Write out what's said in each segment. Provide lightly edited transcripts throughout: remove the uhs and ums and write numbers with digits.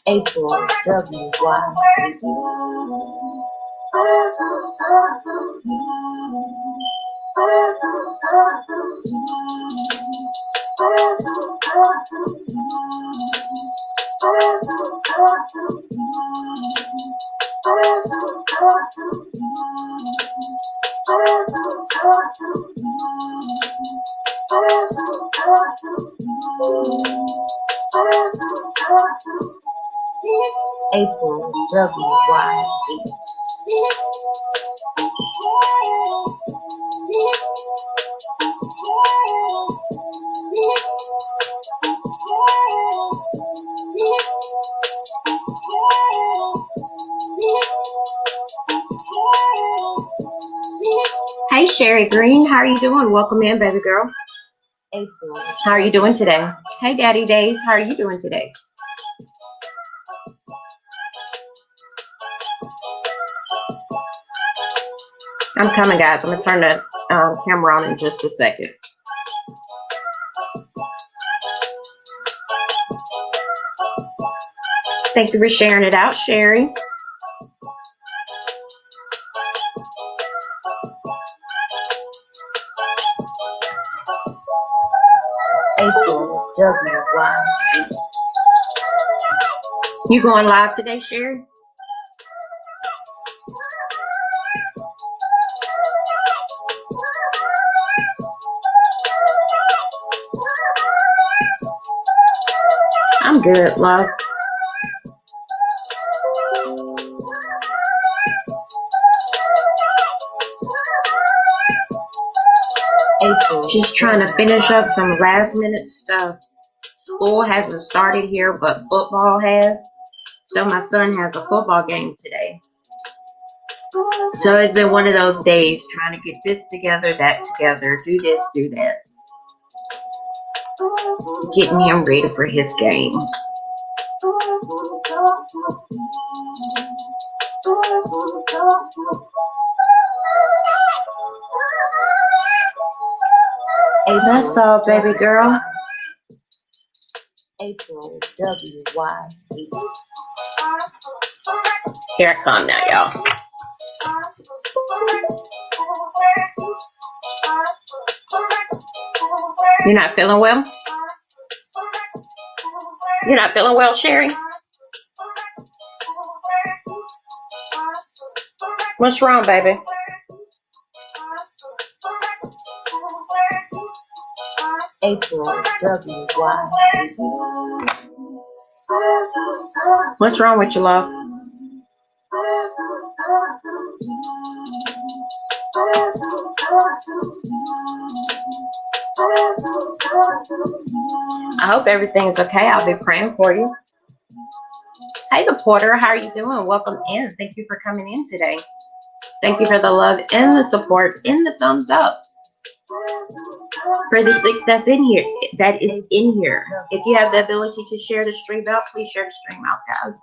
AprilWYD. AprilWYD. Hey Sherry Green, how are you doing? Welcome in, baby girl. April. How are you doing today? Hey Daddy Days, how are you doing today? I'm coming, guys. I'm gonna turn the camera on in just a second. Thank you for sharing it out, Sherry. AprilWYD. You going live today, Sherry? I'm good, love. April. Just trying to finish up some last minute stuff. School hasn't started here, but football has. So my son has a football game today. So it's been one of those days trying to get this together, that together, do this, do that. Getting him ready for his game. That's all, baby girl. AprilWYD. Here I come now, y'all. You're not feeling well? You're not feeling well, Sherry? What's wrong, baby? AprilWYD. What's wrong with you, love? I hope everything's okay. I'll be praying for you. Hey, the Porter, how are you doing? Welcome in. Thank you for coming in today. Thank you for the love and the support and the thumbs up. For the 6 that's in here, that is in here. If you have the ability to share the stream out, please share the stream out, guys.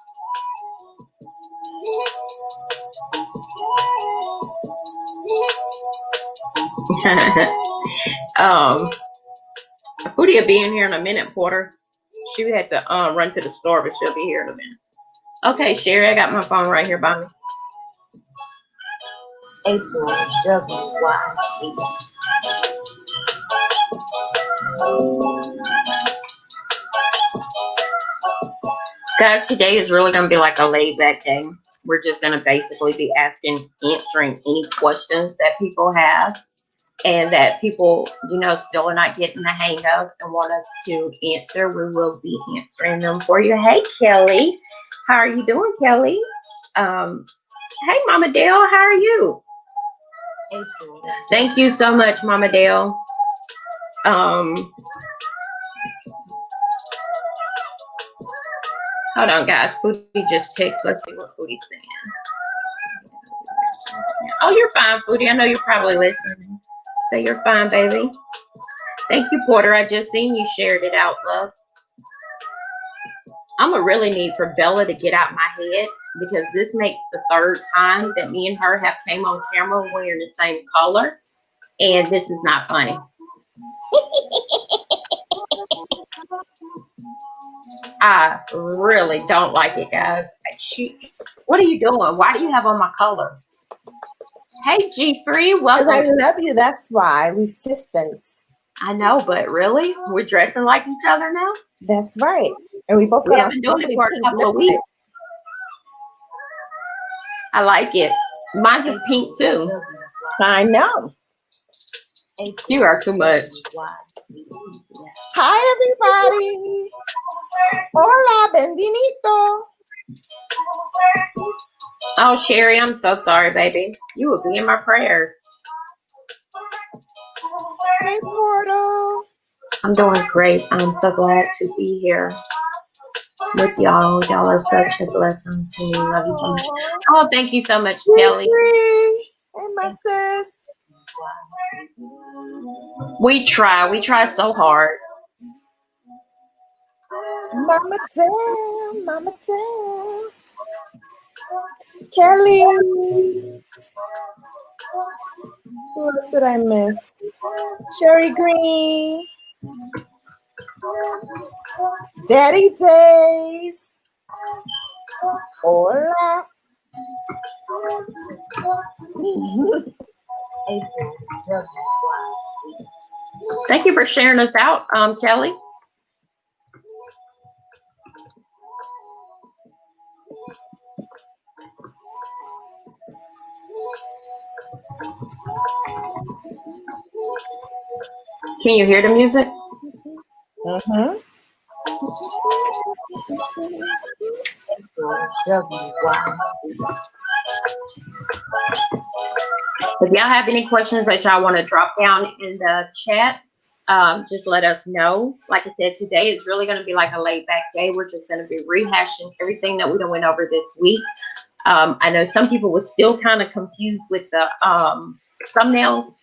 Foodie will be in here in a minute, Porter. She had to run to the store, but she'll be here in a minute. Okay, Sherry, I got my phone right here by me. AprilWYD. Guys, today is really going to be like a laid back day. We're just going to basically be answering any questions that people have and that people, still are not getting the hang of and want us to answer. We will be answering them for you. Hey, Kelly. How are you doing, Kelly? Hey, Mama Dale. How are you? April. Thank you so much, Mama Dale. Hold on, guys. Foodie just texted. Let's see what Foodie's saying. Oh, you're fine, Foodie. I know you're probably listening. So you're fine, baby. Thank you, Porter. I just seen you shared it out, love. I'm gonna really need for Bella to get out my head because this makes the third time that me and her have came on camera wearing the same color, and this is not funny. I really don't like it, guys. What are you doing? Why do you have on my color? Hey, G-Free, welcome. Because I love you. That's why we sisters. I know, but really, we're dressing like each other now. That's right, and we both We got have on been doing it for a pink couple of lipstick. weeks. I like it. Mine is pink too. I know. You are too much. Hi, everybody. Hola, benvinito. Oh, Sherry, I'm so sorry, baby. You will be in my prayers. Hey, Portal. I'm doing great. I'm so glad to be here with y'all. Y'all are such a blessing to me. Love you so much. Oh, thank you so much, Kelly. Hey, my sis. We try so hard. Mama damn, Mama damn. Kelly. Who else did I miss? Sherry Green. Daddy Days. Hola. Thank you for sharing us out, Kelly. Can you hear the music? Mm-hmm. If y'all have any questions that y'all want to drop down in the chat, just let us know. Like I said, today is really going to be like a laid back day. We're just going to be rehashing everything that we done went over this week. I know some people were still kind of confused with the thumbnails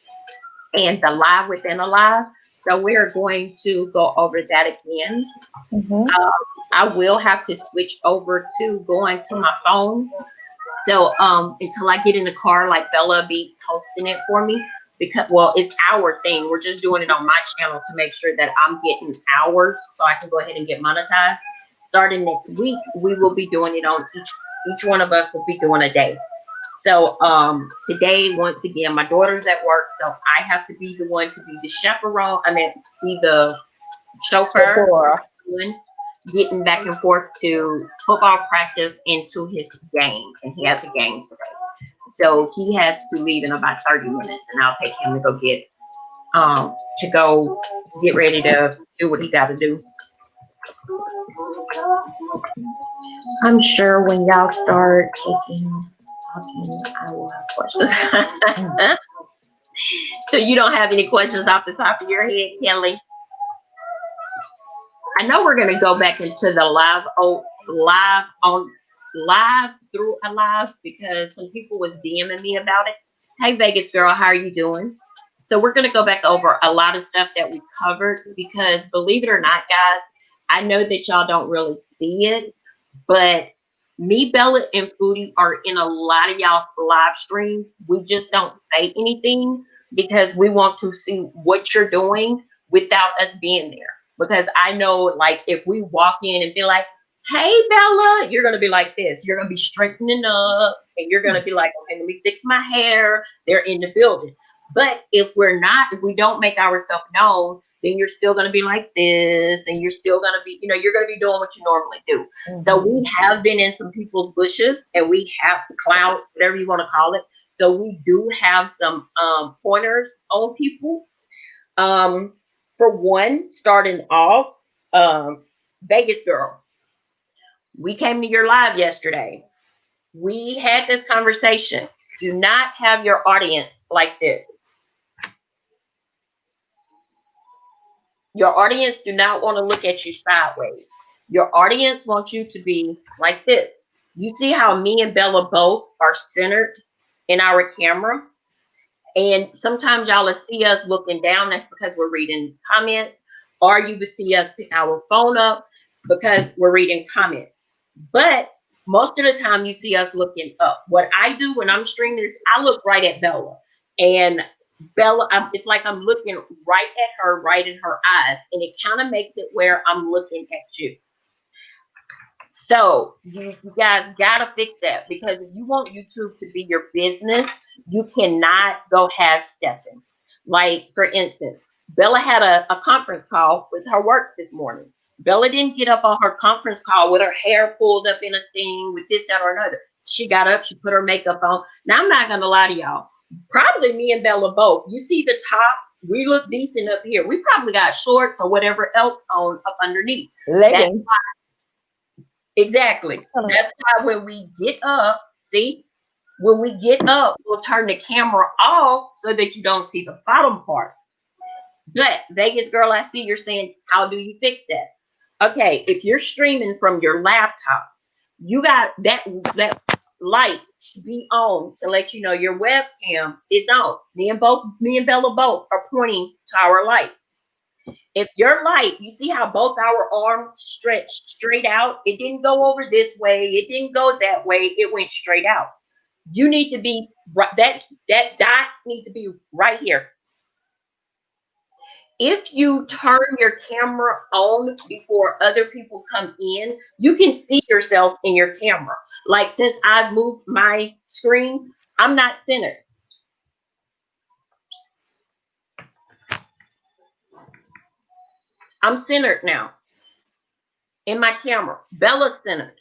and the live within a live. So we are going to go over that again. Mm-hmm. I will have to switch over to going to my phone. So until I get in the car, like Bella be hosting it for me, because, well, it's our thing. We're just doing it on my channel to make sure that I'm getting hours so I can go ahead and get monetized. Starting next week, we will be doing it on each one of us will be doing a day. So today, once again, my daughter's at work, so I have to be the one to be the chaperone. I mean, be the chauffeur. Getting back and forth to football practice and to his game, and he has a game today. So he has to leave in about 30 minutes, and I'll take him to go get ready to do what he got to do. I'm sure when y'all start talking, I will have questions. So you don't have any questions off the top of your head, Kelly? I know we're going to go back into the live through a live because some people was DMing me about it. Hey, Vegas girl, how are you doing? So we're going to go back over a lot of stuff that we covered because believe it or not, guys, I know that y'all don't really see it, but me, Bella, and Foodie are in a lot of y'all's live streams. We just don't say anything because we want to see what you're doing without us being there. Because I know, like, if we walk in and be like, hey, Bella, you're going to be like this. You're going to be straightening up, and you're going to be like, okay, let me fix my hair. They're in the building. But if we don't make ourselves known, then you're still going to be like this, and you're still going to be, you're going to be doing what you normally do. Mm-hmm. So we have been in some people's bushes, and we have clouds, whatever you want to call it. So we do have some pointers on people. For one, starting off, Vegas girl, we came to your live yesterday. We had this conversation. Do not have your audience like this. Your audience do not want to look at you sideways. Your audience wants you to be like this. You see how me and Bella both are centered in our camera? And sometimes y'all will see us looking down. That's because we're reading comments. Or you will see us pick our phone up because we're reading comments. But most of the time you see us looking up. What I do when I'm streaming is I look right at Bella. And Bella, it's like I'm looking right at her, right in her eyes. And it kind of makes it where I'm looking at you. So you guys gotta fix that, because if you want YouTube to be your business, you cannot go half stepping. Like, for instance, Bella had a conference call with her work this morning. Bella didn't get up on her conference call with her hair pulled up in a thing with this, that, or another. She got up, she put her makeup on. Now, I'm not gonna lie to y'all. Probably me and Bella both. You see the top, we look decent up here. We probably got shorts or whatever else on up underneath. Leggings. Exactly. That's why when we get up, see, when we get up, we'll turn the camera off so that you don't see the bottom part. But Vegas girl, I see you're saying, how do you fix that? Okay, if you're streaming from your laptop, you got that light should be on to let you know your webcam is on. Me and Bella both are pointing to our light. If your light, you see how both our arms stretched straight out? It didn't go over this way. It didn't go that way. It went straight out. You need to be right. That dot needs to be right here. If you turn your camera on before other people come in, you can see yourself in your camera. Like, since I've moved my screen, I'm not centered. I'm centered now in my camera. Bella's centered.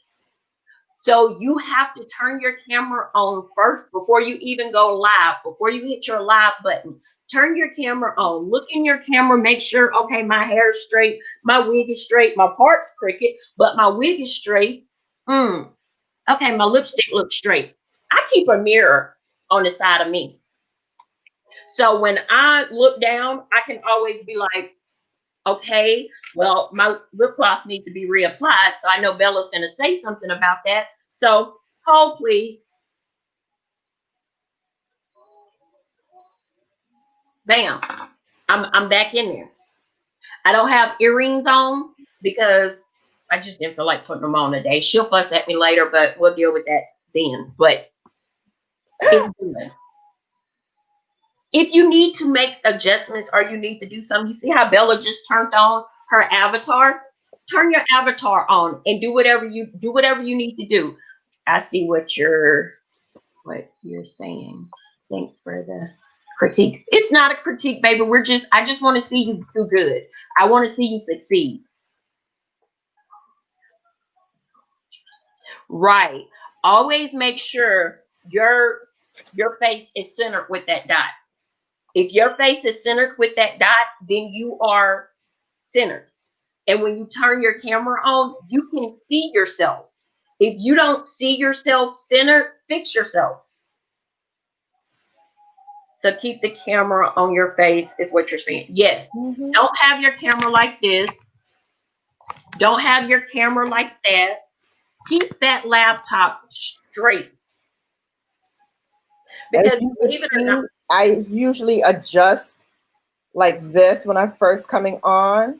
So you have to turn your camera on first before you even go live, before you hit your live button. Turn your camera on. Look in your camera. Make sure, okay, my hair is straight. My wig is straight. My part's crooked, but my wig is straight. Okay, my lipstick looks straight. I keep a mirror on the side of me. So when I look down, I can always be like, okay, well, my lip gloss needs to be reapplied. So I know Bella's going to say something about that. So hold, please. Bam. I'm back in there. I don't have earrings on because I just didn't feel like putting them on today. She'll fuss at me later, but we'll deal with that then. But it's good. If you need to make adjustments or you need to do something, you see how Bella just turned on her avatar? Turn your avatar on and do whatever you need to do. I see what you're saying. Thanks for the critique. It's not a critique, baby. I just want to see you do good. I want to see you succeed. Right. Always make sure your face is centered with that dot. If your face is centered with that dot, then you are centered. And when you turn your camera on, you can see yourself. If you don't see yourself centered, fix yourself. So keep the camera on your face is what you're saying. Yes. Mm-hmm. Don't have your camera like this. Don't have your camera like that. Keep that laptop straight. Because believe it or not, I usually adjust like this when I'm first coming on.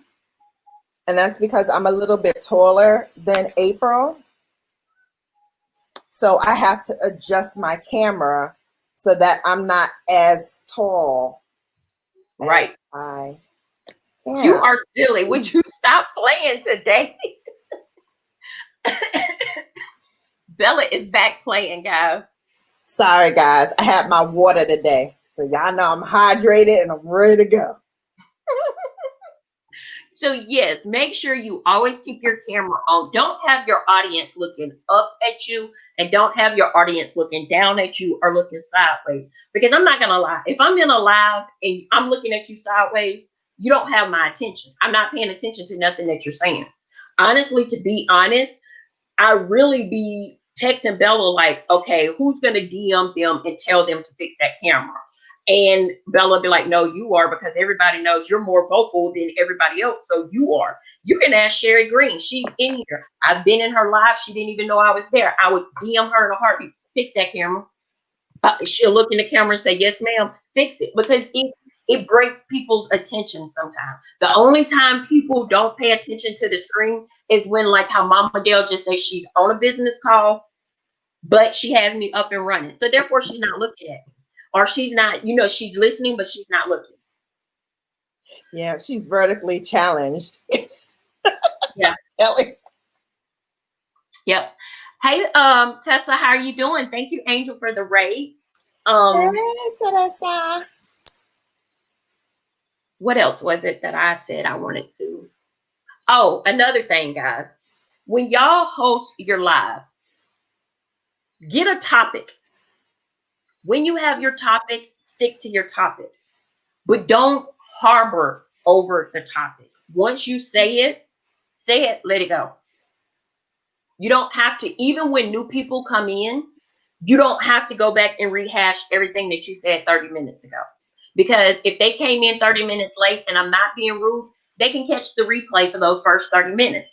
And that's because I'm a little bit taller than April. So I have to adjust my camera so that I'm not as tall. Right. As you are silly. Would you stop playing today? Bella is back playing, guys. Sorry, guys. I had my water today. So y'all know I'm hydrated and I'm ready to go. So yes, make sure you always keep your camera on. Don't have your audience looking up at you, and don't have your audience looking down at you or looking sideways. Because I'm not going to lie. If I'm in a live and I'm looking at you sideways, you don't have my attention. I'm not paying attention to nothing that you're saying. Honestly, to be honest, I really be texting Bella like, okay, who's going to DM them and tell them to fix that camera? And Bella be like, no, you are, because everybody knows you're more vocal than everybody else. So you are. You can ask Sherry Green. She's in here. I've been in her live. She didn't even know I was there. I would DM her in a heartbeat. Fix that camera. She'll look in the camera and say, yes, ma'am, fix it. Because it breaks people's attention sometimes. The only time people don't pay attention to the screen is when, like how Mama Dale just says she's on a business call, but she has me up and running. So therefore she's not looking at me. Or she's not, she's listening, but she's not looking. Yeah, she's vertically challenged. Yeah. Kelly. Yep. Hey, Tessa, how are you doing? Thank you, Angel, for the raid. Hey, Teresa. What else was it that I said I wanted to? Oh, another thing, guys. When y'all host your live, get a topic. When you have your topic, stick to your topic. But don't harbor over the topic. Once you say it, let it go. You don't have to, even when new people come in, you don't have to go back and rehash everything that you said 30 minutes ago. Because if they came in 30 minutes late, and I'm not being rude, they can catch the replay for those first 30 minutes.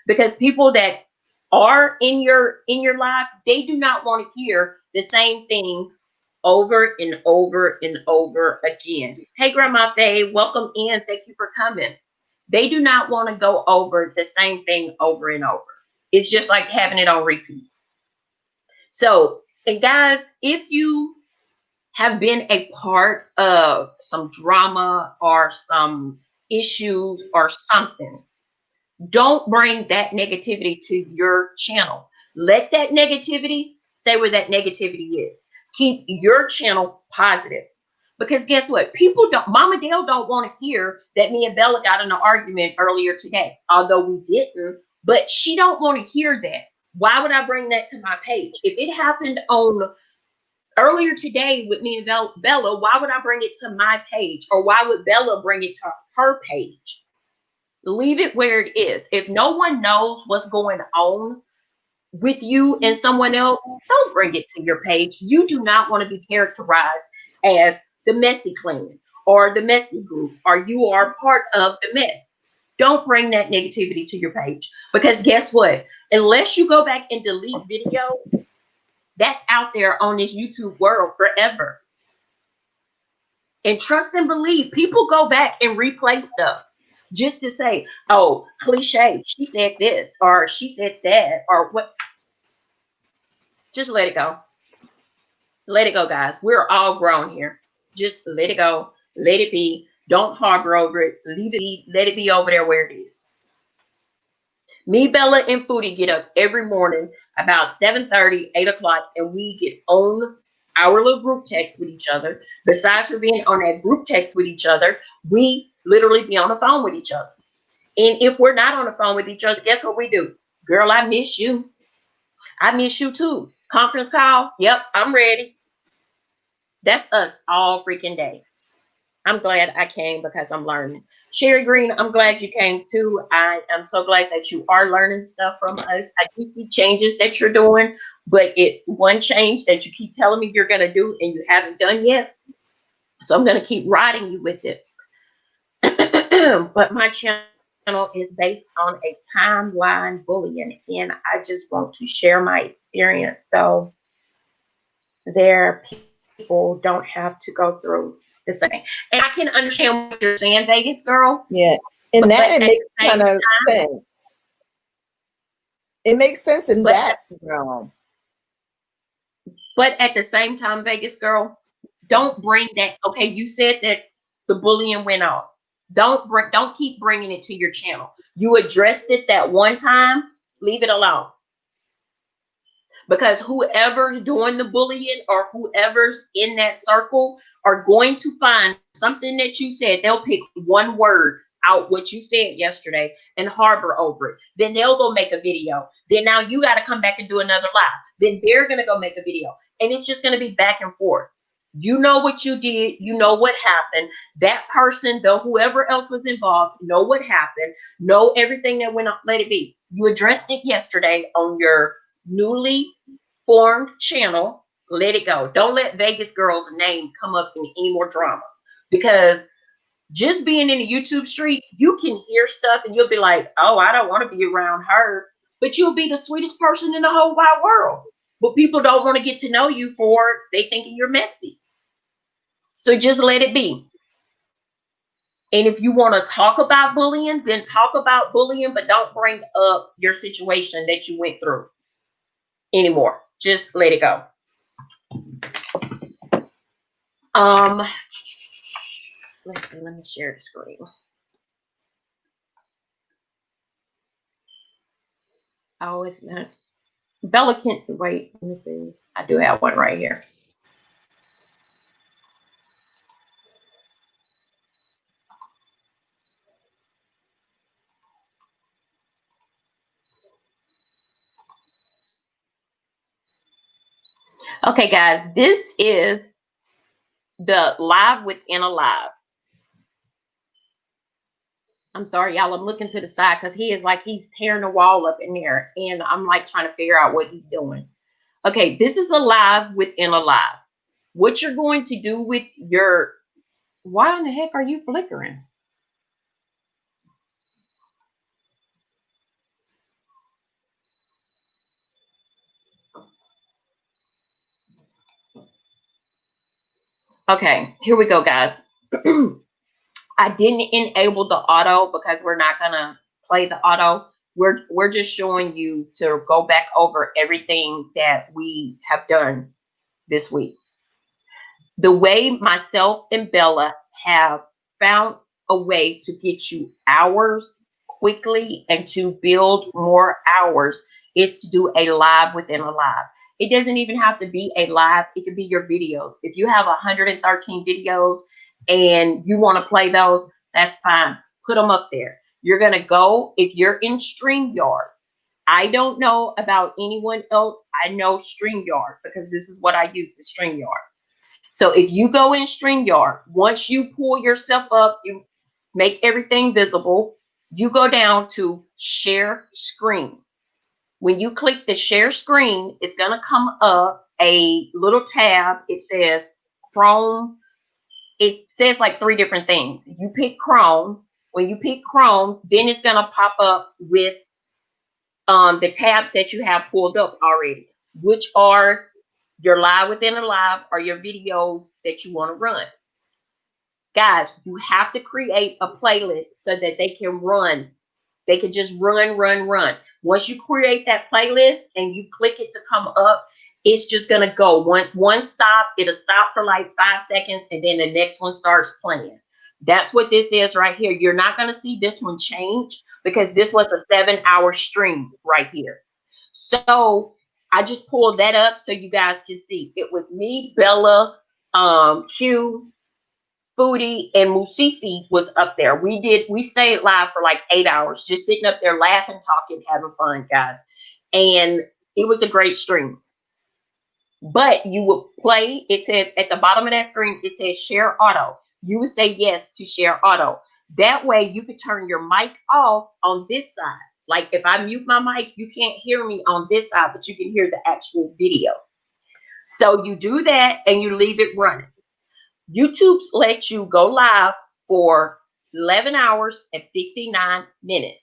Because people that are in your live, they do not want to hear the same thing over and over and over again. Hey, Grandma Faye, welcome in. Thank you for coming. They do not want to go over the same thing over and over. It's just like having it on repeat. So, and guys, if you have been a part of some drama or some issues or something, don't bring that negativity to your channel. Let that negativity stay where that negativity is. Keep your channel positive. Because guess what? People don't, Mama Dale don't want to hear that me and Bella got in an argument earlier today, although we didn't, but she don't want to hear that. Why would I bring that to my page? If it happened on earlier today with me and Bella, why would I bring it to my page? Or why would Bella bring it to her page? Leave it where it is. If no one knows what's going on with you and someone else, don't bring it to your page. You do not want to be characterized as the messy clan or the messy group, or you are part of the mess. Don't bring that negativity to your page, because guess what? Unless you go back and delete videos, that's out there on this YouTube world forever. And trust and believe, people go back and replay stuff just to say, oh, cliche, she said this, or she said that, or what. Just let it go. Let it go, guys. We're all grown here. Just let it go. Let it be. Don't harbor over it. Leave it be. Let it be over there where it is. Me, Bella, and Foodie get up every morning about 7:30, 8 o'clock, and we get on our little group text with each other. Besides for being on that group text with each other, we literally be on the phone with each other. And if we're not on the phone with each other, guess what we do? Girl, I miss you. I miss you too. Conference call. Yep, I'm ready. That's us all freaking day. I'm glad I came because I'm learning. Sherry Green, I'm glad you came too. I am so glad that you are learning stuff from us. I do see changes that you're doing, but it's one change that you keep telling me you're going to do and you haven't done yet. So I'm going to keep riding you with it. But my channel is based on a timeline bullying, and I just want to share my experience so their people don't have to go through the same thing. And I can understand what you're saying, Vegas girl. Yeah, and that it makes kind of sense. It makes sense in that realm. But at the same time, Vegas girl, don't bring that. Okay, you said that the bullying went on. Don't keep bringing it to your channel. You addressed it that one time. Leave it alone. Because whoever's doing the bullying or whoever's in that circle are going to find something that you said. They'll pick one word out what you said yesterday and harbor over it. Then they'll go make a video. Then now you got to come back and do another live. Then they're going to go make a video. And it's just going to be back and forth. You know what you did. You know what happened. That person, though, whoever else was involved, know what happened. Know everything that went on. Let it be. You addressed it yesterday on your newly formed channel. Let it go. Don't let Vegas girl's name come up in any more drama, because just being in the YouTube street, you can hear stuff and you'll be like, oh, I don't want to be around her, but you'll be the sweetest person in the whole wide world. but people don't want to get to know you for they thinking you're messy. So just let it be. And if you want to talk about bullying, then talk about bullying, but don't bring up your situation that you went through anymore. Just let it go. Let's see, let me share the screen. Oh, it's not. Bella can't wait. Let me see. I do have one right here. Okay, guys, this is the live within a live. I'm sorry, y'all. I'm looking to the side because he is like he's tearing the wall up in there, and I'm like trying to figure out what he's doing. Okay, this is a live within a live. What you're going to do with your, why in the heck are you flickering? Okay, here we go, guys. I didn't enable the auto because we're not gonna play the auto. We're just showing you to go back over everything that we have done this week. The way myself and Bella have found a way to get you hours quickly and to build more hours is to do a live within a live. It doesn't even have to be a live. It could be your videos. If you have 113 videos and you want to play those, that's fine. Put them up there. You're going to go, if you're in StreamYard, I don't know about anyone else. I know StreamYard because this is what I use, is StreamYard. So if you go in StreamYard, once you pull yourself up, you make everything visible, you go down to share screen. When you click the share screen, it's going to come up a little tab. It says Chrome. It says like 3 different things. You pick Chrome. When you pick Chrome, then it's going to pop up with the tabs that you have pulled up already, which are your live within a live or your videos that you want to run. Guys, you have to create a playlist so that they can run. They can just run. Once you create that playlist and you click it to come up, it's just going to go. Once one stop, it'll stop for like 5 seconds and then the next one starts playing. That's what this is right here. You're not going to see this one change because this was a 7-hour stream right here. So I just pulled that up so you guys can see. It was me, Bella, Q, Foodie, and Musisi was up there. We stayed live for like 8 hours, just sitting up there laughing, talking, having fun, guys. And it was a great stream. But you would play, it says at the bottom of that screen, it says share auto. You would say yes to share auto. That way you could turn your mic off on this side. Like if I mute my mic, you can't hear me on this side, but you can hear the actual video. So you do that and you leave it running. YouTube lets you go live for 11 hours and 59 minutes.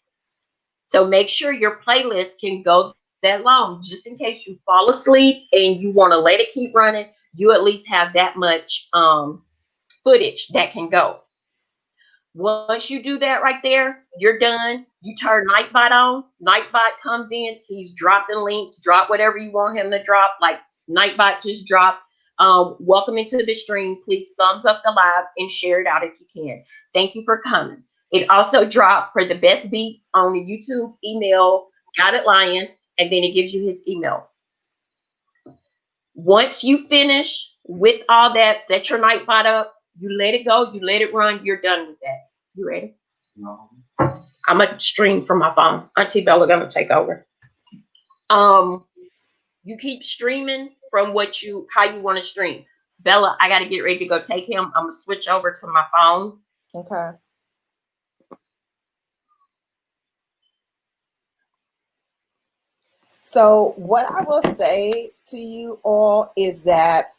So make sure your playlist can go that long, just in case you fall asleep and you want to let it keep running, you at least have that much footage that can go. Once you do that right there, you're done. You turn Nightbot on. Nightbot comes in. He's dropping links. Drop whatever you want him to drop. Like Nightbot just dropped. Welcome into the stream. Please thumbs up the live and share it out if you can. Thank you for coming. It also dropped for the best beats on the YouTube email, Got It Lion, and then it gives you his email. Once you finish with all that, set your Nightbot up. You let it go. You let it run. You're done with that. You ready? No. I'm gonna stream from my phone. Auntie Bella gonna take over. You keep streaming from how you want to stream. Bella, I gotta get ready to go take him. I'm gonna switch over to my phone. Okay. So what I will say to you all is that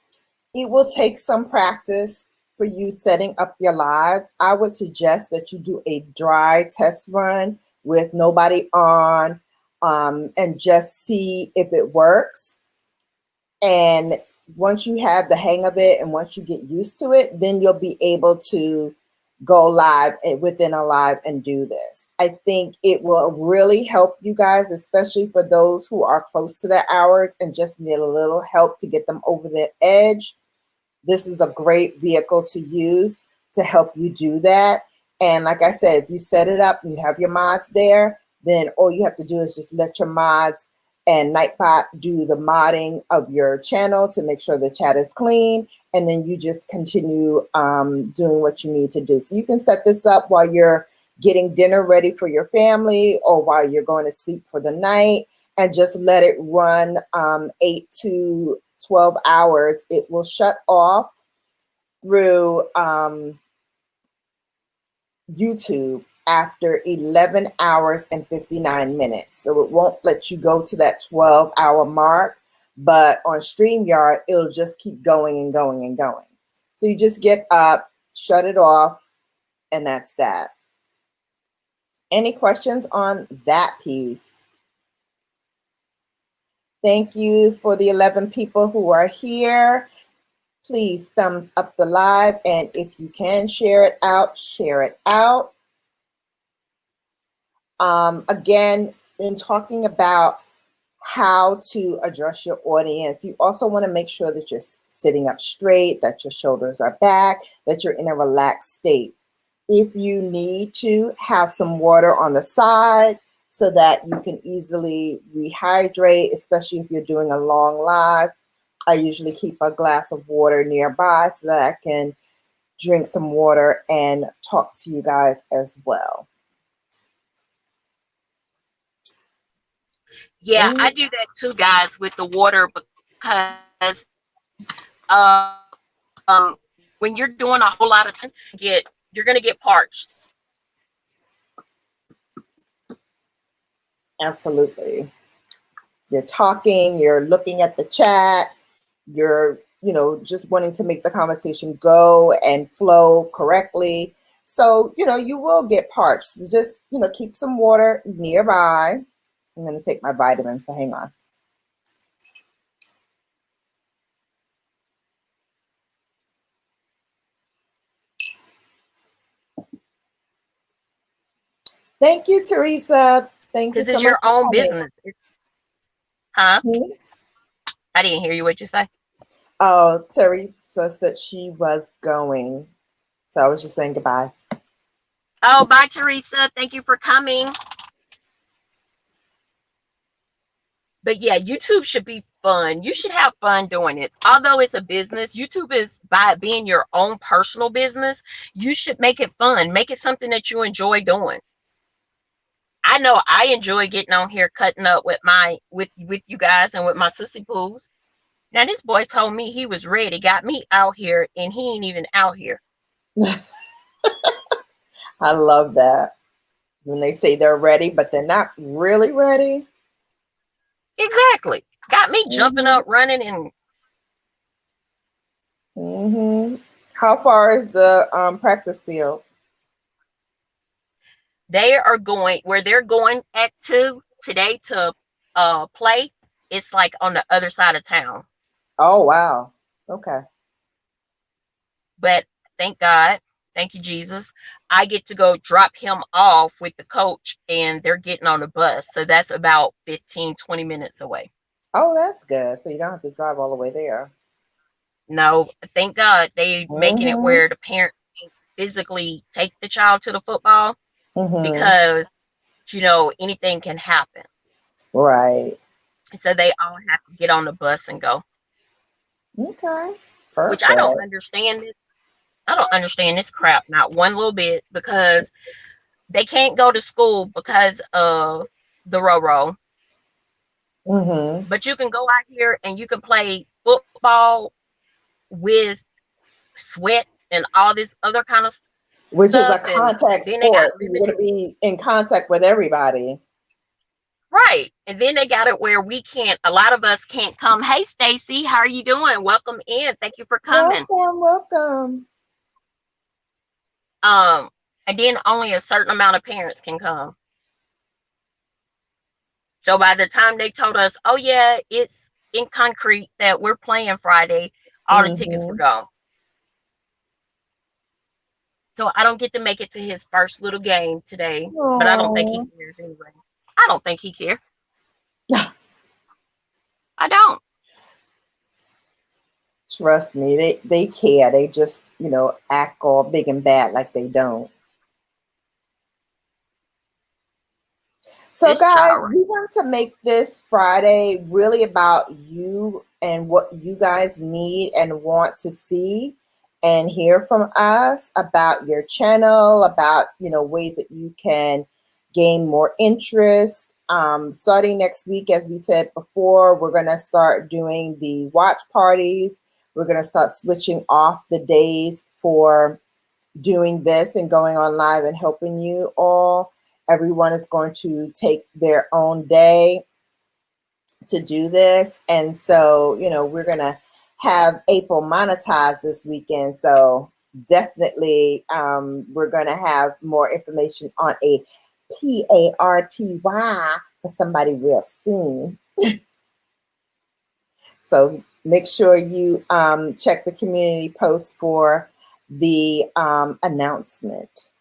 it will take some practice for you setting up your lives. I would suggest that you do a dry test run with nobody on and just see if it works. And once you have the hang of it and once you get used to it, then you'll be able to go live within a live and do this. I think it will really help you guys, especially for those who are close to their hours and just need a little help to get them over the edge. This is a great vehicle to use to help you do that. And like I said, if you set it up and you have your mods there, then all you have to do is just let your mods and Nightbot do the modding of your channel to make sure the chat is clean. And then you just continue doing what you need to do. So you can set this up while you're getting dinner ready for your family or while you're going to sleep for the night, and just let it run 8 to 12 hours. It will shut off through YouTube after 11 hours and 59 minutes. So it won't let you go to that 12-hour mark, but on StreamYard, it'll just keep going and going and going. So you just get up, shut it off, and that's that. Any questions on that piece? Thank you for the 11 people who are here. Please thumbs up the live, and if you can share it out, share it out. Again, in talking about how to address your audience, you also want to make sure that you're sitting up straight, that your shoulders are back, that you're in a relaxed state. If you need to, have some water on the side so that you can easily rehydrate, especially if you're doing a long live. I usually keep a glass of water nearby so that I can drink some water and talk to you guys as well. Yeah, I do that too, guys, with the water, because when you're doing a whole lot of time, you're gonna get parched. Absolutely. You're talking, you're looking at the chat, you're, just wanting to make the conversation go and flow correctly. So, you will get parched. So just, keep some water nearby. I'm going to take my vitamins, so hang on. Thank you, Teresa. Thank you so much. Because it's your own business. Huh? Hmm? I didn't hear you. What you say? Oh, Teresa said she was going. So I was just saying goodbye. Oh, bye, Teresa. Thank you for coming. But yeah, YouTube should be fun. You should have fun doing it. Although it's a business, YouTube is, by it being your own personal business, you should make it fun. Make it something that you enjoy doing. I know I enjoy getting on here cutting up with you guys and with my sissy poos. Now this boy told me he was ready, got me out here, and he ain't even out here. I love that. When they say they're ready, but they're not really ready. Exactly. Got me jumping up, running, and How far is the practice field? They are going where they're going today to play. It's like on the other side of town. Oh, wow. Okay. But thank God, thank you, Jesus, I get to go drop him off with the coach, and they're getting on the bus. So that's about 15-20 minutes away. Oh, that's good. So you don't have to drive all the way there. No, thank God they making it where the parent can physically take the child to the football, because anything can happen. Right. So they all have to get on the bus and go. Okay. Perfect. Which I don't understand it. I don't understand this crap, not one little bit, because they can't go to school because of the Roro. But you can go out here and you can play football with sweat and all this other kind of stuff. Which is a contact sport. You're going to be in contact with everybody. Right. And then they got it where a lot of us can't come. Hey, Stacy, how are you doing? Welcome in. Thank you for coming. Welcome. And then only a certain amount of parents can come. So by the time they told us, oh yeah, it's in concrete that we're playing Friday, all the tickets were gone. So I don't get to make it to his first little game today, but I don't think he cares anyway. I don't think he cares. I don't. Trust me, they care. They just, you know, act all big and bad like they don't. So It's guys, child. we want to make this Friday really about you and what you guys need and want to see and hear from us about your channel, about, you know, ways that you can gain more interest. Starting next week, as we said before, we're going to start doing the watch parties. We're going to start switching off the days for doing this and going on live and helping you all. Everyone is going to take their own day to do this. And so, you know, we're going to have April monetized this weekend. So definitely we're going to have more information on a PARTY for somebody real soon. So make sure you check the community post for the announcement.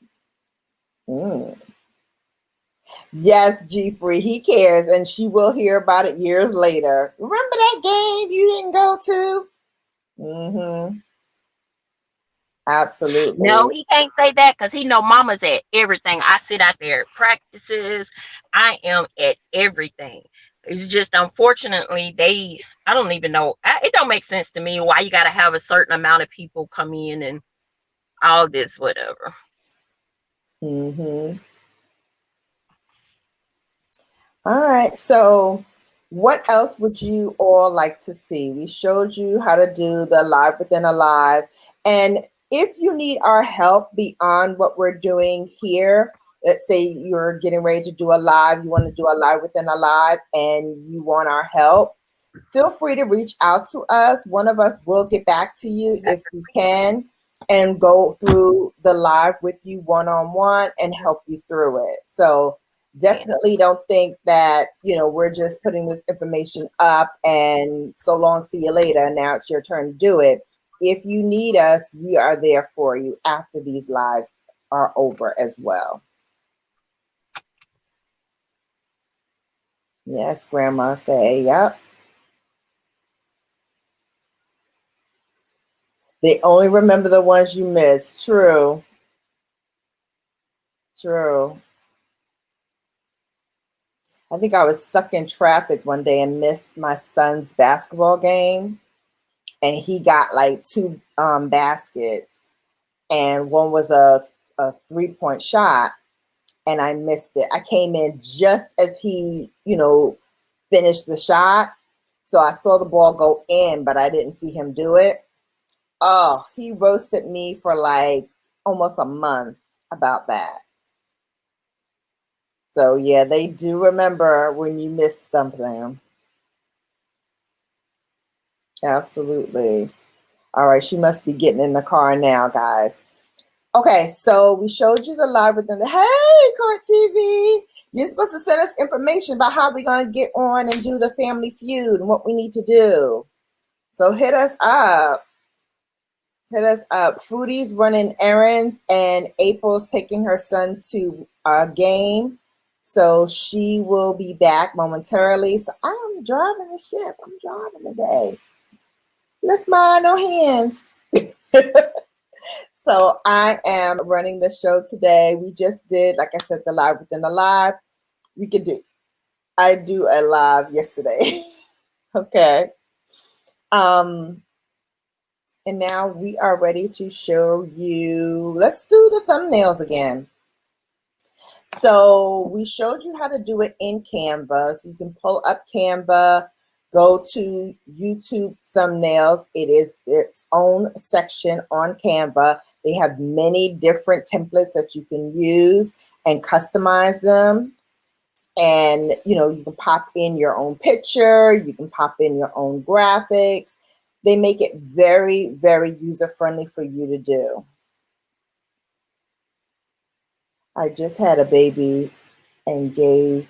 Yes, G-Free, he cares, and she will hear about it years later. Remember that game you didn't go to? Absolutely. No, he can't say that because he know mama's at everything. I sit out there at practices. I am at everything. It's just unfortunately I don't even know. It don't make sense to me why you got to have a certain amount of people come in and all this whatever. All right, so what else would you all like to see? We showed you how to do the live within a live. And if you need our help beyond what we're doing here, let's say you're getting ready to do a live, you want to do a live within a live and you want our help, feel free to reach out to us. One of us will get back to you if we can and go through the live with you one-on-one and help you through it. So definitely don't think that, you know, we're just putting this information up and so long, see you later. Now it's your turn to do it. If you need us, we are there for you after these lives are over as well. Yes, Grandma Faye, yep. They only remember the ones you missed. True. True. I think I was stuck in traffic one day and missed my son's basketball game. And he got like 2 baskets. And one was a 3-point shot. And I missed it. I came in just as he, you know, finished the shot. So I saw the ball go in, but I didn't see him do it. Oh, he roasted me for like almost a month about that. So yeah, they do remember when you miss something. Absolutely. All right, she must be getting in the car now, guys. Okay, so we showed you the live within the, hey, Court TV. You're supposed to send us information about how we're going to get on and do the Family Feud and what we need to do. So hit us up. Hit us up. Foodie's running errands and April's taking her son to a game. So she will be back momentarily. So I'm driving the ship. I'm driving today. Look, ma, no hands. So I am running the show today. We just did, like I said, the live within the live. I do a live yesterday. Okay. And now we are ready to show you, let's do the thumbnails again. So we showed you how to do it in Canva. So you can pull up Canva, go to YouTube thumbnails. It is its own section on Canva. They have many different templates that you can use and customize them. And, you know, you can pop in your own picture. You can pop in your own graphics. They make it very, very user-friendly for you to do. I just had a baby and gave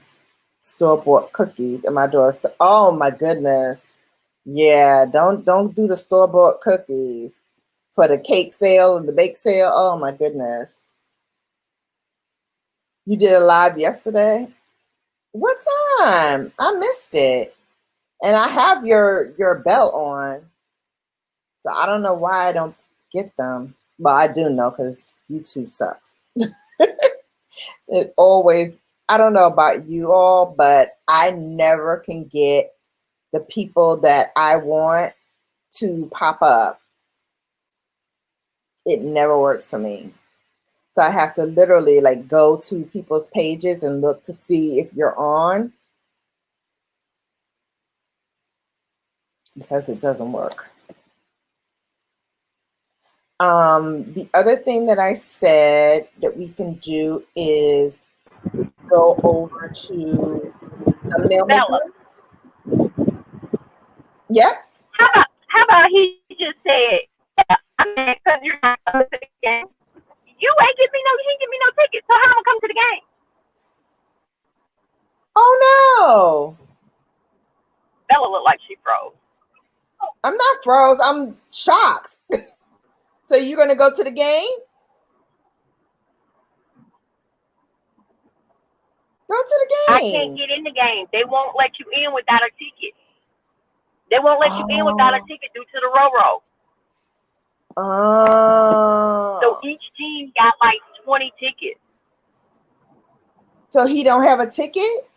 store-bought cookies, and my daughter said, oh my goodness, Yeah, don't do the store-bought cookies for the cake sale and the bake sale. Oh my goodness. You did a live yesterday? What time? I missed it. And I have your bell on. So I don't know why I don't get them. Well, I do know because YouTube sucks. It always, I don't know about you all, but I never can get the people that I want to pop up. It never works for me. So I have to literally like go to people's pages and look to see if you're on, because it doesn't work. The other thing that I said that we can do is go over to thumbnail maker. Bella, Yep. how about he just said, yeah, I mean, because you're not coming to the game. You ain't give me no, he give me no ticket, so how am I come to the game? Oh no. Bella looked like she froze. I'm not froze. I'm shocked. So you're gonna go to the game? Go to the I can't game. get in the game. They won't let you in without a ticket. They won't let you in without a Oh. ticket due to the Roro. So Oh. each team got like 20 tickets. So he don't have a ticket?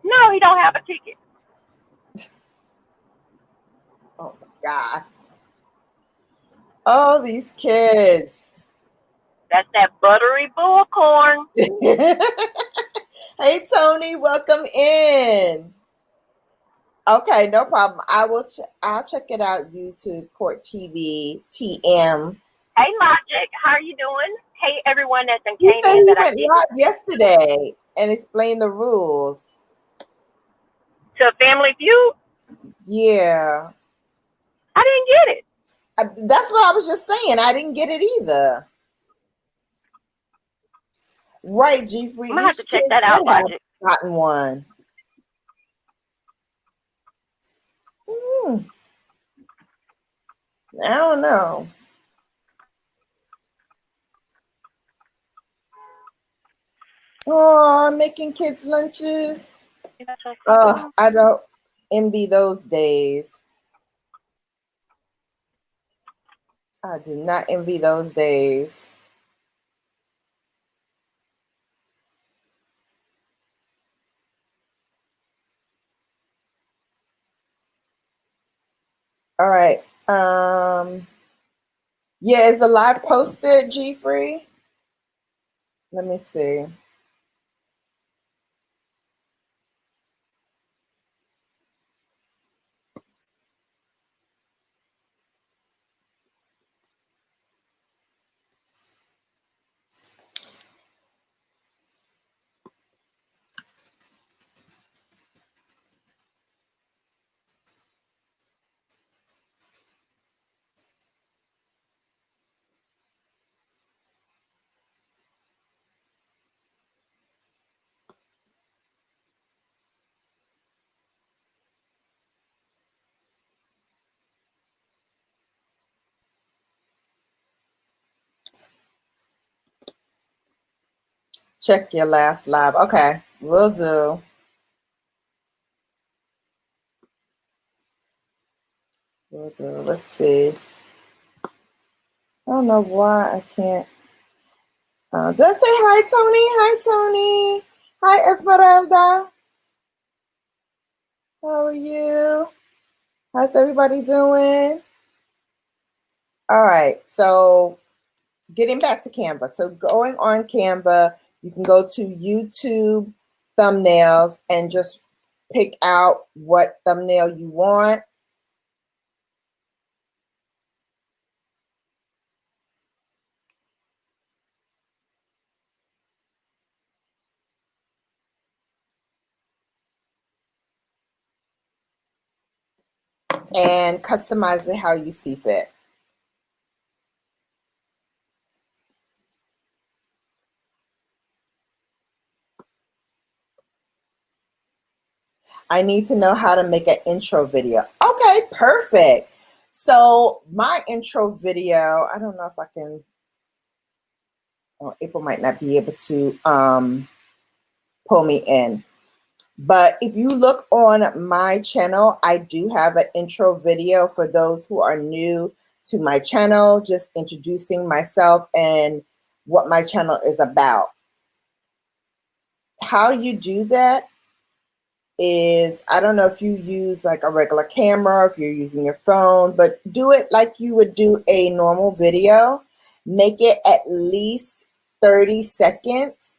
No, he don't have a ticket. Oh my God. Oh, these kids. That's that buttery bullcorn. Hey Tony, welcome in. Okay, no problem. I'll check it out. YouTube Court TV TM. Hey, Logic, how are you doing? Hey, everyone that He came said in he that I went didn't. live yesterday and explained the rules. To Family Feud? Yeah, I didn't get it. that's what I was just saying. I didn't get it either. Right, G Free. I'm going to have to Each check kid that should out, have Logic. gotten one. I don't know. Oh, making kids lunches. Oh, I don't envy those days. I do not envy those days. All right. Yeah, is the live posted, G Free? Let me see. Check your last live. Okay, will do. Will do. Let's see. I don't know why I can't. Did I say hi, Tony? Hi, Tony. Hi, Esmeralda. How are you? How's everybody doing? All right, so getting back to Canva. So going on Canva, you can go to YouTube thumbnails and just pick out what thumbnail you want. And customize it how you see fit. I need to know how to make an intro video. Okay, perfect. So my intro video, I don't know if I can, April might not be able to pull me in. But if you look on my channel, I do have an intro video for those who are new to my channel, just introducing myself and what my channel is about. How you do that is, I don't know if you use like a regular camera, if you're using your phone, but do it like you would do a normal video. Make it at least 30 seconds.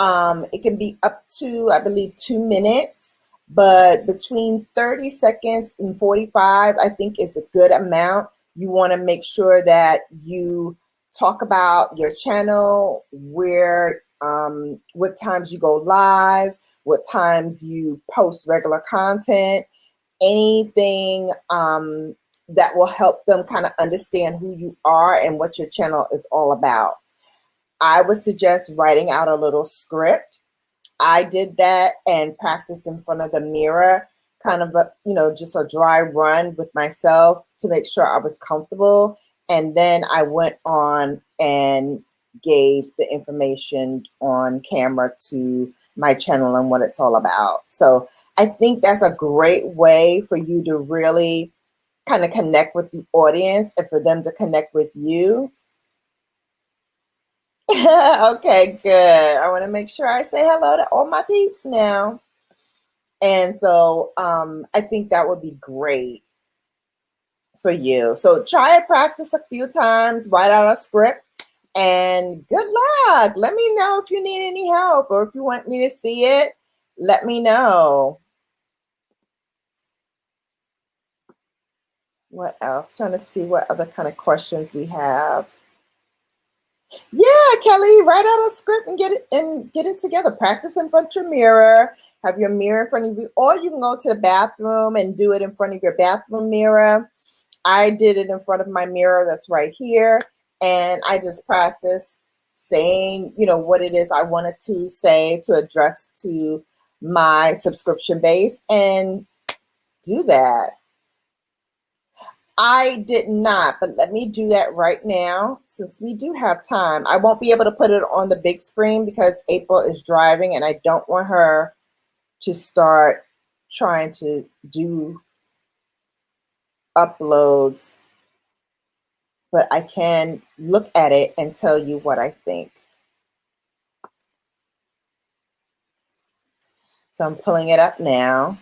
It can be up to, I believe, 2 minutes, but between 30 seconds and 45, I think is a good amount. You want to make sure that you talk about your channel, where, what times you go live, what times you post regular content, anything that will help them kind of understand who you are and what your channel is all about. I would suggest writing out a little script. I did that and practiced in front of the mirror, kind of a, just a dry run with myself to make sure I was comfortable. And then I went on and gave the information on camera to my channel and what it's all about. So I think that's a great way for you to really kind of connect with the audience and for them to connect with you. Okay, good. I want to make sure I say hello to all my peeps now. And so I think that would be great for you. So try to practice a few times, write out a script, and good luck. Let me know if you need any help or if you want me to see it, let me know. What else? Trying to see what other kind of questions we have. Yeah, Kelly, write out a script and get it together. Practice in front of your mirror. Have your mirror in front of you, or you can go to the bathroom and do it in front of your bathroom mirror. I did it in front of my mirror that's right here, and I just practiced saying, what it is I wanted to say to address to my subscription base and do that. I did not, but let me do that right now since we do have time. I won't be able to put it on the big screen because April is driving and I don't want her to start trying to do uploads, but I can look at it and tell you what I think. So I'm pulling it up now.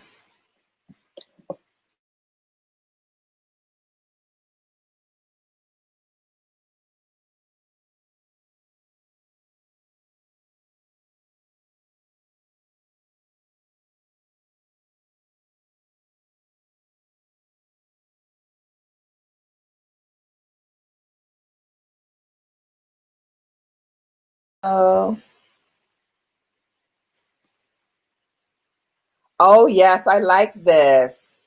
Oh yes, I like this.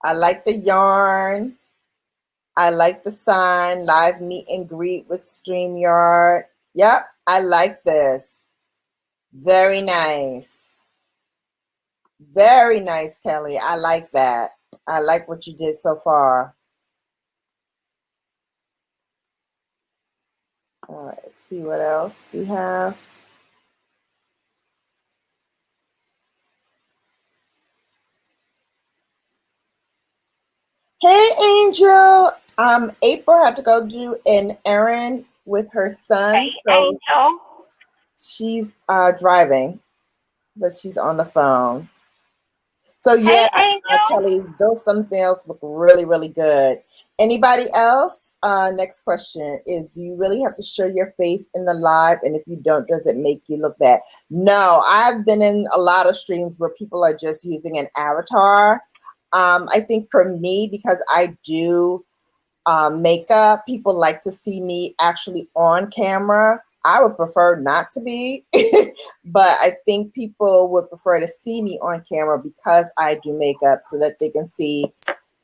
I like the yarn. I like the sign, live meet and greet with StreamYard. Yep, I like this. Very nice. Very nice, Kelly. I like that. I like what you did so far. All right, let's see what else we have. Hey, Angel. April had to go do an errand with her son. Hey, So Angel. she's driving, but she's on the phone. So yeah, Hey, Angel. Kelly, those thumbnails look really, really good. Anybody else? Next question is, do you really have to show your face in the live? And if you don't, does it make you look bad? No, I've been in a lot of streams where people are just using an avatar. I think for me, because I do makeup, people like to see me actually on camera. I would prefer not to be, but I think people would prefer to see me on camera because I do makeup so that they can see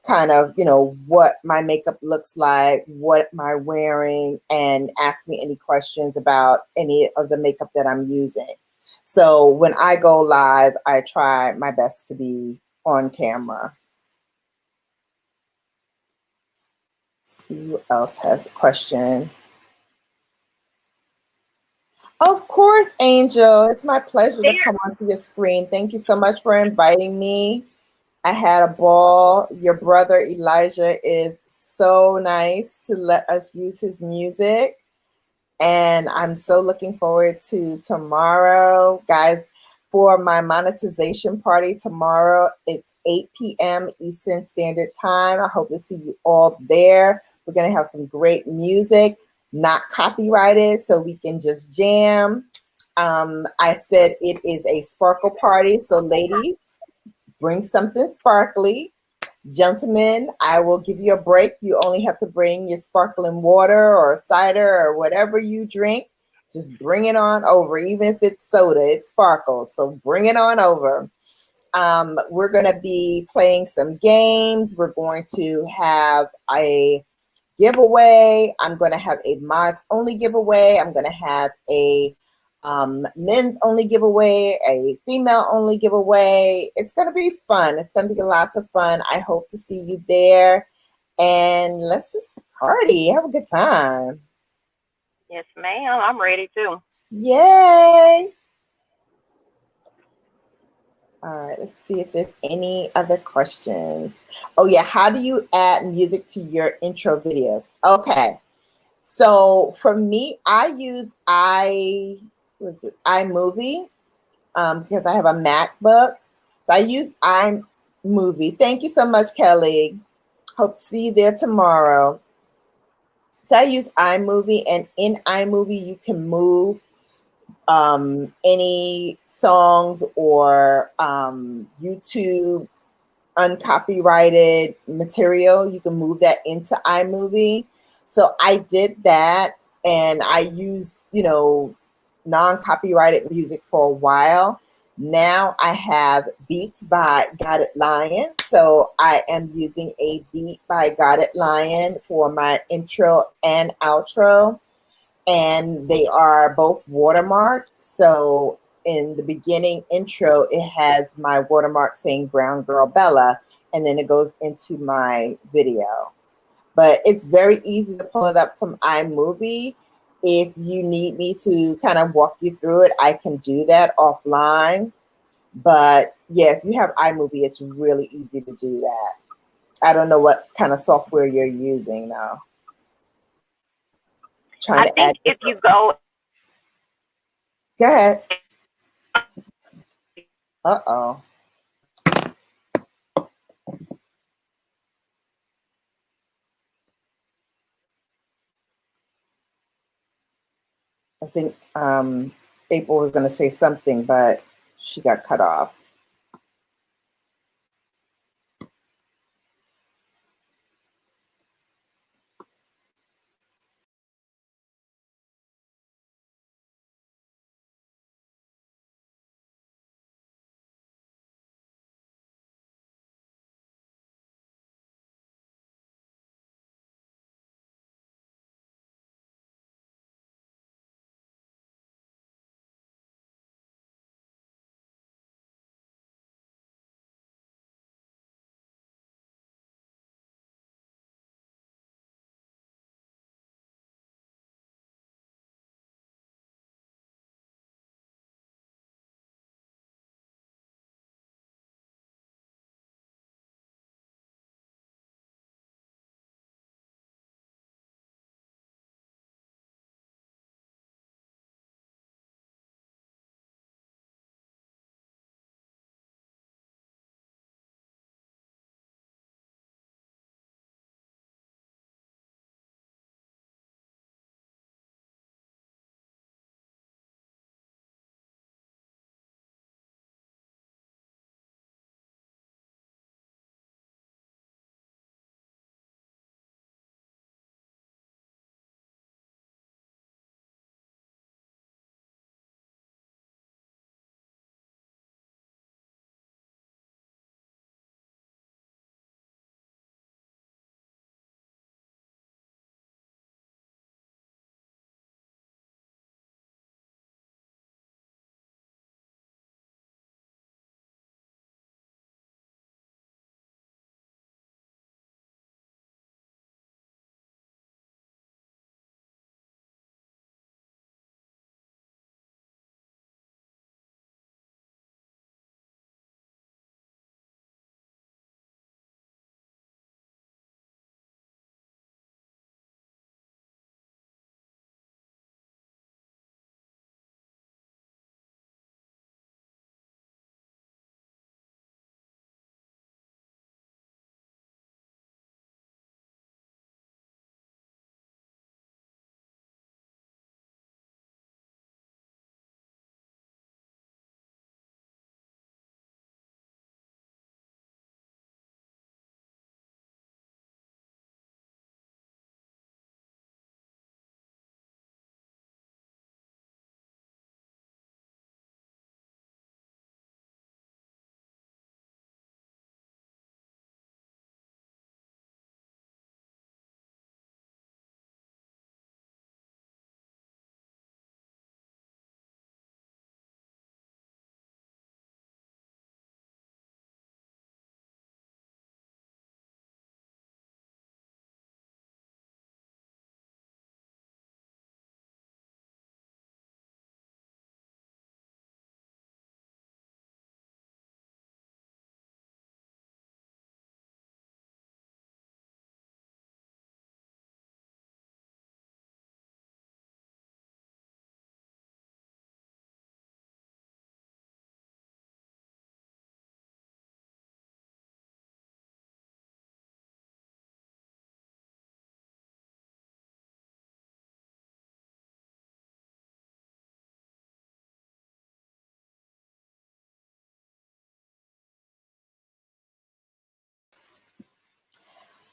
kind of, what my makeup looks like, what am I wearing, and ask me any questions about any of the makeup that I'm using. So when I go live, I try my best to be on camera. See who else has a question. Of course, Angel. It's my pleasure to come onto your screen. Thank you so much for inviting me. I had a ball. Your brother Elijah is so nice to let us use his music. And I'm so looking forward to tomorrow. Guys, for my monetization party tomorrow, it's 8 p.m. Eastern Standard Time. I hope to see you all there. We're going to have some great music, not copyrighted, so we can just jam. I said it is a sparkle party, so ladies, bring something sparkly. Gentlemen, I will give you a break. You only have to bring your sparkling water or cider or whatever you drink. Just bring it on over. Even if it's soda, it sparkles. So bring it on over. We're going to be playing some games. We're going to have a giveaway. I'm going to have a mods only giveaway. I'm going to have a men's only giveaway, a female only giveaway. It's going to be fun. It's going to be lots of fun. I hope to see you there. And let's just party. Have a good time. Yes, ma'am. I'm ready too. Yay. All right, let's see if there's any other questions. Oh yeah, how do you add music to your intro videos? Okay, so for me, I use iMovie because I have a MacBook. So I use iMovie. Thank you so much, Kelly. Hope to see you there tomorrow. So I use iMovie, and in iMovie, you can move any songs or YouTube uncopyrighted material. You can move that into iMovie. So I did that, and I used, non-copyrighted music for a while. Now I have Beats by Got It Lion. So I am using a beat by Got It Lion for my intro and outro. And they are both watermarked. So in the beginning intro, it has my watermark saying Brown Girl Bella, and then it goes into my video. But it's very easy to pull it up from iMovie. If you need me to kind of walk you through it, I can do that offline. But yeah, if you have iMovie, it's really easy to do that. I don't know what kind of software you're using though. Trying I to think add. if you go Go ahead. Uh-oh. I think April was going to say something, but she got cut off.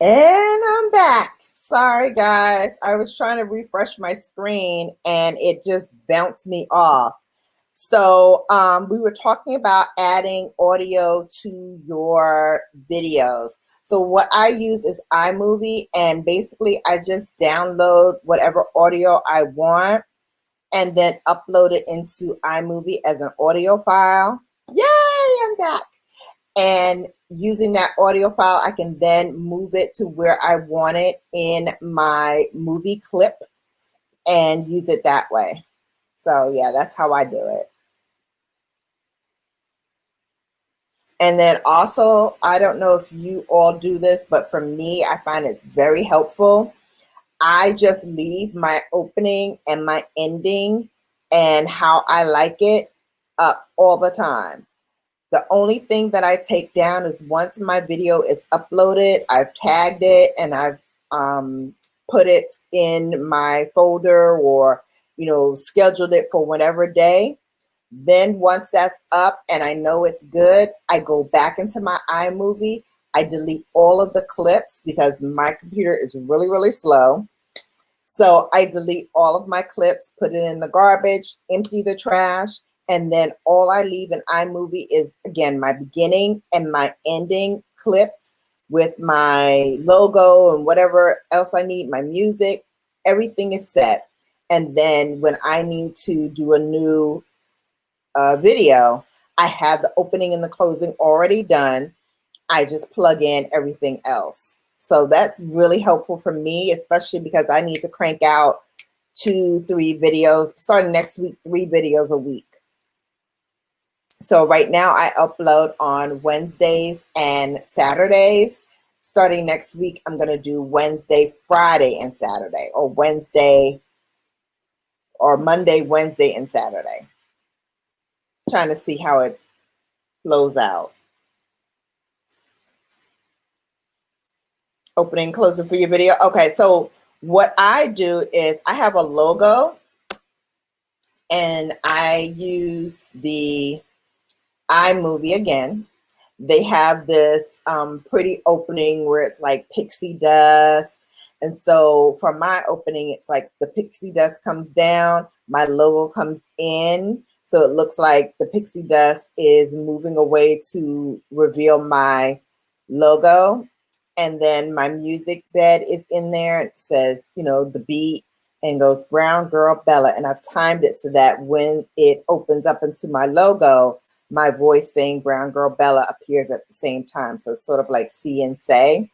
And I'm back. Sorry, guys. I was trying to refresh my screen and it just bounced me off. So we were talking about adding audio to your videos. So what I use is iMovie, and basically I just download whatever audio I want and then upload it into iMovie as an audio file. Yay, I'm back. And using that audio file, I can then move it to where I want it in my movie clip and use it that way. So yeah, that's how I do it. And then also, I don't know if you all do this, but for me, I find it's very helpful. I just leave my opening and my ending and how I like it up all the time. The only thing that I take down is once my video is uploaded, I've tagged it and I've put it in my folder or, scheduled it for whatever day. Then once that's up and I know it's good, I go back into my iMovie. I delete all of the clips because my computer is really, really slow. So I delete all of my clips, put it in the garbage, empty the trash, and then all I leave in iMovie is, again, my beginning and my ending clips with my logo and whatever else I need, my music. Everything is set. And then when I need to do a new video, I have the opening and the closing already done. I just plug in everything else. So that's really helpful for me, especially because I need to crank out 2-3 videos, starting next week, 3 videos a week. So right now I upload on Wednesdays and Saturdays. Starting next week, I'm going to do Wednesday, Friday, and Saturday, or Monday, Wednesday, and Saturday. Trying to see how it flows out. Opening, closing for your video. Okay, so what I do is I have a logo and I use the iMovie again. They have this pretty opening where it's like pixie dust. And so for my opening, it's like the pixie dust comes down, my logo comes in. So it looks like the pixie dust is moving away to reveal my logo. And then my music bed is in there. It says, the beat, and goes Brown Girl Bella. And I've timed it so that when it opens up into my logo, my voice saying Brown Girl Bella appears at the same time. So it's sort of like see and say.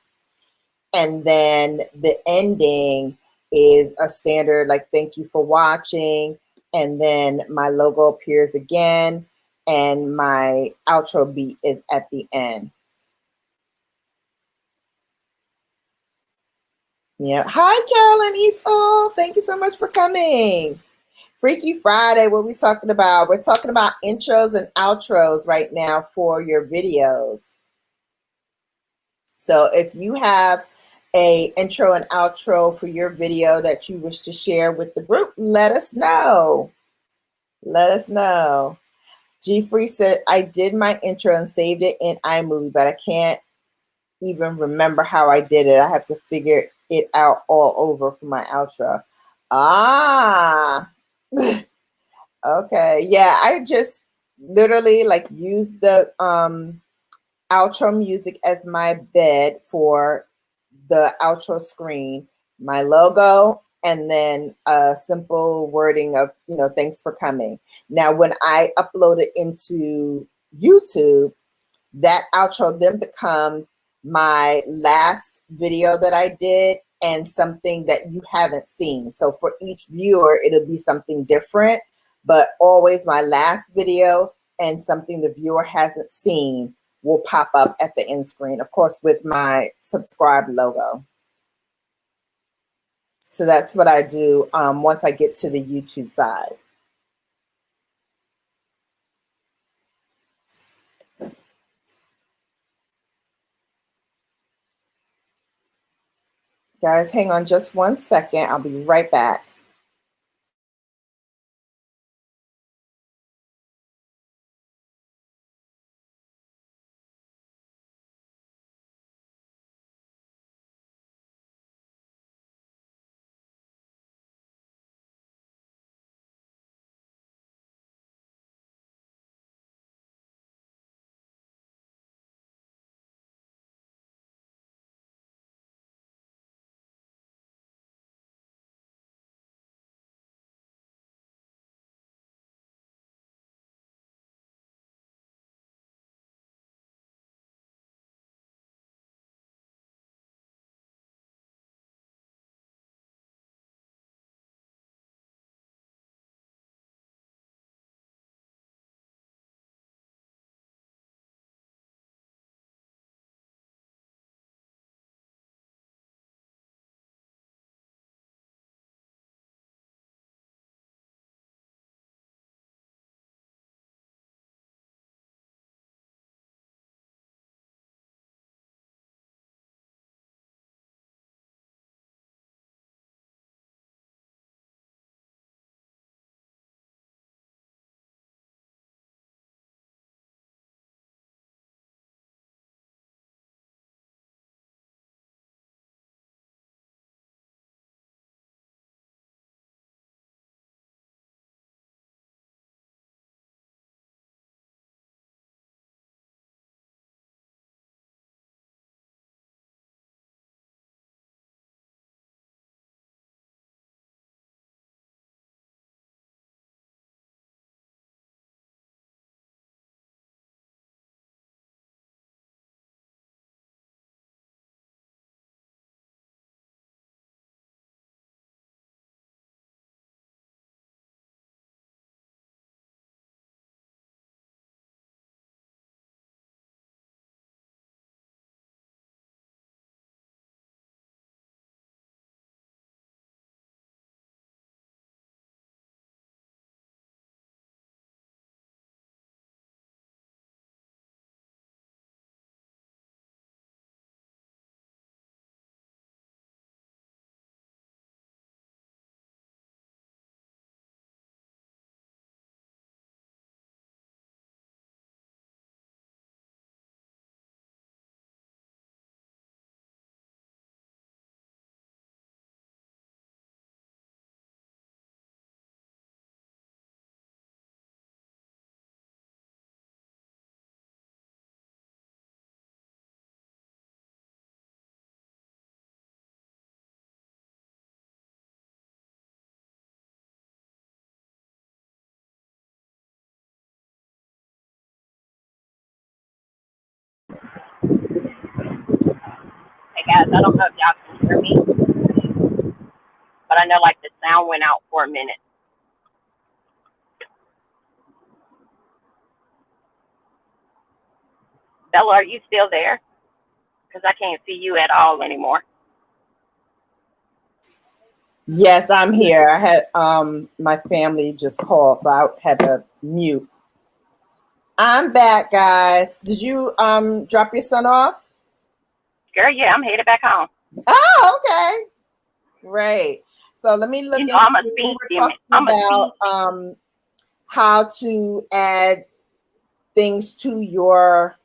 And then the ending is a standard, like, thank you for watching. And then my logo appears again. And my outro beat is at the end. Yeah. Hi, Carolyn Eats All. Thank you so much for coming. Freaky Friday, what are we talking about? We're talking about intros and outros right now for your videos. So if you have a intro and outro for your video that you wish to share with the group, let us know. Let us know. G Free said, I did my intro and saved it in iMovie, but I can't even remember how I did it. I have to figure it out all over for my outro. Ah, okay. Yeah, I just literally like use the outro music as my bed for the outro screen, my logo, and then a simple wording of, thanks for coming. Now, when I upload it into YouTube, that outro then becomes my last video that I did and something that you haven't seen. So for each viewer, it'll be something different, but always my last video and something the viewer hasn't seen will pop up at the end screen, of course, with my subscribe logo. So that's what I do once I get to the YouTube side. Guys, hang on just 1 second. I'll be right back. Hey guys, I don't know if y'all can hear me, but I know like the sound went out for a minute. Bella, are you still there? Because I can't see you at all anymore. Yes, I'm here. I had my family just called, so I had to mute. I'm back, guys. Did you drop your son off? Girl, yeah, I'm headed back home. Oh, okay. Great. So let me look You know, into, I'm a we speed were demon. talking I'm a speed. about how to add things to your,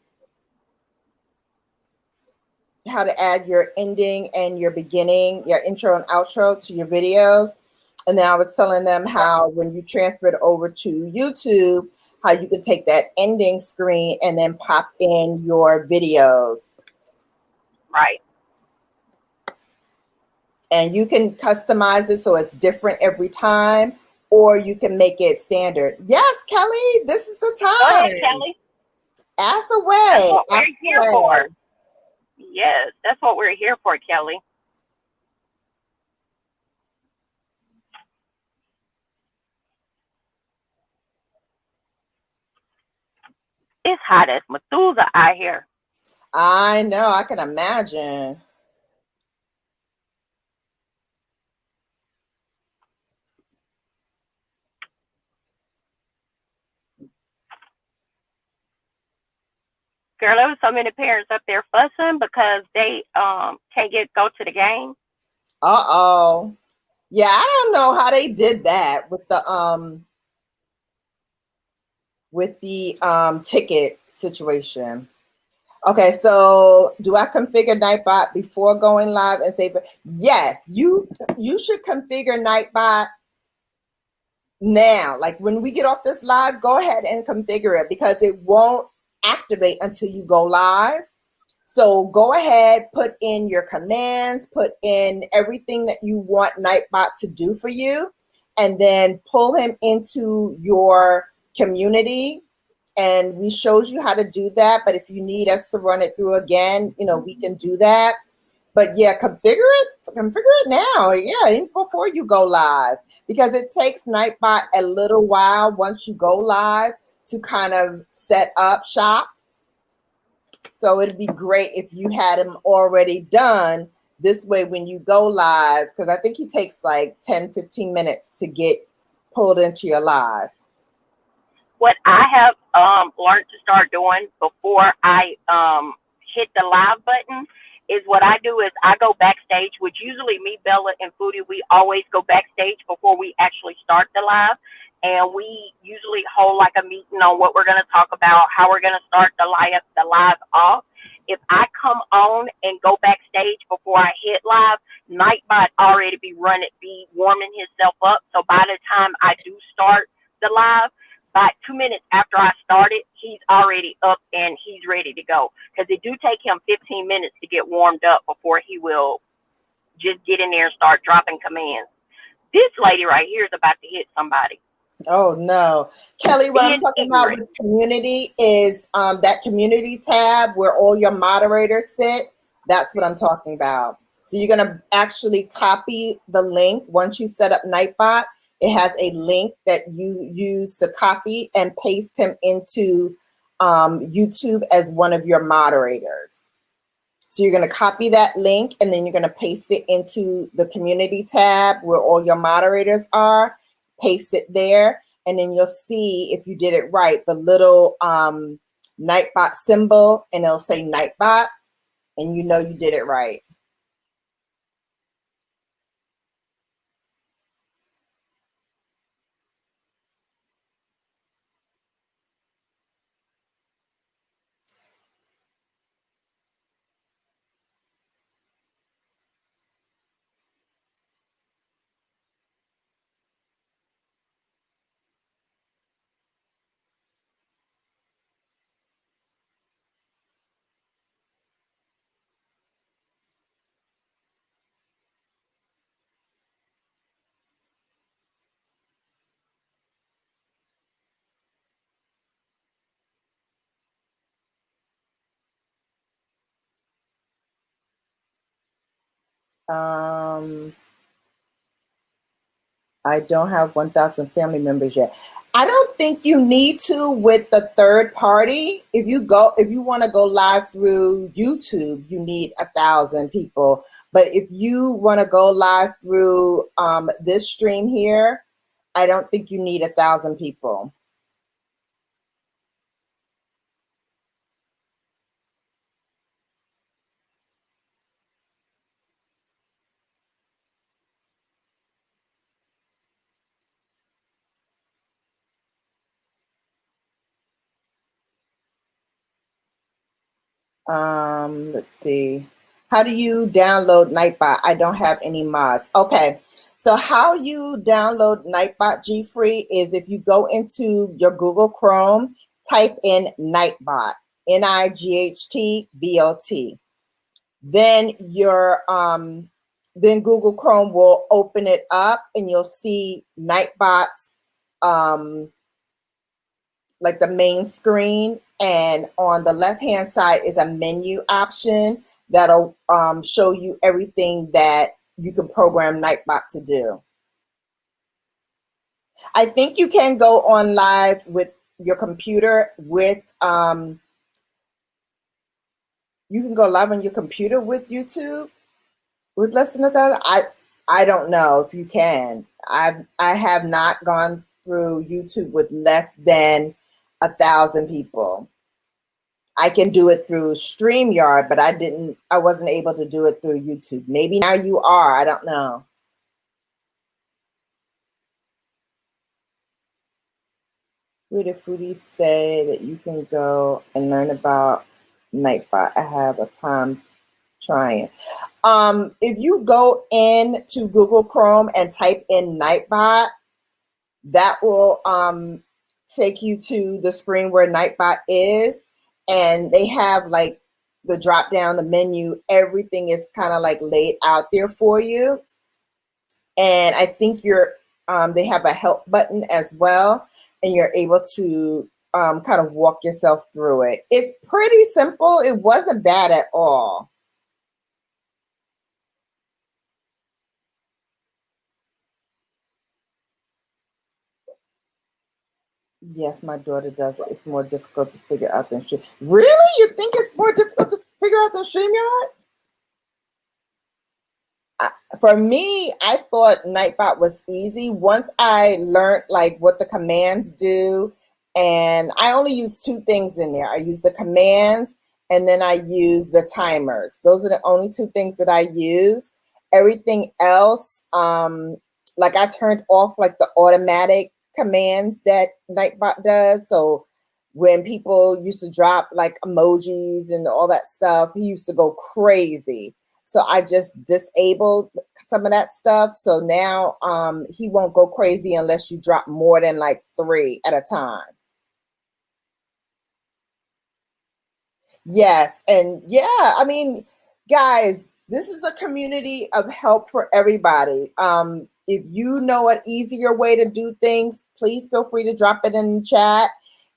how to add your ending and your beginning, your intro and outro to your videos. And then I was telling them how when you transfer it over to YouTube, how you can take that ending screen and then pop in your videos. Right. And you can customize it so it's different every time, or you can make it standard. Yes, Kelly, this is the Go time. ahead, Kelly. Ask That's away. what we're Ask here away. for. Yes, that's what we're here for, Kelly. It's hot as Methuselah out here. I know, I can imagine. Girl, there was so many parents up there fussing because they can't go to the game. Uh-oh. Yeah, I don't know how they did that with the ticket situation. Okay, so do I configure Nightbot before going live and say, yes, you should configure Nightbot now. Like when we get off this live, go ahead and configure it because it won't activate until you go live. So go ahead, put in your commands, put in everything that you want Nightbot to do for you, and then pull him into your community. And we showed you how to do that. But if you need us to run it through again, you know, we can do that. But yeah, configure it now. Yeah, even before you go live, because it takes Nightbot a little while once you go live to kind of set up shop. So it'd be great if you had him already done. This way, when you go live, because I think he takes like 10, 15 minutes to get pulled into your live. What I have learned to start doing before I hit the live button is what I do is I go backstage, which usually me, Bella, and Foodie, we always go backstage before we actually start the live. And we usually hold like a meeting on what we're going to talk about, how we're going to start the live off. If I come on and go backstage before I hit live, Nightbot already be warming himself up. So by the time I do start the live, by 2 minutes after I started, he's already up and he's ready to go. Because it do take him 15 minutes to get warmed up before he will just get in there and start dropping commands. This lady right here is about to hit somebody. Oh no, Kelly, what I'm Being talking about ignorant. with community is that community tab where all your moderators sit. That's what I'm talking about. So you're gonna actually copy the link once you set up Nightbot. It has a link that you use to copy and paste him into YouTube as one of your moderators. So you're going to copy that link and then you're going to paste it into the community tab where all your moderators are. Paste it there, and then you'll see if you did it right, the little Nightbot symbol, and it'll say Nightbot, and you know you did it right. I don't have 1,000 family members yet. I don't think you need to with the third party. If you want to go live through YouTube, you need 1,000 people. But if you want to go live through this stream here, I don't think you need 1,000 people. Let's see. How do you download Nightbot? I don't have any mods. Okay. So how you download Nightbot G-Free is if you go into your Google Chrome, type in Nightbot, Nightbot. Then then Google Chrome will open it up and you'll see Nightbot's like the main screen, and on the left hand side is a menu option that'll show you everything that you can program Nightbot to do. I think you can go on live with your computer with you can go live on your computer with YouTube with less than 1,000. I don't know if you can. I have not gone through YouTube with less than 1,000 people. I can do it through StreamYard, but I wasn't able to do it through YouTube. Maybe now you are, I don't know. Foodie say that you can go and learn about Nightbot. I have a time trying. If you go into Google Chrome and type in Nightbot, that will take you to the screen where Nightbot is, and they have like the drop down, the menu, everything is kind of like laid out there for you. And I think they have a help button as well, and you're able to kind of walk yourself through it. It's pretty simple. It wasn't bad at all. Yes, my daughter does it. It's more difficult to figure out than Stream. Really? You think it's more difficult to figure out than StreamYard? For me, I thought Nightbot was easy. Once I learned like what the commands do, and I only use two things in there. I use the commands and then I use the timers. Those are the only two things that I use. Everything else, like I turned off like the automatic commands that Nightbot does. So when people used to drop like emojis and all that stuff, he used to go crazy. So I just disabled some of that stuff. So now he won't go crazy unless you drop more than like 3 at a time. Yes. And yeah, I mean, guys, this is a community of help for everybody. If you know an easier way to do things, please feel free to drop it in the chat.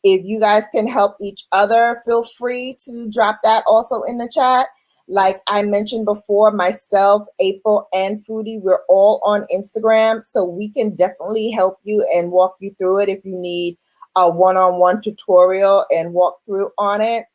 If you guys can help each other, feel free to drop that also in the chat. Like I mentioned before, myself, April, and Foodie, we're all on Instagram, so we can definitely help you and walk you through it if you need a one-on-one tutorial and walk through on it.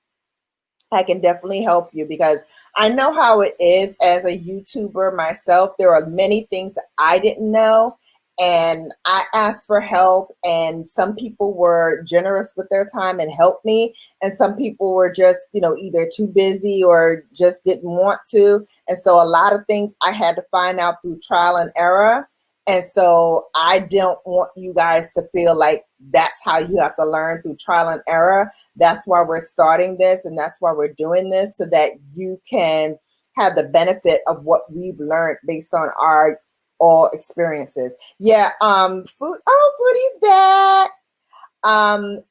I can definitely help you because I know how it is as a YouTuber myself. There are many things that I didn't know, and I asked for help, and some people were generous with their time and helped me, and some people were just, you know, either too busy or just didn't want to. And so a lot of things I had to find out through trial and error. And so I don't want you guys to feel like that's how you have to learn, through trial and error. That's why we're starting this, and that's why we're doing this, so that you can have the benefit of what we've learned based on our all experiences. Yeah, Foodie's back.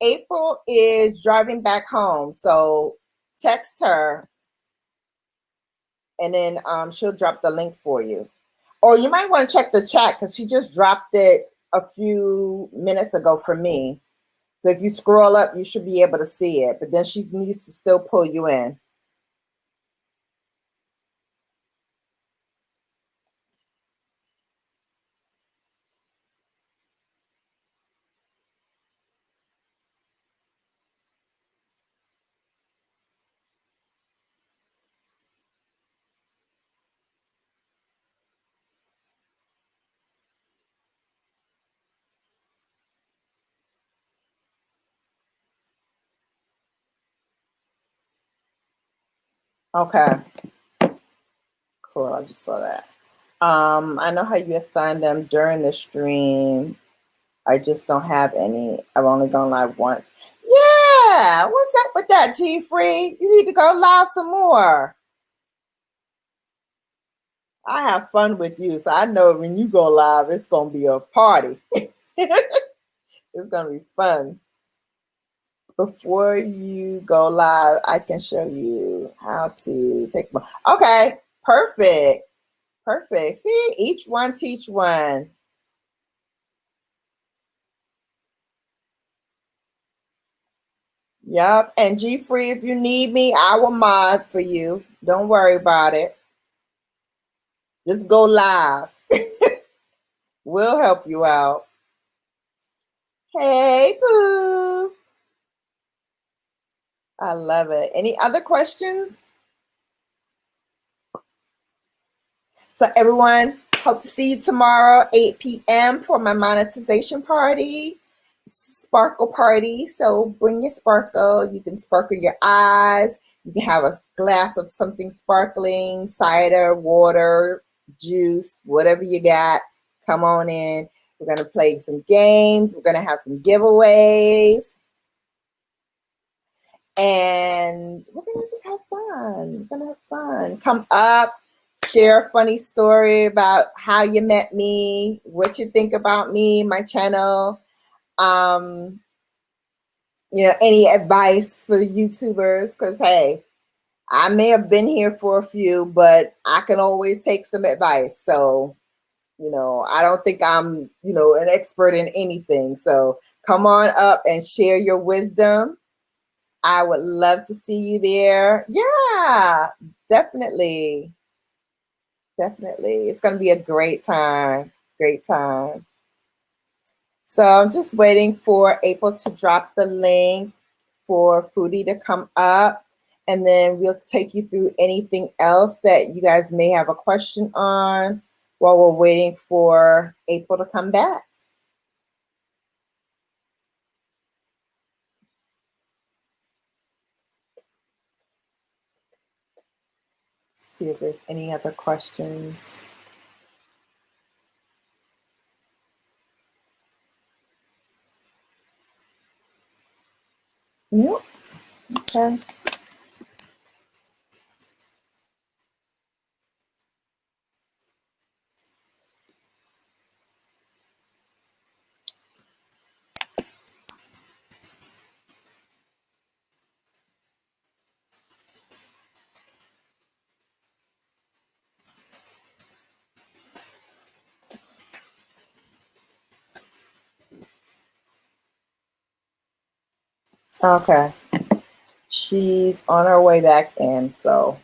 April is driving back home, so text her and then she'll drop the link for you. Or you might want to check the chat because she just dropped it a few minutes ago for me. So if you scroll up, you should be able to see it, but then she needs to still pull you in. Okay. Cool. I just saw that. I know how you assign them during the stream. I just don't have any. I've only gone live once. Yeah. What's up with that, G Free? You need to go live some more. I have fun with you, so I know when you go live, it's gonna be a party. It's gonna be fun. Before you go live, I can show you how to take one. Okay, perfect. Perfect. See, each one teach one. Yep. And G Free, if you need me, I will mod for you. Don't worry about it. Just go live. We'll help you out. Hey, Pooh. I love it. Any other questions? So everyone, hope to see you tomorrow, 8 p.m. for my monetization party, sparkle party. So bring your sparkle. You can sparkle your eyes. You can have a glass of something sparkling, cider, water, juice, whatever you got. Come on in. We're going to play some games. We're going to have some giveaways. And we're going to just have fun. We're going to have fun. Come up. Share a funny story about how you met me, what you think about me, my channel. Any advice for the YouTubers? Because, hey, I may have been here for a few, but I can always take some advice. So, I don't think I'm, an expert in anything. So come on up and share your wisdom. I would love to see you there. Yeah, definitely. Definitely. It's going to be a great time. Great time. So I'm just waiting for April to drop the link for Foodie to come up. And then we'll take you through anything else that you guys may have a question on while we're waiting for April to come back. See if there's any other questions. Nope. Okay. Okay. She's on her way back in, so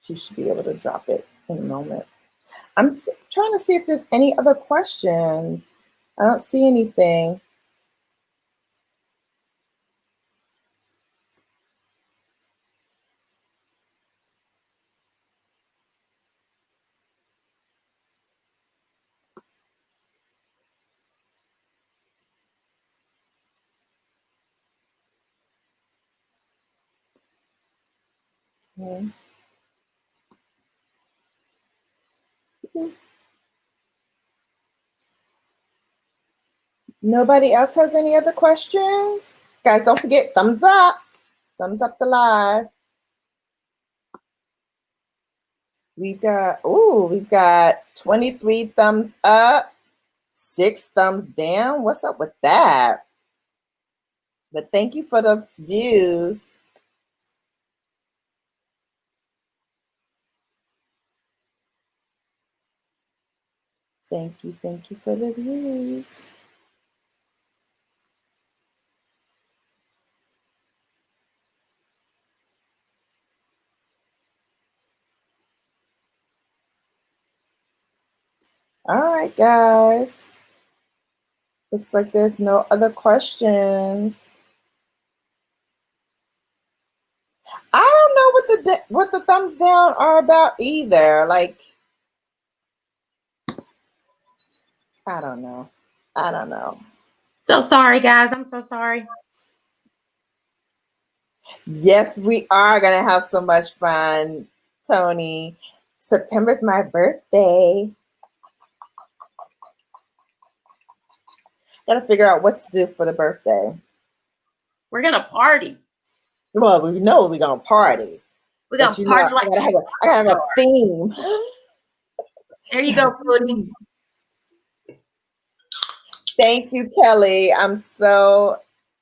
she should be able to drop it in a moment. I'm trying to see if there's any other questions. I don't see anything. Okay. Nobody else has any other questions? Guys, don't forget, thumbs up. Thumbs up the live. We've got 23 thumbs up, 6 thumbs down. What's up with that? But thank you for the views. Thank you for the views. All right, guys. Looks like there's no other questions. I don't know what the thumbs down are about either. Like, I don't know. So sorry, guys. I'm so sorry. Yes, we are gonna have so much fun, Tony. September's my birthday. Gotta figure out what to do for the birthday. We're gonna party. Well, we know we're gonna party. We're But gonna party like I gotta have a theme. there you go, Foodie. Thank you, Kelly. I'm so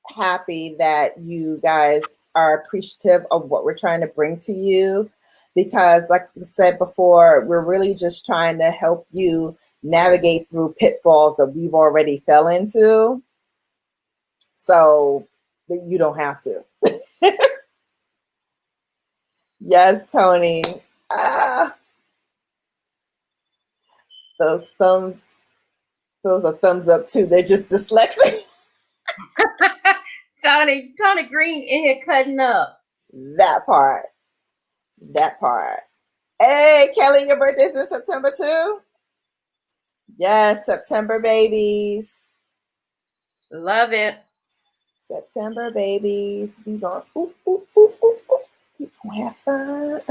happy that you guys are appreciative of what we're trying to bring to you, because like we said before, we're really just trying to help you navigate through pitfalls that we've already fell into so that you don't have to. Yes, Tony. Those thumbs, those are thumbs up too. They're just dyslexic. Tony Green in here cutting up. That part. Hey, Kelly, your birthday's in September too? Yes, September babies. Love it. September babies. We gonna we gonna have fun.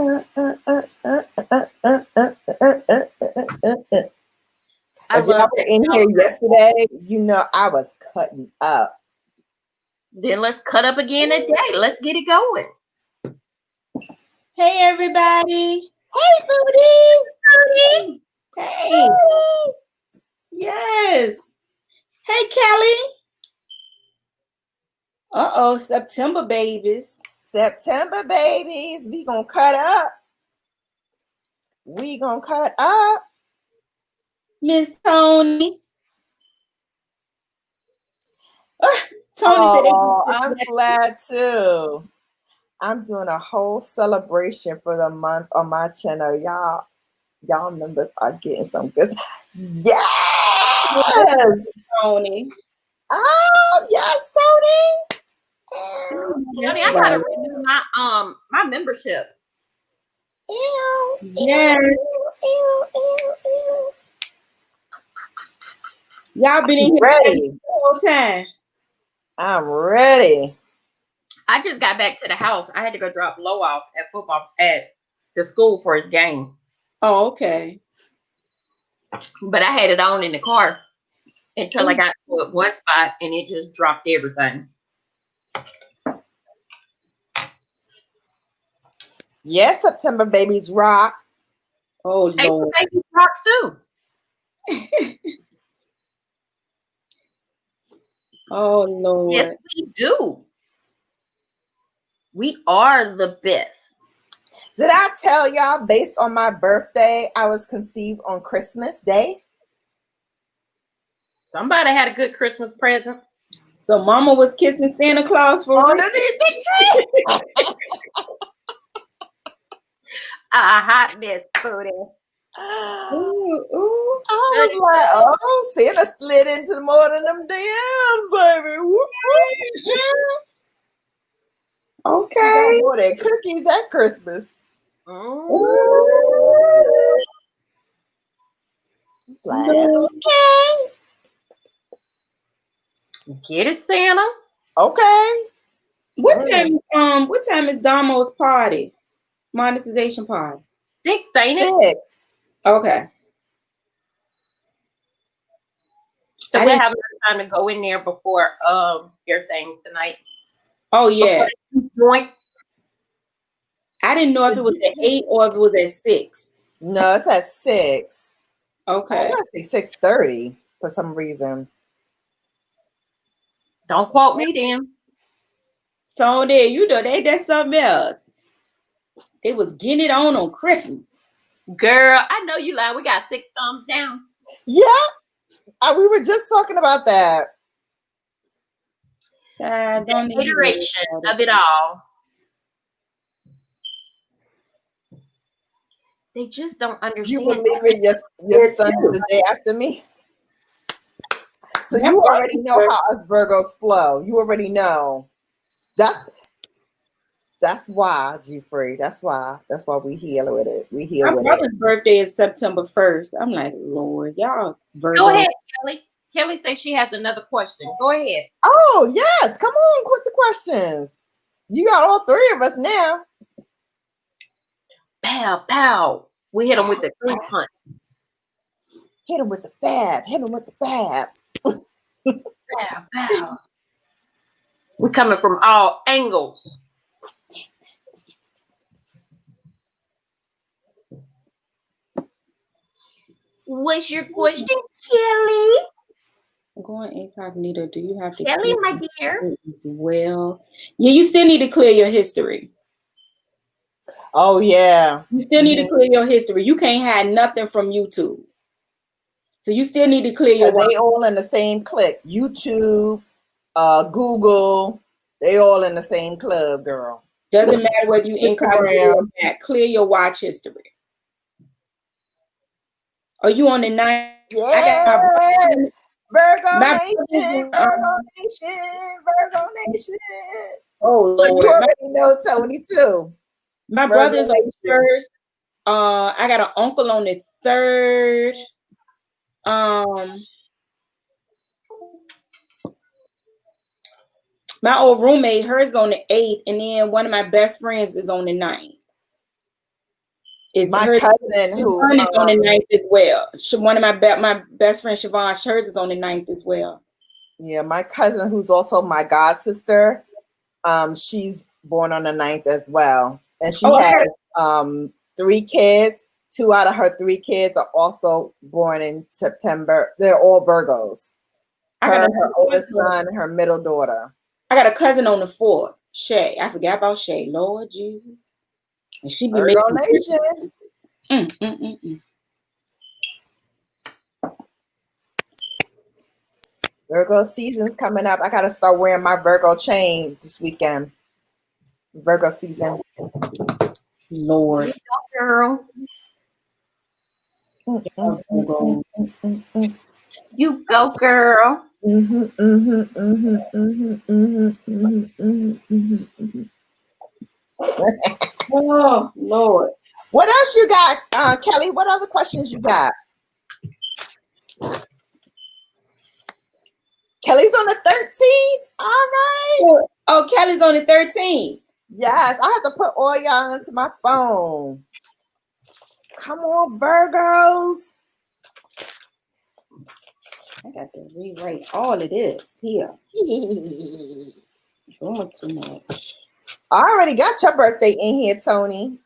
If y'all were in here yesterday, you know I was cutting up. Then let's cut up again today. Let's get it going. Hey, everybody. Hey, Booty. Hey. Yes. Hey, Kelly. Uh-oh, September babies. September babies. We gonna cut up. Miss Tony. Tony Oh, said I'm glad too. I'm doing a whole celebration for the month on my channel. Y'all members are getting some good. Yes! Tony. Oh, yes, Tony. Tony, I gotta renew my membership. Ew, Yes. ew. Y'all been in here Ready. the whole time. I'm ready. I just got back to the house. I had to go drop Low off at the school for his game. Oh, okay. But I had it on in the car until I got to one spot and it just dropped everything. Yes, September babies rock. Oh, Hey, Lord. baby rock too. Oh, Lord. Yes, we do. We are the best. Did I tell y'all based on my birthday, I was conceived on Christmas Day? Somebody had a good Christmas present. So Mama was kissing Santa Claus for real? Underneath the tree. A hot mess, Booty. Ooh, ooh. I was like, oh, Santa slid into more than them DMs, baby. Whoop, whoop. Okay. Got more than cookies at Christmas. Ooh. Like, okay. Get it, Santa. Okay. What time is Damo's party? Monetization party. 6, ain't it? 6. Okay. So we'll have enough time to go in there before your thing tonight. Oh yeah. Joint. I didn't know if it was at 8 or if it was at 6. No, it's at 6. Okay. I want to say 6:30 for some reason. Don't quote me then. So there, you know, that's something else. They was getting it on Christmas. Girl, I know you lying. We got 6 thumbs down. Yeah. We were just talking about that. The iteration of it all. They just don't understand. You believe it, your son the day after me. So you already know how us Virgos flow. You already know. That's why, G-Free. That's why we heal with it. We heal with it. My brother's birthday is September 1st. I'm like, Lord, y'all Virgos. Go ahead, Kelly. Kelly says she has another question. Go ahead. Oh, yes. Come on with the questions. You got all three of us now. Pow, pow. We hit them with the 3 punch. Hit him with the fab. Hit him with the fab. Pow, pow. We're coming from all angles. What's your question, Kelly? Going incognito. Do you have to Kelly, clear my dear. it as well? Yeah, you still need to clear your history. Oh yeah. You still need to clear your history. You can't hide nothing from YouTube. So you still need to clear your. They all in the same clique. YouTube, Google, they all in the same club, girl. Doesn't matter whether you incognito or not. Clear your watch history. Are you on the 9th? Yeah. Virgo Nation, Nation. Virgo Nation. Oh, So you Lord. already know Tony too. My Virgo brother's on the Nation. 1st. I got an uncle on the 3rd. My old roommate, hers on the 8th, and then one of my best friends is on the 9th. My cousin who is on the 9th as well. One of my best friend Siobhan, hers is on the 9th as well. Yeah, my cousin who's also my god sister, she's born on the 9th as well, and she has 3 kids. 2 out of her 3 kids are also born in September. They're all Virgos. Her oldest son, her middle daughter. I got a cousin on the 4th, Shay. I forgot about Shay. Lord Jesus. And she be Virgo Nation. Virgo season's coming up. I gotta start wearing my Virgo chain this weekend. Virgo season. Lord. Girl. You go, girl. Oh, Lord. What else you got, Kelly? What other questions you got? Kelly's on the 13th. All right. Oh, Kelly's on the 13th. Yes, I have to put all y'all into my phone. Come on, Virgos. I got to rewrite all of this here. Doing too much. I already got your birthday in here, Tony.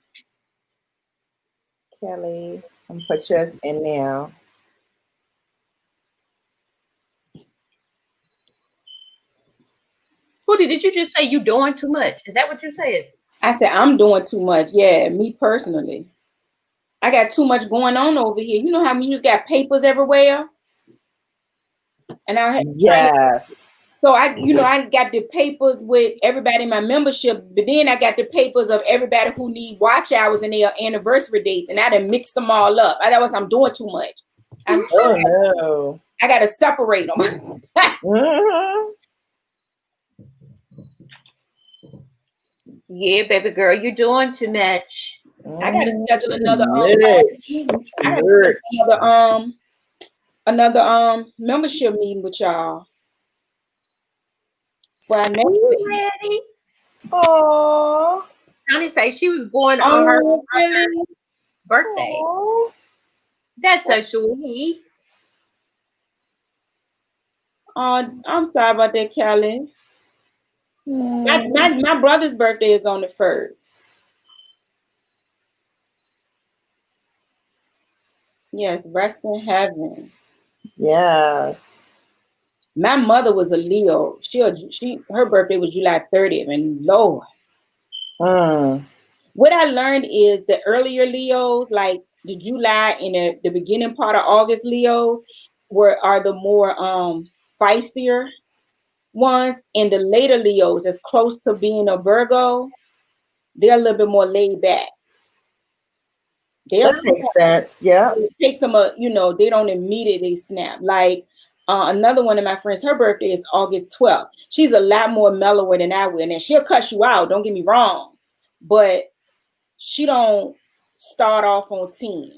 Kelly, I'm gonna put yours in now. Hootie, did you just say you doing too much? Is that what you said? I said I'm doing too much. Yeah, me personally. I got too much going on over here. You know how you just got papers everywhere? And I had yes. So I got the papers with everybody in my membership, but then I got the papers of everybody who need watch hours and their anniversary dates, and I done mixed them all up. I'm doing too much. No. I gotta separate them. Yeah, baby girl, you're doing too much. I gotta schedule another another membership meeting with y'all. For next week. Ready? Oh, Tony say she was born on her birthday. Aww. That's so sweet. I'm sorry about that, Kelly. My brother's birthday is on the 1st. Yes, rest in heaven. Yes. My mother was a Leo. Her birthday was July 30th, and Lord. What I learned is the earlier Leos, like the July and the beginning part of August Leos, are the more feistier ones, and the later Leos, as close to being a Virgo, they're a little bit more laid back. That makes sense. Yeah. It takes them they don't immediately snap. Like another one of my friends, her birthday is August 12th. She's a lot more mellower than I will, and she'll cuss you out. Don't get me wrong, but she don't start off on 10.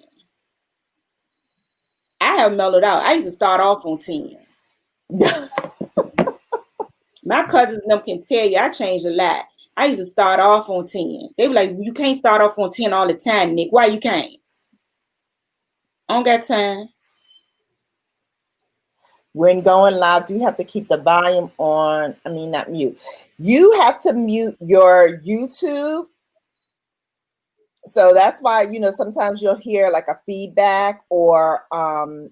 I have mellowed out. I used to start off on 10. My cousins them can tell you I changed a lot. I used to start off on 10. They were like, you can't start off on 10 all the time, Nick. Why you can't? I don't got time. When going live, do you have to keep the volume on? I mean, not mute. You have to mute your YouTube. So that's why, you know, sometimes you'll hear like a feedback or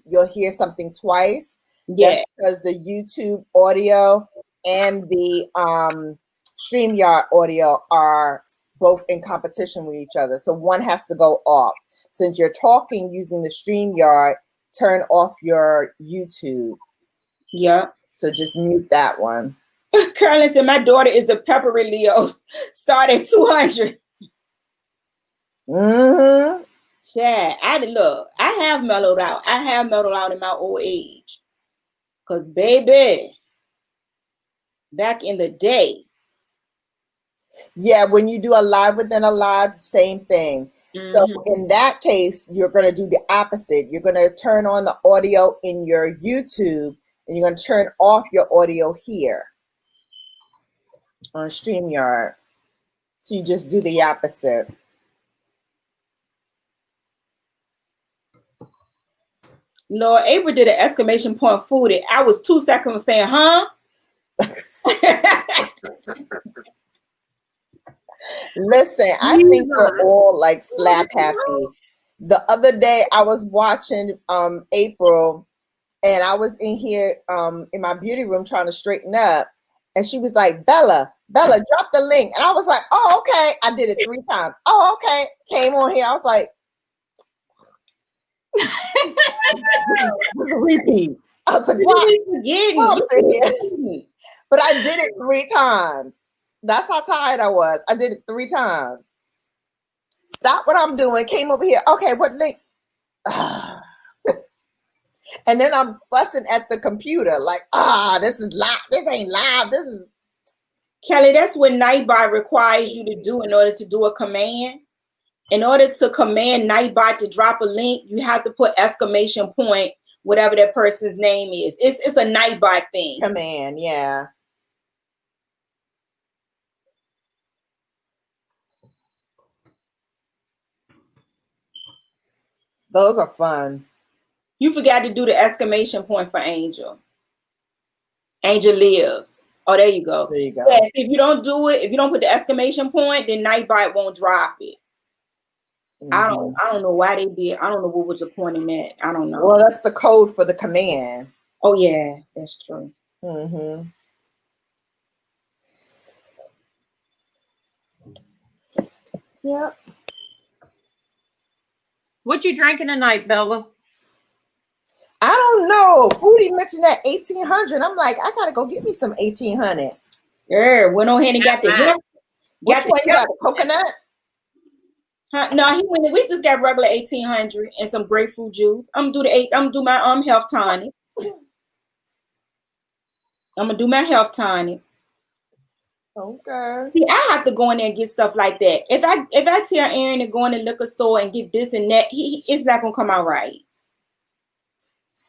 you'll hear something twice. Yeah. That's because the YouTube audio and the StreamYard audio are both in competition with each other. So one has to go off. Since you're talking using the StreamYard, turn off your YouTube. Yeah. So just mute that one. Carolyn said, my daughter is the peppery Leo. Start at 200. Mm-hmm. Chad, I have mellowed out. I have mellowed out in my old age. Because, baby, back in the day. Yeah, when you do a live within a live, same thing. Mm-hmm. So in that case, you're going to do the opposite. You're going to turn on the audio in your YouTube, and you're going to turn off your audio here on StreamYard. So you just do the opposite. Lord, April did an exclamation point foodie. I was 2 seconds saying, huh? Listen, I think we're all like slap happy. The other day I was watching April, and I was in here in my beauty room trying to straighten up, and she was like, Bella, drop the link. And I was like, oh, okay. I did it 3 times. Oh, okay. Came on here. I was like, this is a repeat. I was like, wow. But I did it 3 times. That's how tired I was. I did it 3 times. Stop what I'm doing. Came over here. Okay, what link? And then I'm fussing at the computer like, this is live. This ain't live. This is. Kelly, that's what Nightbot requires you to do in order to do a command. In order to command Nightbot to drop a link, you have to put exclamation point, whatever that person's name is. It's a Nightbot thing. Command, yeah. Those are fun. You forgot to do the exclamation point for Angel. Angel lives. Oh, there you go. There you go. Yes, if you don't do it, if you don't put the exclamation point, then Nightbot won't drop it. Mm-hmm. I don't know why they did. I don't know what was the point in that. I don't know. Well, that's the code for the command. Oh yeah, that's true. Mm-hmm. Yeah. What you drinking tonight, Bella? I don't know. Foodie mentioned that 1800. I'm like, I gotta go get me some 1800. Yeah, went on ahead and got the. Which one you got? Coconut? No, he went. We just got regular 1800 and some grapefruit juice. I'm gonna do my health tonic. I'm gonna do my health tonic. Okay. See, I have to go in there and get stuff like that. If I tell Aaron to go in the liquor store and get this and that, it's not gonna come out right.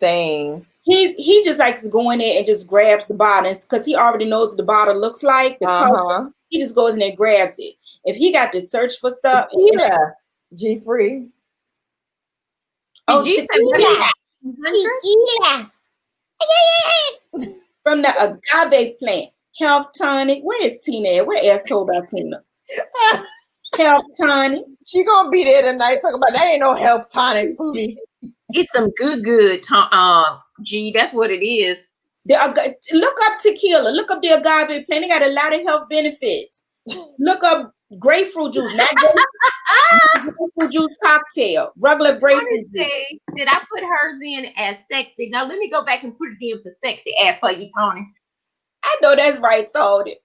Same. He just likes to go in there and just grabs the bottle because he already knows what the bottle looks like. The color. He just goes in there and grabs it. If he got to search for stuff, tequila, G-free. Oh, tequila. From the agave plant. Health tonic. Where is Tina at? Where else told about Tina? Health tonic. She gonna be there tonight talking about that ain't no health tonic, Foodie. It's some good, G. That's what it is. Look up tequila. Look up the agave plant. They got a lot of health benefits. Look up grapefruit juice. Not grapefruit juice cocktail. Regular grapefruit juice. Did I put hers in as sexy? Now let me go back and put it in for sexy ad for you, Tony. I know that's right, Tony.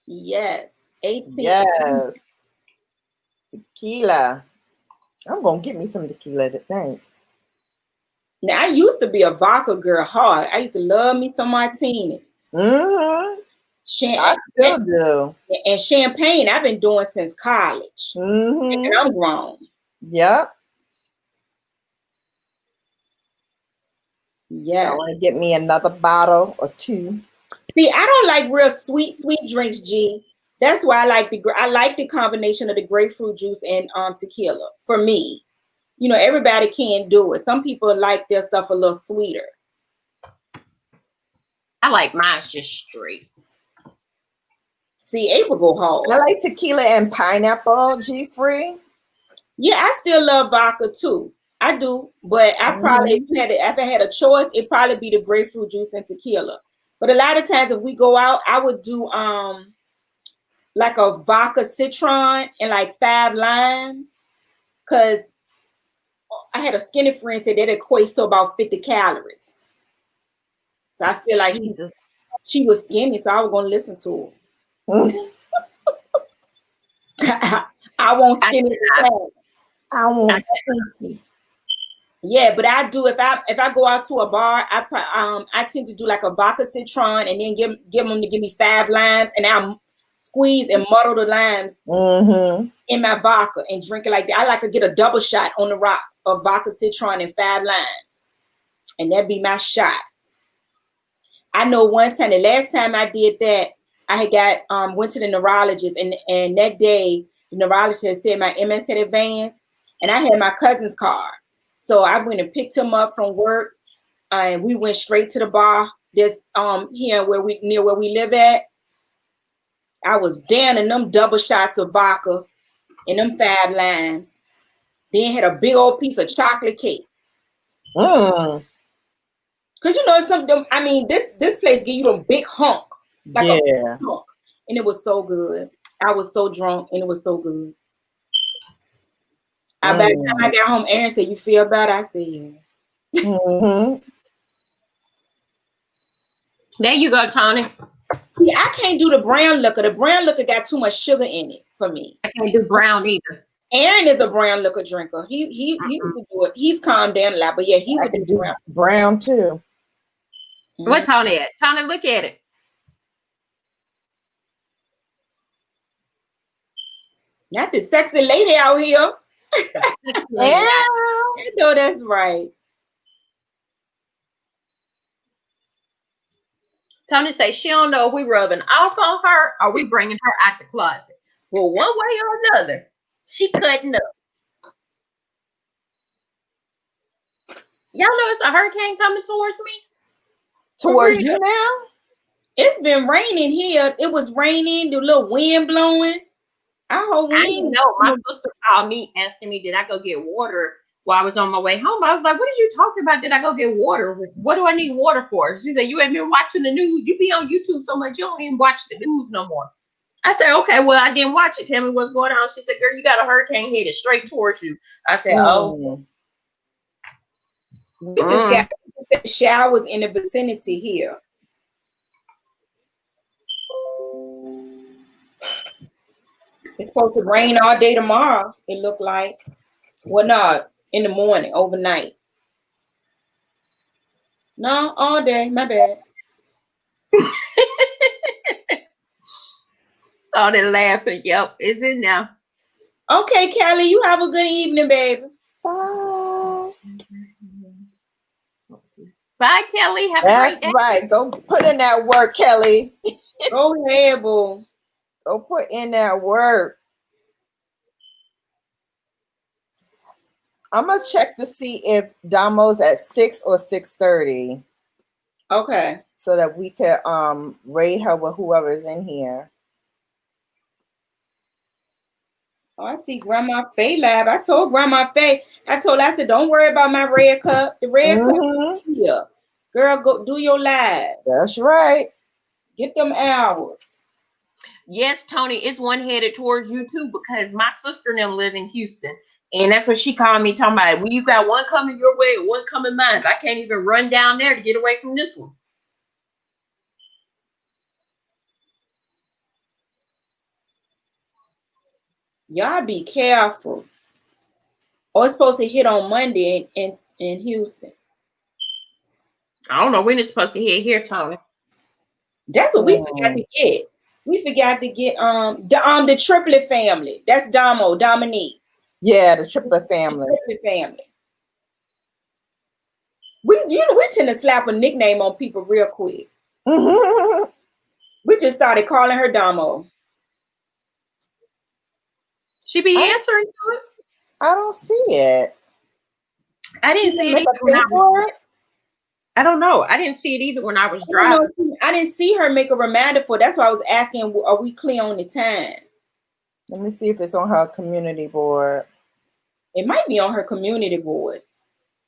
Yes. 18. Yes. Tequila. I'm gonna get me some tequila tonight. Now I used to be a vodka girl hard. I used to love me some martinis. Mm-hmm. I still do. And champagne I've been doing since college. Mm-hmm. And I'm grown. Yep. Yeah. So I want to get me another bottle or 2. See, I don't like real sweet drinks, G. That's why I like the combination of the grapefruit juice and tequila. For me, you know, everybody can't do it. Some people like their stuff a little sweeter. I like mine just straight. See, April go hard. I like tequila and pineapple, G Free. Yeah, I still love vodka too. I do, but I probably if I had a choice, it'd probably be the grapefruit juice and tequila. But a lot of times if we go out, I would do like a vodka citron and like 5 limes. Cause I had a skinny friend say that equates to about 50 calories. So I feel like she was skinny, so I was gonna listen to her. I won't skinny. I won't skinny. Yeah, but I do if I go out to a bar, I tend to do like a vodka citron and then give them to give me 5 limes, and I'll squeeze and muddle the limes in my vodka and drink it like that. I like to get a double shot on the rocks of vodka citron and 5 limes, and that'd be my shot. I know one time, the last time I did that, I had got went to the neurologist, and that day the neurologist had said my MS had advanced, and I had my cousin's car. So I went and picked him up from work, and we went straight to the bar. There's here near where we live at. I was down in them double shots of vodka and them 5 limes. Then had a big old piece of chocolate cake. Cause you know some. I mean, this place give you them big hunk, like a big hunk, and it was so good. I was so drunk, and it was so good. By the time I got home, Aaron said, "You feel better?" I said, "Yeah." There you go, Tony. See, I can't do the brown liquor. The brown liquor got too much sugar in it for me. I can't do brown either. Aaron is a brown liquor drinker. He would do it. He's calmed down a lot, but yeah, he would do brown too. What Tony at? Tony, look at it. Not the sexy lady out here. Yeah. I know that's right. Tony say she don't know if we rubbing off on her or we bringing her out the closet. Well, one way or another, she cutting up. Y'all know it's a hurricane coming towards me? Towards you now? It's been raining here. It was raining, the little wind blowing. I didn't know. My sister called me asking me, did I go get water while I was on my way home? I was like, what are you talking about? Did I go get water? What do I need water for? She said, you ain't been watching the news. You be on YouTube so much, you don't even watch the news no more. I said, okay, well, I didn't watch it. Tell me what's going on. She said, girl, you got a hurricane headed straight towards you. I said, oh. We just got showers in the vicinity here. It's supposed to rain all day tomorrow, it looked like. Well, no, in the morning, overnight. No, all day, my bad. Saw that laughing. Yep, it's in now. Okay, Kelly, you have a good evening, baby. Bye. Bye, Kelly. Have That's a great day. right. Go put in that work, Kelly. Go ahead, boo. Go put in that work. I'm gonna check to see if Damo's at 6 or 6:30. Okay. So that we could rate her with whoever's in here. Oh, I see Grandma Faye Lab. I told Grandma Faye, I said, don't worry about my red cup. The red cup is here. Girl, go do your live. That's right. Get them hours. Yes, Tony, it's one headed towards you too, because my sister and them live in Houston. And that's what she called me talking about. Well, you got one coming your way, one coming mine. I can't even run down there to get away from this one. Y'all be careful. Oh, it's supposed to hit on Monday in Houston. I don't know when it's supposed to hit here, Tony. That's what we forgot to get. We forgot to get the triplet family. That's Damo, Dominique. Yeah, the triplet family. The triplet family. We tend to slap a nickname on people real quick. We just started calling her Damo. She be answering to it. I don't see it. I didn't see it Make either a when thing I for was. it? I don't know. I didn't see it either when I was I don't know. driving. I didn't see her make a reminder for. That's why I was asking. Are we clear on the time? Let me see if it's on her community board. It might be on her community board.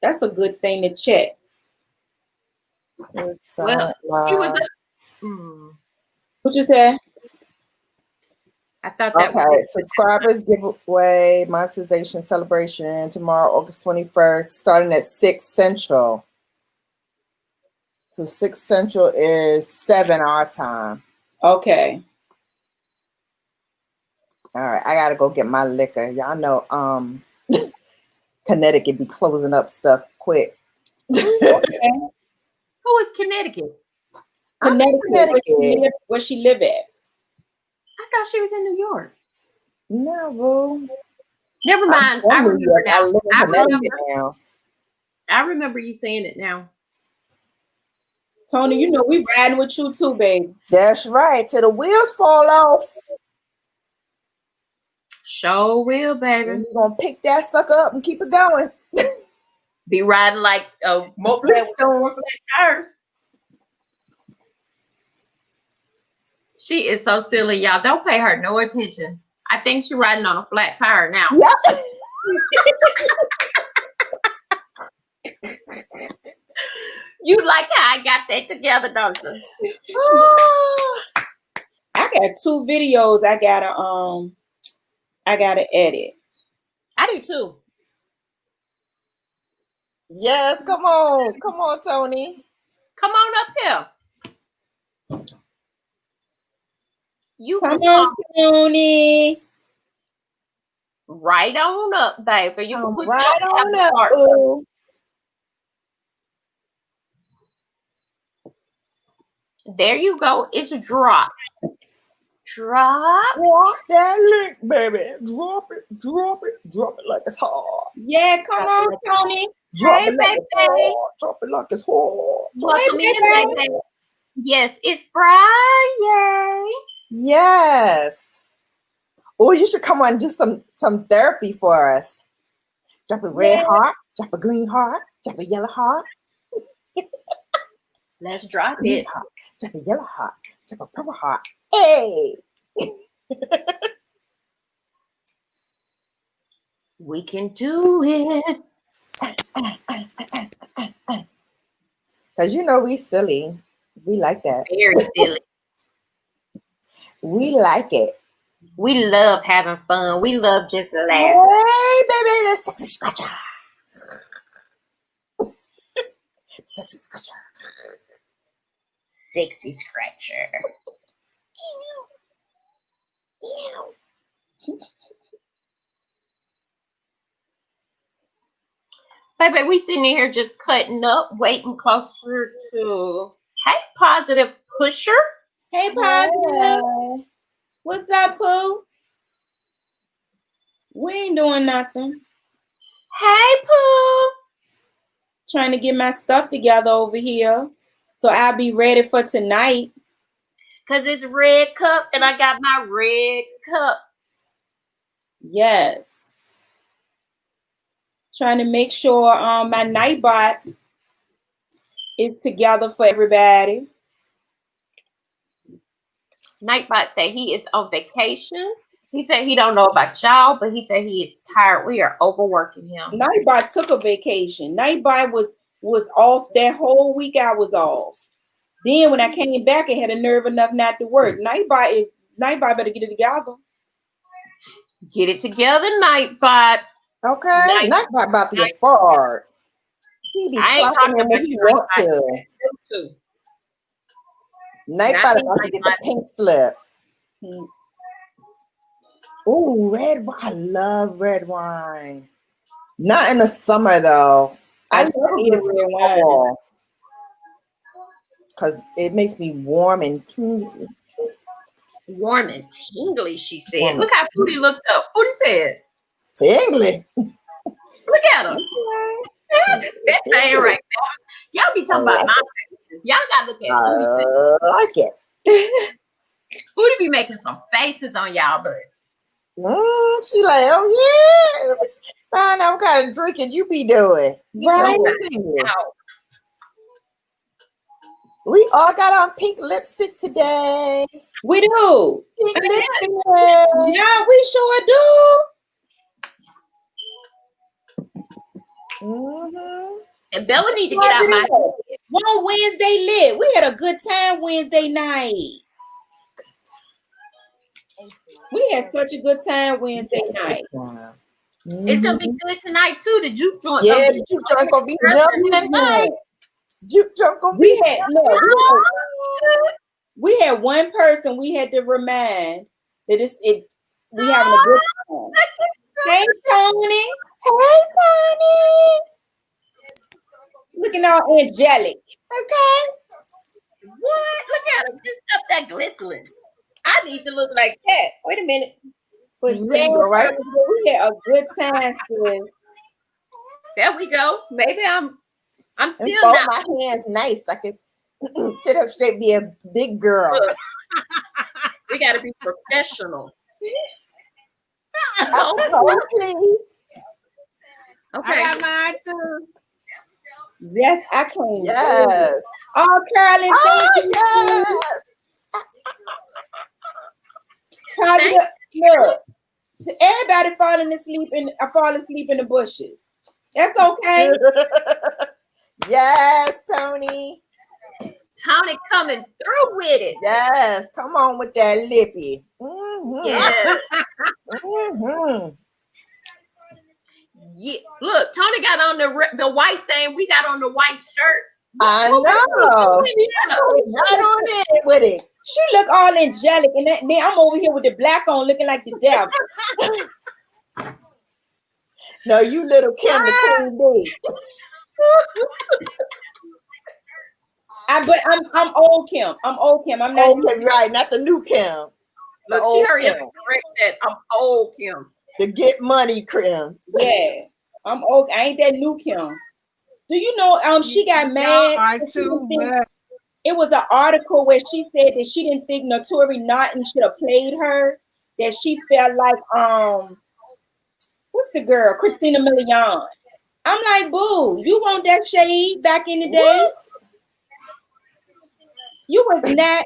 That's a good thing to check. It's Well, silent she was. live. What you said? I thought that Okay, was. subscribers giveaway monetization celebration tomorrow, August 21st, starting at 6 Central. So 6 Central is 7 our time. Okay. All right, I gotta go get my liquor. Y'all know Connecticut be closing up stuff quick. Okay. Who is Connecticut? I'm in Connecticut. Where she live at? I thought she was in New York. No, boo. Never mind. I'm I from New remember York. now. I live in Connecticut now. I remember you saying it now. Tony, you know we riding with you too, baby. That's right. Till the wheels fall off. Sure will, baby. We're gonna pick that sucker up and keep it going. Be riding like a moped with four flat tires. She is so silly, y'all. Don't pay her no attention. I think she's riding on a flat tire now. Yep. You like how I got that together, don't you? I got 2 videos I gotta edit. I do too. Yes, come on, Tony. Come on up here. You Come can on, Tony. right on up, baby. You can put right your on up. part. Boo. There you go. It's a drop. Drop. Drop that link, baby. Drop it like it's hot. Yeah, come on, Tony. Drop Hey, it like it's baby. hot. Drop it like it's hot. Welcome in, baby. Yes, it's Friday. Yes. Oh, you should come on and do some therapy for us. Drop a red heart, drop a green heart, drop a yellow heart. Let's drop Green it. heart, drop a yellow heart, drop a purple heart. Hey. We can do it. Because you know we silly. We like that. Very silly. We like it. We love having fun. We love just laughing. Hey, baby, the sexy scratcher. Sexy scratcher. Sexy scratcher. Baby, we sitting here just cutting up, waiting closer to, hey, positive pusher. Hey, Positive. Hey. What's up, Pooh? We ain't doing nothing. Hey, Pooh. Trying to get my stuff together over here. So I'll be ready for tonight. Because it's red cup and I got my red cup. Yes. Trying to make sure my Nightbot is together for everybody. Nightbot said he is on vacation. He said he don't know about y'all, but he said he is tired. We are overworking him. Nightbot took a vacation. Nightbot was off that whole week. I was off. Then when I came back, I had a nerve enough not to work. Nightbot better get it together. Get it together, Nightbot. Okay, Nightbot about to get forward. He be I ain't clocking talking in when about he you, want Nightbot. to. Nightbot about to get the pink slip. Ooh, red wine. I love red wine. Not in the summer though. I need it for the fall because it makes me warm and tingly. Warm and tingly, she said. Look how Pootie looked up. Pootie said, Tingly. look at her. That thing right there. Y'all be talking about nonsense. Y'all got to look at Pootie. I like it. Who to be making some faces on y'all, but She like, oh yeah. Find out what kind of drinking you be doing. Right. out. We all got on pink lipstick today. We do. Pink lipstick. Yeah, we sure do. Mm-hmm. And Bella need to get out my head. One Wednesday lit. We had a good time Wednesday night. We had such a good time Wednesday night. It's gonna be good tonight too. The juke joint. Yeah, the juke joint gonna be jumping tonight. Juke joint gonna We be. had look, we had one person we had to remind that we having a good time. Hey Tony. Hey Tony. Looking all angelic. Okay. What? Look at him. Just up that glistening. I need to look like that. Wait a minute. But There you go, right? we had a good time, sis. There we go. Maybe I'm still And fold not. my hands nice. I can sit up straight, be a big girl. Look, we gotta be professional. Oh, please. Okay. I got mine too. Yes, I cleaned. Yes. Oh, Carolyn, Oh, thank you. yes. Thank Look, so everybody falling asleep in the bushes. That's okay. Yes, Tony. Tony coming through with it. Yes. Come on with that lippy. Mm-hmm. Yeah. Mm-hmm. Yeah. Look, Tony got on the white thing. We got on the white shirt. I know. Right on it with it. She look all angelic, and then I'm over here with the black on, looking like the devil. No, you little Kim, the queen bee. But I'm old Kim. I'm old Kim. I'm not. Okay, right, not the new Kim. The Look, she old hurry up Kim. and correct that. I'm old Kim. The get money Kim. Yeah, I'm old. I ain't that new Kim. Do you know? She got mad. Y'all are too much. It was an article where she said that she didn't think Notori Norton should have played her. That she felt like what's the girl? Christina Milian. I'm like, boo, you want that shade back in the day? What? You was not.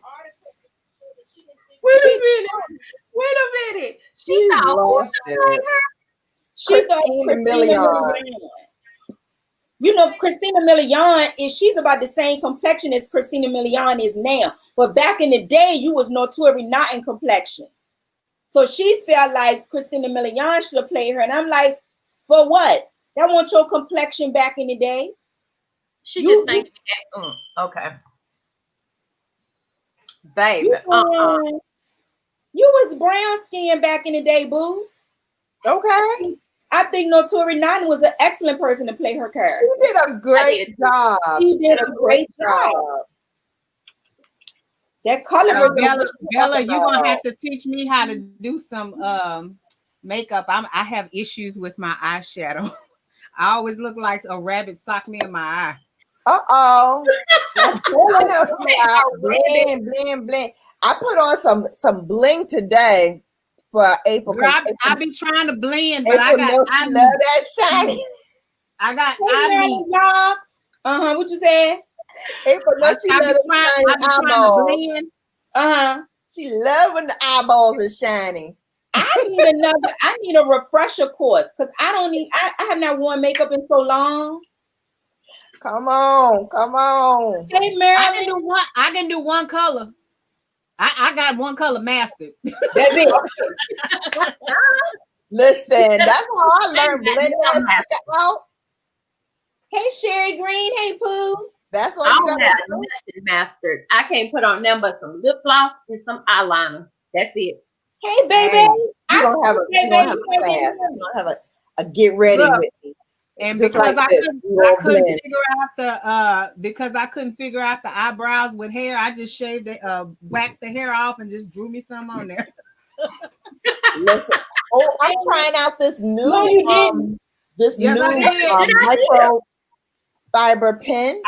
Wait a minute. She thought lost it. She thought Christina Christina Milian. Milian. You know, Christina Milian she's about the same complexion as Christina Milian is now. But back in the day, you was Notori Norton complexion. So she felt like Christina Milian should have played her. And I'm like, for what? That want your complexion back in the day? She just thinks okay. Baby. You was brown skin back in the day, boo. Okay. I think Notori Norton was an excellent person to play her character. She did a great job. She did a great job. That color Bella, you're gonna have to teach me how to do some makeup. I have issues with my eyeshadow. I always look like a rabbit socked me in my eye. Uh-oh. Blend. I put on some bling today for April. Girl, I be trying to blend, but I love that shiny. I got what you said? April knows she love them shiny eyeballs. She love when the eyeballs are shiny. I need a refresher course because I have not worn makeup in so long. Come on. Hey, Marilyn. I can do one color. I got one color mastered. That's it. Listen, that's how I learned blending out. Hey, Sherry Green. Hey, Pooh. That's all I you don't got have to do. nothing mastered. I can't put on nothing but some lip gloss and some eyeliner. That's it. Hey, baby. You don't have a get ready with me. And Just because like I couldn't figure out the eyebrows with hair, I just shaved whacked the hair off and just drew me some on there. Listen, I'm trying out this new microfiber pen.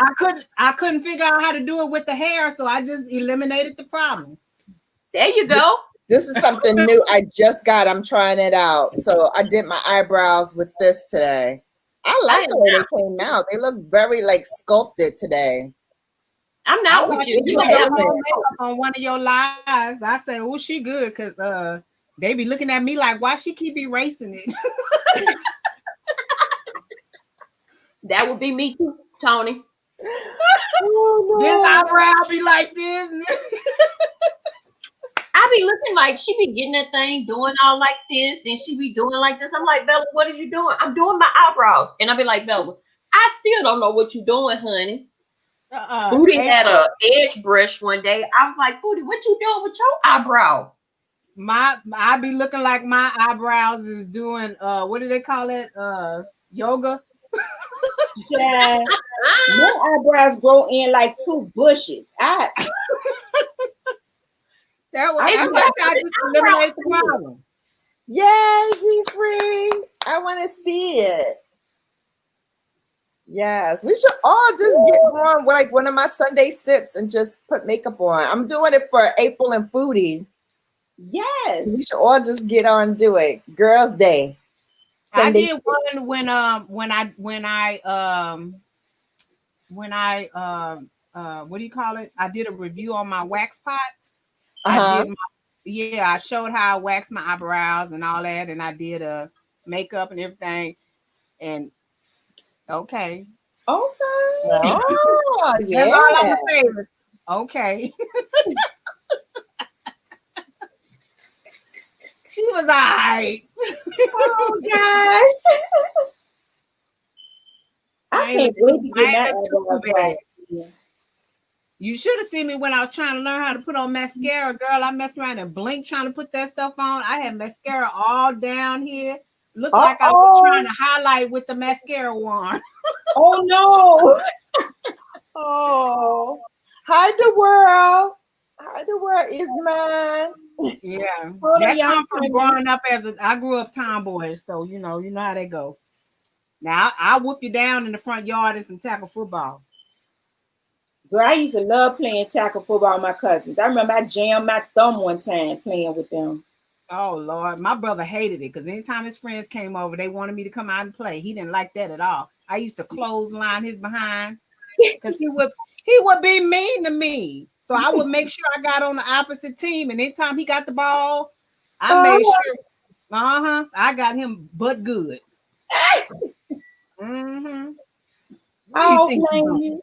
I couldn't figure out how to do it with the hair, so I just eliminated the problem. There you go. This is something new I just got. I'm trying it out. So I did my eyebrows with this today. I like the way they came out. They look very like sculpted today. I'm not with you. You put have your whole makeup on one of your lives. I say, oh, she good, because they be looking at me like, why she keep erasing it? that would be me too, Tony. Oh, This no. eyebrow be like this. I be looking like she be getting that thing doing all like this, and she be doing like this. I'm like, Bella, what is you doing? I'm doing my eyebrows, and I be like, Bella, I still don't know what you doing, honey. Booty had a edge brush one day. I was like, Booty, what you doing with your eyebrows? I be looking like my eyebrows is doing what do they call it? Yoga. Yeah. My eyebrows grow in like 2 bushes. That was It's I just eliminate the problem. Yay, G-Free. I want to see it. Yes, we should all just get on with like one of my Sunday sips and just put makeup on. I'm doing it for April and Foodie. Yes. We should all just get on and do it. Girls' Day. Sunday. I did one when I what do you call it? I did a review on my wax pot. I showed how I wax my eyebrows and all that, and I did a makeup and everything. And okay. Oh, yeah. That's all I'm gonna say. Okay. She was all right. Oh gosh. I can't wait to get my eyebrows. You should have seen me when I was trying to learn how to put on mascara, girl. I messed around and blinked trying to put that stuff on. I had mascara all down here. Looked like I was trying to highlight with the mascara wand. Oh no. Oh, hi the world. Hi the world is mine. Yeah, that comes from growing up I grew up tomboy, so you know how they go. Now I'll whoop you down in the front yard in some tackle football. Girl, I used to love playing tackle football with my cousins. I remember I jammed my thumb one time playing with them. Oh Lord, my brother hated it because anytime his friends came over, they wanted me to come out and play. He didn't like that at all. I used to clothesline his behind because he would be mean to me. So I would make sure I got on the opposite team, and anytime he got the ball, I made sure. I got him butt good. Mm-hmm. I don't blame you.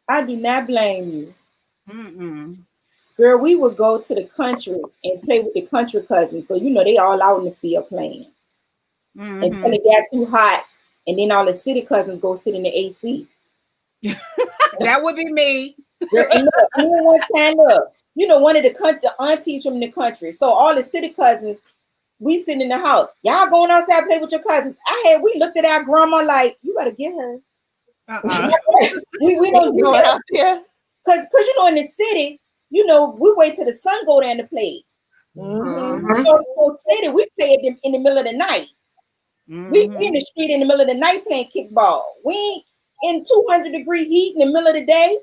I do not blame you. Mm-mm. Girl, we would go to the country and play with the country cousins. So, they all out in the field playing. Mm-hmm. Until it got too hot. And then all the city cousins go sit in the AC. That would be me. Girl, and look, one time, one of the aunties from the country. So all the city cousins, we sitting in the house. Y'all going outside to play with your cousins. We looked at our grandma like, you better get her. we don't do that. Because in the city, we wait till the sun go down to play. Mm-hmm. So city, we play it in the middle of the night. Mm-hmm. We in the street in the middle of the night playing kickball. We ain't in 200-degree heat in the middle of the day.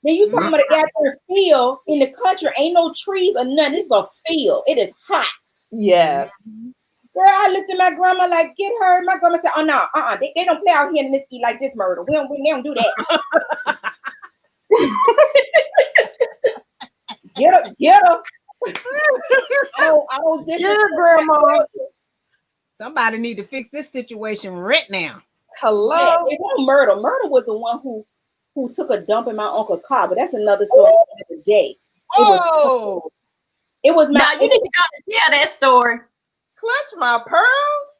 Then you talking about a goddamn field in the country, ain't no trees or nothing. This is a field. It is hot. Yes. Girl, I looked at my grandma like, get her. My grandma said, oh no, they don't play out here in this heat like this, murder. They don't do that. Get her. I don't get her, grandma. Somebody need to fix this situation right now. Hello. Yeah, it wasn't Myrtle. Myrtle was the one who took a dump in my uncle's car, but that's another story for the day. It was my. Now you need to go and tell that story. Clutch my pearls.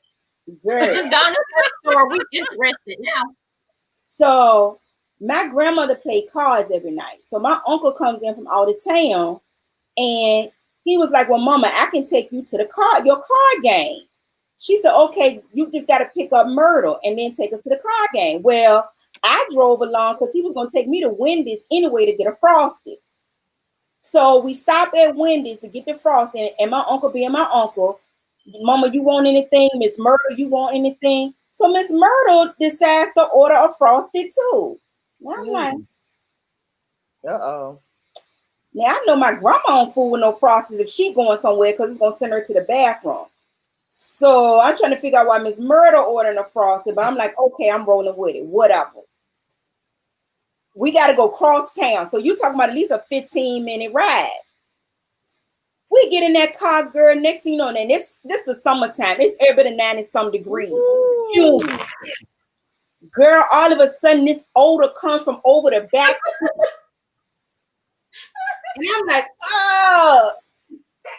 Girl. Just go to that story. We interested now. So my grandmother played cards every night. So my uncle comes in from out of town, and he was like, "Well, Mama, I can take you to your card game." She said, "Okay, you just got to pick up Myrtle and then take us to the card game." Well, I drove along because he was going to take me to Wendy's anyway to get a Frosty. So we stopped at Wendy's to get the Frosty, and my uncle being my uncle, Mama, you want anything? Miss Myrtle, you want anything? So Miss Myrtle decides to order a Frosty too. And I'm like, Now I know my grandma don't fool with no frosties if she going somewhere because it's gonna send her to the bathroom. So I'm trying to figure out why Miss Murder ordering a frosty, but I'm like, okay, I'm rolling with it. Whatever. We got to go cross town. So you talking about at least a 15-minute ride. We get in that car, girl. Next thing you know, and this the summertime. It's every bit of 90-some degrees. Girl, all of a sudden this odor comes from over the back. And I'm like, oh,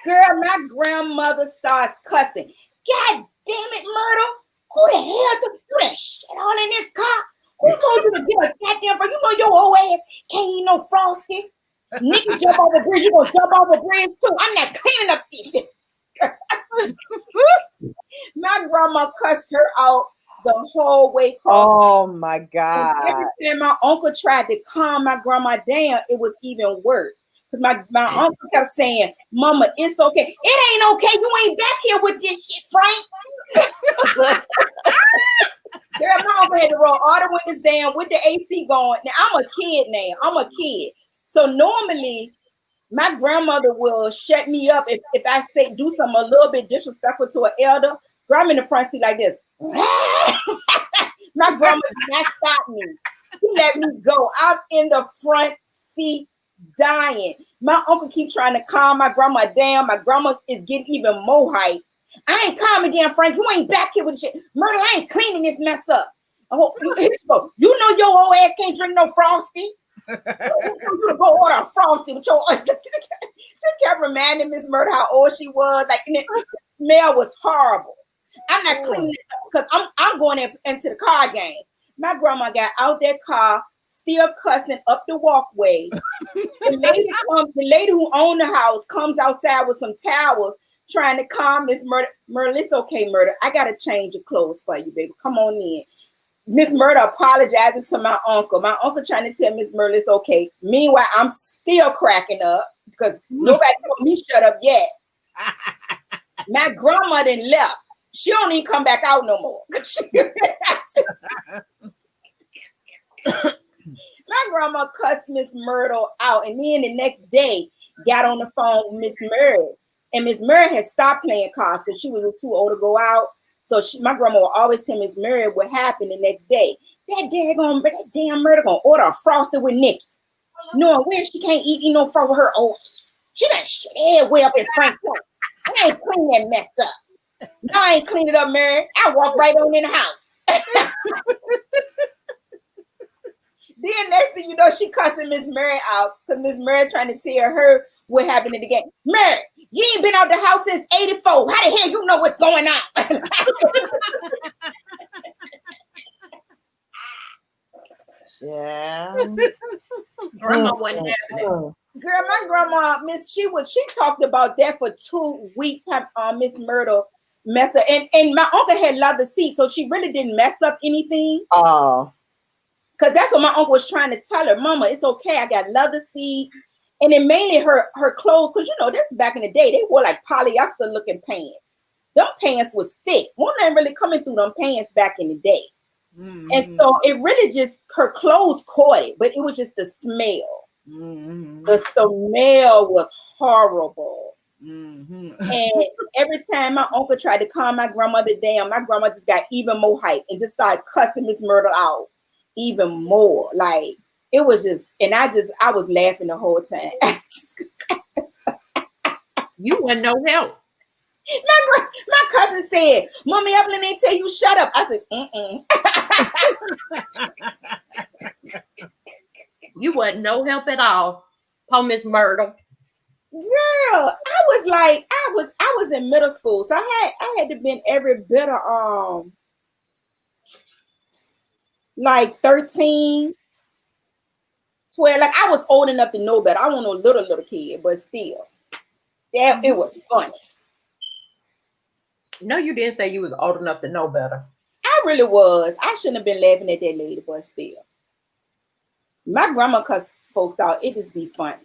girl, my grandmother starts cussing. God damn it, Myrtle. Who the hell took you that shit on in this car? Who told you to get a goddamn frosty? You know your old ass can't eat no frosty. Nikki jump over the bridge. You gonna jump over the bridge too. I'm not cleaning up this shit. My grandma cussed her out the whole way across. Oh my God. And every time my uncle tried to calm my grandma down, it was even worse. Because my uncle kept saying, Mama, it's okay. It ain't okay. You ain't back here with this shit, Frank. Girl, my uncle had to roll all the windows down with the AC going. Now, I'm a kid now. I'm a kid. So normally, my grandmother will shut me up if I say do something a little bit disrespectful to an elder. Girl, I'm in the front seat like this. My grandma did not stop me. She let me go. I'm in the front seat dying. My uncle keep trying to calm my grandma down. My grandma is getting even more hype. I ain't calming down, Frank. You ain't back here with shit. Myrtle, I ain't cleaning this mess up. Oh, you know your old ass can't drink no frosty. You go order a frosty with your. She kept reminding Miss Myrtle how old she was. Like, and the smell was horrible. I'm not cleaning this up because I'm going into the car game. My grandma got out that car, still cussing up the walkway. The lady who owned the house comes outside with some towels, trying to calm Miss Murder. Myrtle, it's okay, Murder. I gotta change your clothes for you, baby. Come on in. Miss Murder apologizing to my uncle. My uncle trying to tell Miss Myrtle it's okay. Meanwhile, I'm still cracking up because nobody told me shut up yet. My grandma done left. She don't even come back out no more. My grandma cussed Miss Myrtle out, and then the next day got on the phone with Miss Myrtle. And Miss Murray had stopped playing cards because she was too old to go out. So my grandma would always tell Miss Murray what happened the next day. That damn Murder gonna order a frosty with Nikki. Knowing where she can't eat no frosty with her old. She done shit everywhere up in Frankfurt. I ain't clean that mess up. No, I ain't clean it up, Mary. I walk right on in the house. Then next thing you know, she cussing Miss Mary out because Miss Mary trying to tell her what happened in the game. Mary, you ain't been out the house since 84. How the hell you know what's going on? Yeah. Grandma wasn't having it. Oh. Girl, my grandma, she talked about that for 2 weeks. Miss Myrtle messed up. And my uncle had love the seat, so she really didn't mess up anything. Oh. Because that's what my uncle was trying to tell her. Mama, it's okay. I got leather seats. And then mainly her clothes, because, you know, this back in the day, they wore like polyester looking pants. Them pants was thick. One ain't really coming through them pants back in the day. Mm-hmm. And so it really just, her clothes caught it, but it was just the smell. Mm-hmm. The smell was horrible. Mm-hmm. And every time my uncle tried to calm my grandmother down, my grandma just got even more hype and just started cussing Miss Myrtle out even more. Like, it was just, and I was laughing the whole time. You wasn't no help. My cousin said, Mommy Evelyn ain't tell you shut up. I said, You wasn't no help at all. Oh, Miss Myrtle. Girl, I was in middle school, so I had to been every bit of like 13, 12. Like, I was old enough to know better. I wasn't no little kid, but still, it was funny. No, you didn't say you was old enough to know better. I really was. I shouldn't have been laughing at that lady, but still. My grandma cussed folks out. It just be funny.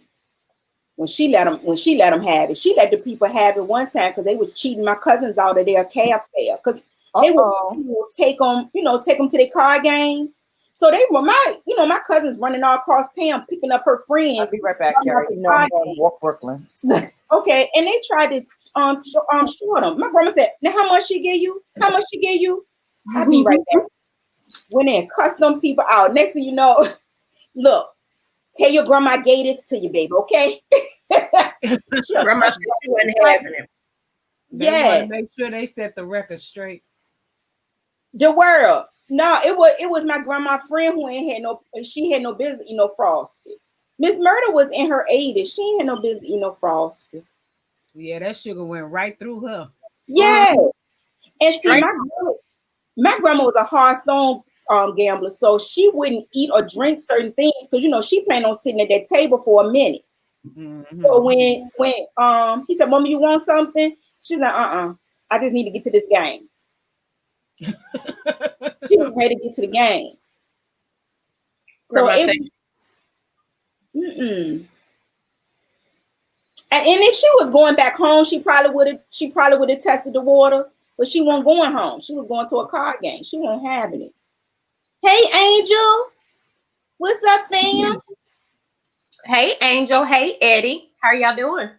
When she let them have it. She let the people have it one time because they was cheating my cousins out of their cab fare. Because they would take them to their car games. So they were my cousins running all across town picking up her friends. I'll be right back, Carrie. You know I'm going to walk Brooklyn. Okay, and they tried to short them. My grandma said, "Now how much she give you? How much she give you?" I'll be right back. Went in, cussed them people out. Next thing you know, look, tell your grandma I gave this to you, baby, okay? Grandma said she wasn't having it. They Yeah. want to make sure they set the record straight. The world. No, it was my grandma friend who had no business eating no frosty. Miss Murder was in her 80s. She ain't had no business eating no frosty. Yeah, that sugar went right through her. Yeah. And see, Straight. my grandma was a hard stone gambler, so she wouldn't eat or drink certain things because she planned on sitting at that table for a minute. Mm-hmm. So when he said, "Mama, you want something?" She's like, I just need to get to this game. She was ready to get to the game. So Grandma it said, and if she was going back home, she probably would have tested the waters, but she wasn't going home. She was going to a card game. She wasn't having it. Hey, Angel. What's up, fam? "Hey, Angel. Hey, Eddie. How are y'all doing?"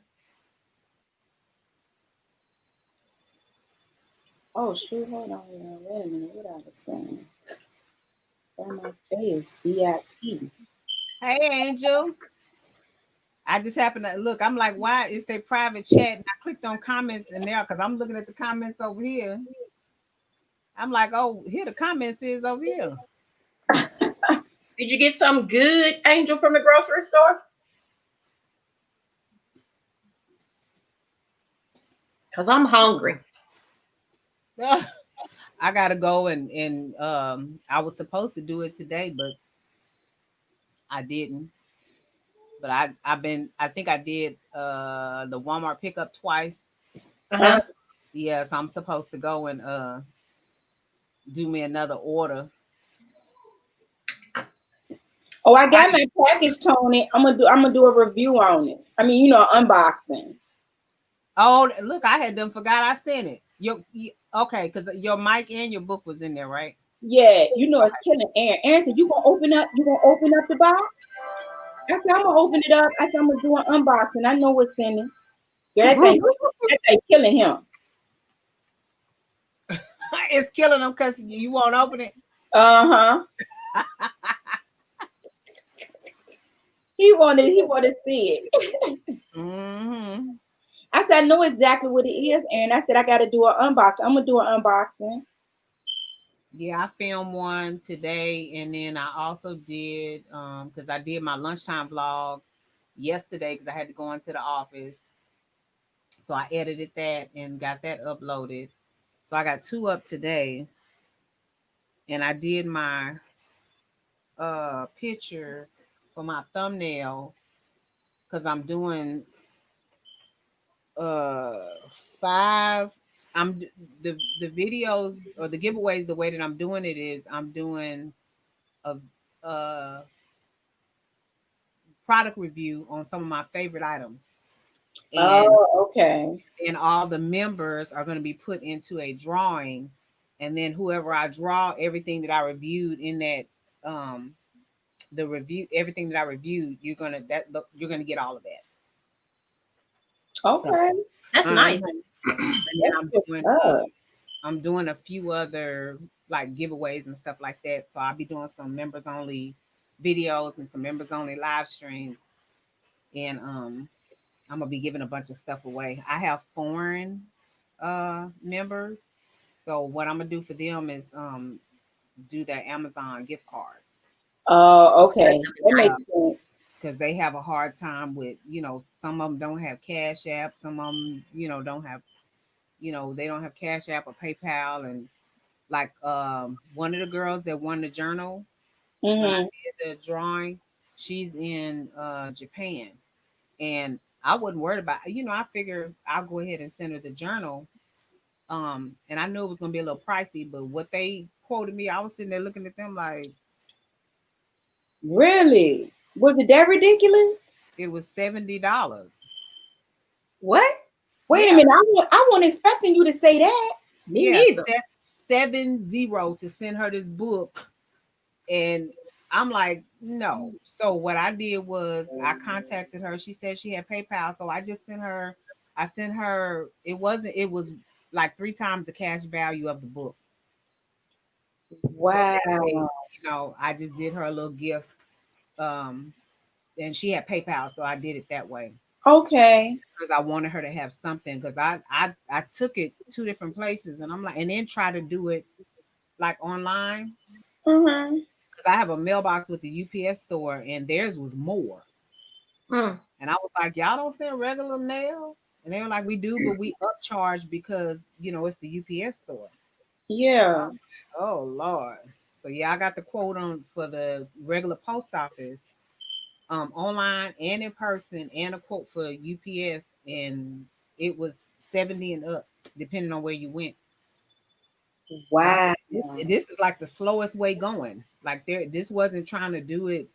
Oh, shoot. Hold on. Wait a minute. What I was saying? On my face. VIP. Hey, Angel. I just happened to look. I'm like, why is a private chat? And I clicked on comments in there because I'm looking at the comments over here. I'm like, oh, here the comments is over here. Did you get some good, Angel, from the grocery store? Because I'm hungry. I gotta go and I was supposed to do it today, but I didn't. But I think I did the Walmart pickup twice. Uh-huh. Yeah, so I'm supposed to go and do me another order. Oh, I got my package, Tony. I'm gonna do a review on it. I mean, unboxing. Oh, look, I had them forgot I sent it. Okay, because your mic and your book was in there, right? Yeah, it's killing Aaron. Aaron said, You gonna open up the box? I said, I'm gonna open it up. I said, I'm gonna do an unboxing. I know what's in it. That thing killing him. It's killing him because you won't open it. Uh-huh. He wanted to see it. Mm-hmm. I said, I know exactly what it is, Aaron. I said, I gotta do an unboxing. I'm gonna do an unboxing. Yeah, I filmed one today, and then I also did because I did my lunchtime vlog yesterday because I had to go into the office. So I edited that and got that uploaded. So I got 2 up today. And I did my picture for my thumbnail because I'm doing 5. I'm the videos or the giveaways. The way that I'm doing it is I'm doing a product review on some of my favorite items. And, okay. And all the members are going to be put into a drawing, and then whoever I draw, everything that I reviewed in that the review, everything that I reviewed, you're gonna get all of that. Okay, so, That's nice. And then I'm doing a few other like giveaways and stuff like that. So I'll be doing some members only videos and some members only live streams, and I'm gonna be giving a bunch of stuff away. I have foreign members, so what I'm gonna do for them is do their Amazon gift card. Oh, okay, that makes sense. Because they have a hard time with, some of them don't have Cash App, some of them, don't have, they don't have Cash App or PayPal. And like one of the girls that won the journal, when I did the drawing, she's in Japan. And I wasn't worried about, I figured I'll go ahead and send her the journal. And I knew it was going to be a little pricey, but what they quoted me, I was sitting there looking at them like, really? Was it that ridiculous? It was $70. What? Wait a minute. I wasn't expecting you to say that. Me neither. 70 to send her this book And I'm like, no. So what I did was I contacted her. She said she had PayPal. So I just sent her, it was like 3 times the cash value of the book. So Wow. that way, I just did her a little gift. Um, and she had PayPal, so I did it that way. Okay. Because I wanted her to have something. Because I took it 2 different places, and I'm like, and then try to do it like online. Mm-hmm. Because I have a mailbox with the UPS store, and theirs was more. Mm. And I was like, y'all don't send regular mail? And they were like, we do, but we upcharge because it's the UPS store. Yeah. Oh Lord. So yeah, I got the quote on for the regular post office, online and in person, and a quote for UPS, and it was 70 and up, depending on where you went. So I Wow. said, this is like the slowest way going. Like this wasn't trying to do it,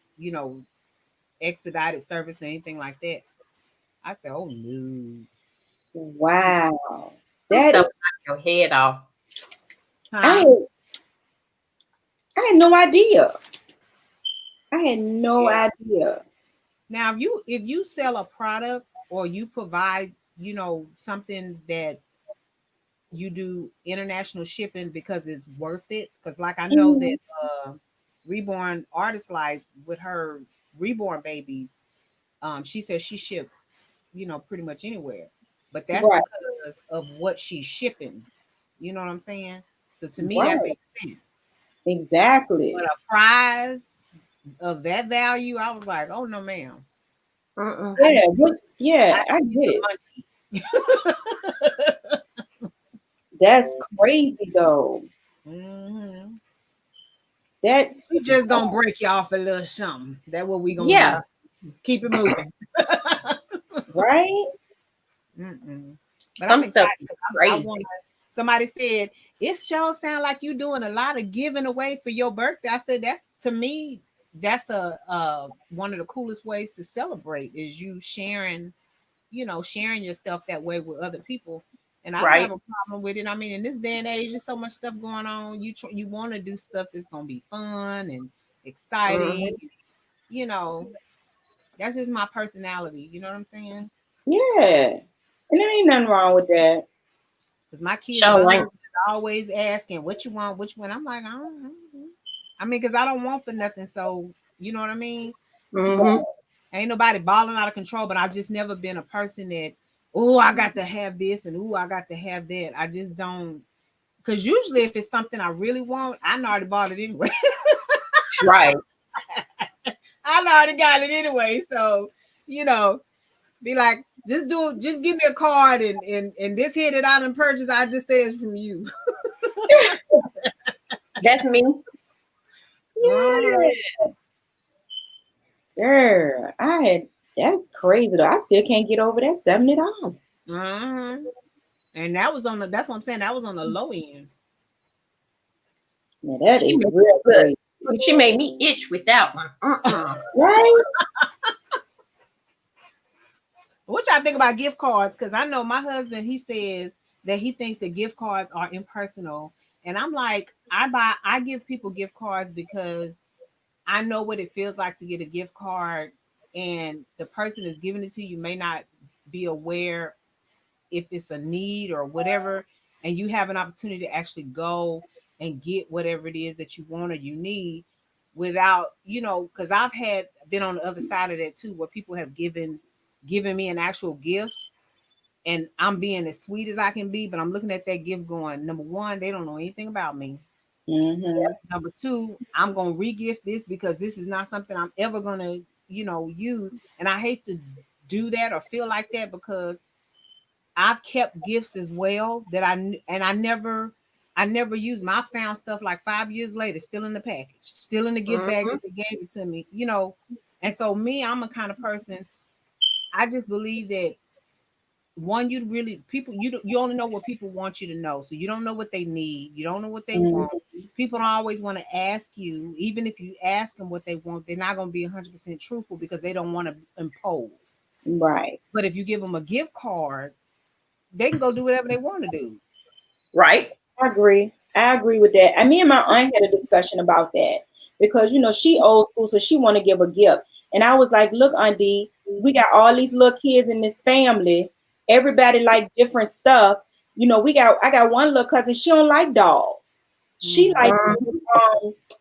expedited service or anything like that. I said, oh no. Wow. Some That is, stuff knock your head off. I Huh? had, I had no idea. I had no idea. Now, if you sell a product or you provide, something that you do international shipping because it's worth it. Because like I know Mhm. that Reborn Artist Life with her reborn babies, she says she shipped, pretty much anywhere. But that's Right. because of what she's shipping. You know what I'm saying? So to me, that Right. makes sense. But Exactly. a prize of that value, I was like, oh no, ma'am. Mm-mm. I Yeah. just Yeah, I I need get some it. money. That's crazy though. Hmm. That We just gonna break you off a little something. That's what we gonna Yeah. do. Keep it moving. right? Mm-mm. But I'm Some stuff excited is because I crazy. want. Somebody said it sure sound like you doing a lot of giving away for your birthday. I said that's to me. That's a one of the coolest ways to celebrate is you sharing, sharing yourself that way with other people. And I don't have Right. a problem with it. I mean, in this day and age, there's so much stuff going on. You want to do stuff that's gonna be fun and Hmm. exciting. You know, that's just my personality. You know what I'm saying? Yeah. And there ain't nothing wrong with that. Because my kids, my So like, husband is always asking, "What you want? Which one?" I'm like, I don't know. I mean, because I don't want for nothing. So you know what I mean? hmm, Ain't nobody balling out of control. But I've just never been a person that, oh, I got to have this and oh, I got to have that. I just don't. Because usually, if it's something I really want, I already bought it anyway. right. I already got it anyway. So you know, be like, just give me a card and this here that I done purchased, I just say it's from you. That's me. Uh-huh. Yeah. Girl, that's crazy though. I still can't get over that $70. Uh-huh. And that's what I'm saying. That was on the low end. Now that She is made, real look, crazy. she made me itch with that one. Right? What y'all think about gift cards? Because I know my husband, he says that he thinks that gift cards are impersonal. And I'm like, I give people gift cards because I know what it feels like to get a gift card, and the person that's giving it to you may not be aware if it's a need or whatever, and you have an opportunity to actually go and get whatever it is that you want or you need without, because I've had been on the other side of that too, where people have given me an actual gift, and I'm being as sweet as I can be, but I'm looking at that gift going, number one, they don't know anything about me. Mm-hmm. Number two, I'm gonna re-gift this because this is not something I'm ever gonna, use. And I hate to do that or feel like that because I've kept gifts as well that I never use them. I found stuff like 5 years later, still in the package, still in the gift bag Hmm. that they gave it to me. And so me, I'm a kind of person. I just believe that one, you really people you only know what people want you to know, so you don't know what they need, you don't know what they want. People don't always want to ask you, even if you ask them what they want, they're not going to be 100% truthful because they don't want to impose. Right. But if you give them a gift card, they can go do whatever they want to do. Right. I agree. I agree with that. And me and my aunt had a discussion about that because she old school, so she want to give a gift. And I was like, look, Auntie, we got all these little kids in this family. Everybody like different stuff. I got one little cousin. She don't like dolls. She likes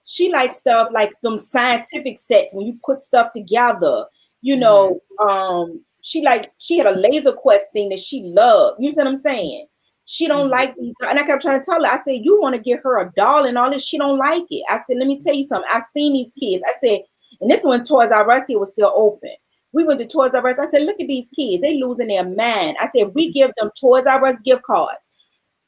she likes stuff like them scientific sets when you put stuff together. She had a laser quest thing that she loved. You see what I'm saying? She don't like these, and I kept trying to tell her. I said, you want to get her a doll and all this? She don't like it. I said, let me tell you something. I've seen these kids. I said, and this one Toys R Us here was still open. We went to Toys R Us. I said, look at these kids. They losing their mind. I said, we give them Toys R Us gift cards,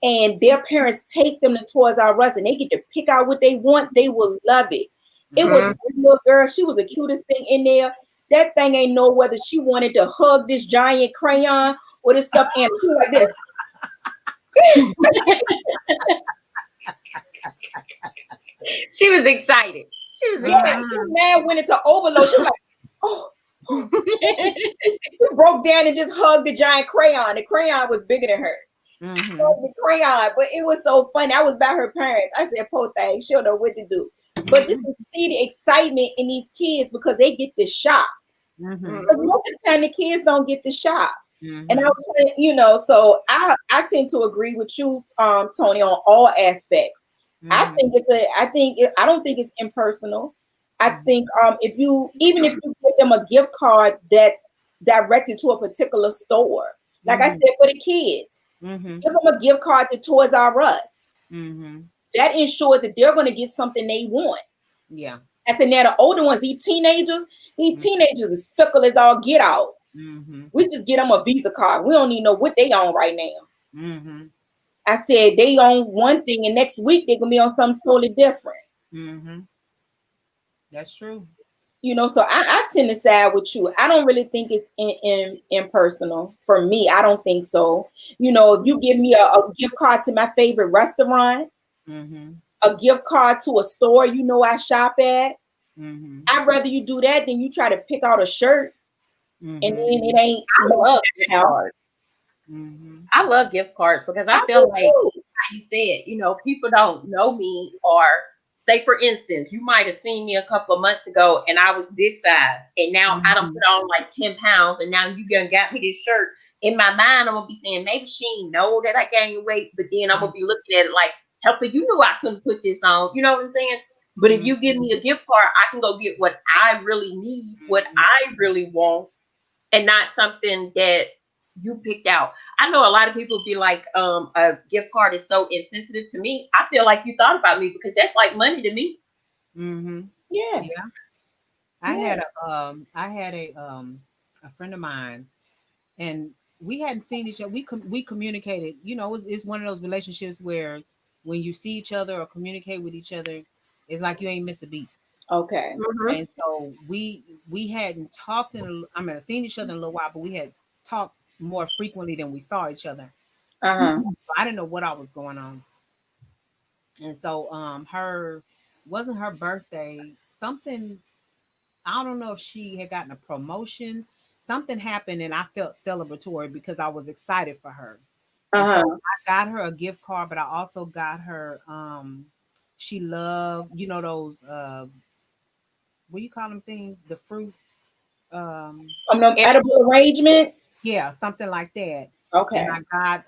and their parents take them to Toys R Us, and they get to pick out what they want. They will love it. It was a little girl. She was the cutest thing in there. That thing ain't know whether she wanted to hug this giant crayon or this stuffed animal. She was like this. She was excited. She was excited. Man went into overload. She was like, oh. She broke down and just hugged the giant crayon. The crayon was bigger than her. The crayon, but it was so funny. I was by her parents. I said, poor thing, she don't know what to do. But just to see the excitement in these kids because they get to shop. Because most of the time the kids don't get to shop. And I was, so I tend to agree with you, Tony, on all aspects. I don't think it's impersonal. I think if you give them a gift card that's directed to a particular store, like I said, for the kids, give them a gift card to Toys R Us. That ensures that they're going to get something they want. Yeah. I said, now the older ones, these teenagers is fickle as all get out. We just get them a Visa card. We don't even know what they on right now. I said they on one thing, and next week they're gonna be on something totally different. That's true. So I tend to side with you. I don't really think it's impersonal. For me, I don't think so. If you give me a gift card to my favorite restaurant, a gift card to a store I shop at, I'd rather you do that than you try to pick out a shirt. And then it ain't. I love gift cards. I love gift cards because I feel like how you said, people don't know me, or say for instance, you might have seen me a couple of months ago and I was this size, and now I done put on like 10 pounds, and now you got me this shirt. In my mind, I'm gonna be saying maybe she ain't know that I gained weight, but then I'm gonna be looking at it like, helper, you knew I couldn't put this on. You know what I'm saying? But if you give me a gift card, I can go get what I really need, what I really want, and not something that you picked out. I know a lot of people be like, a gift card is so insensitive to me. I feel like you thought about me because that's like money to me. Yeah. I had a friend of mine, and we hadn't seen each other. We communicated. It's one of those relationships where when you see each other or communicate with each other, it's like you ain't miss a beat. Okay. And so we hadn't talked seen each other in a little while, but we had talked more frequently than we saw each other. So I didn't know what all was going on. And so wasn't her birthday, something, I don't know if she had gotten a promotion, something happened, and I felt celebratory because I was excited for her. So I got her a gift card, but I also got her she loved, those what do you call them things? The fruit. Edible arrangements. Yeah, something like that. Okay. And I got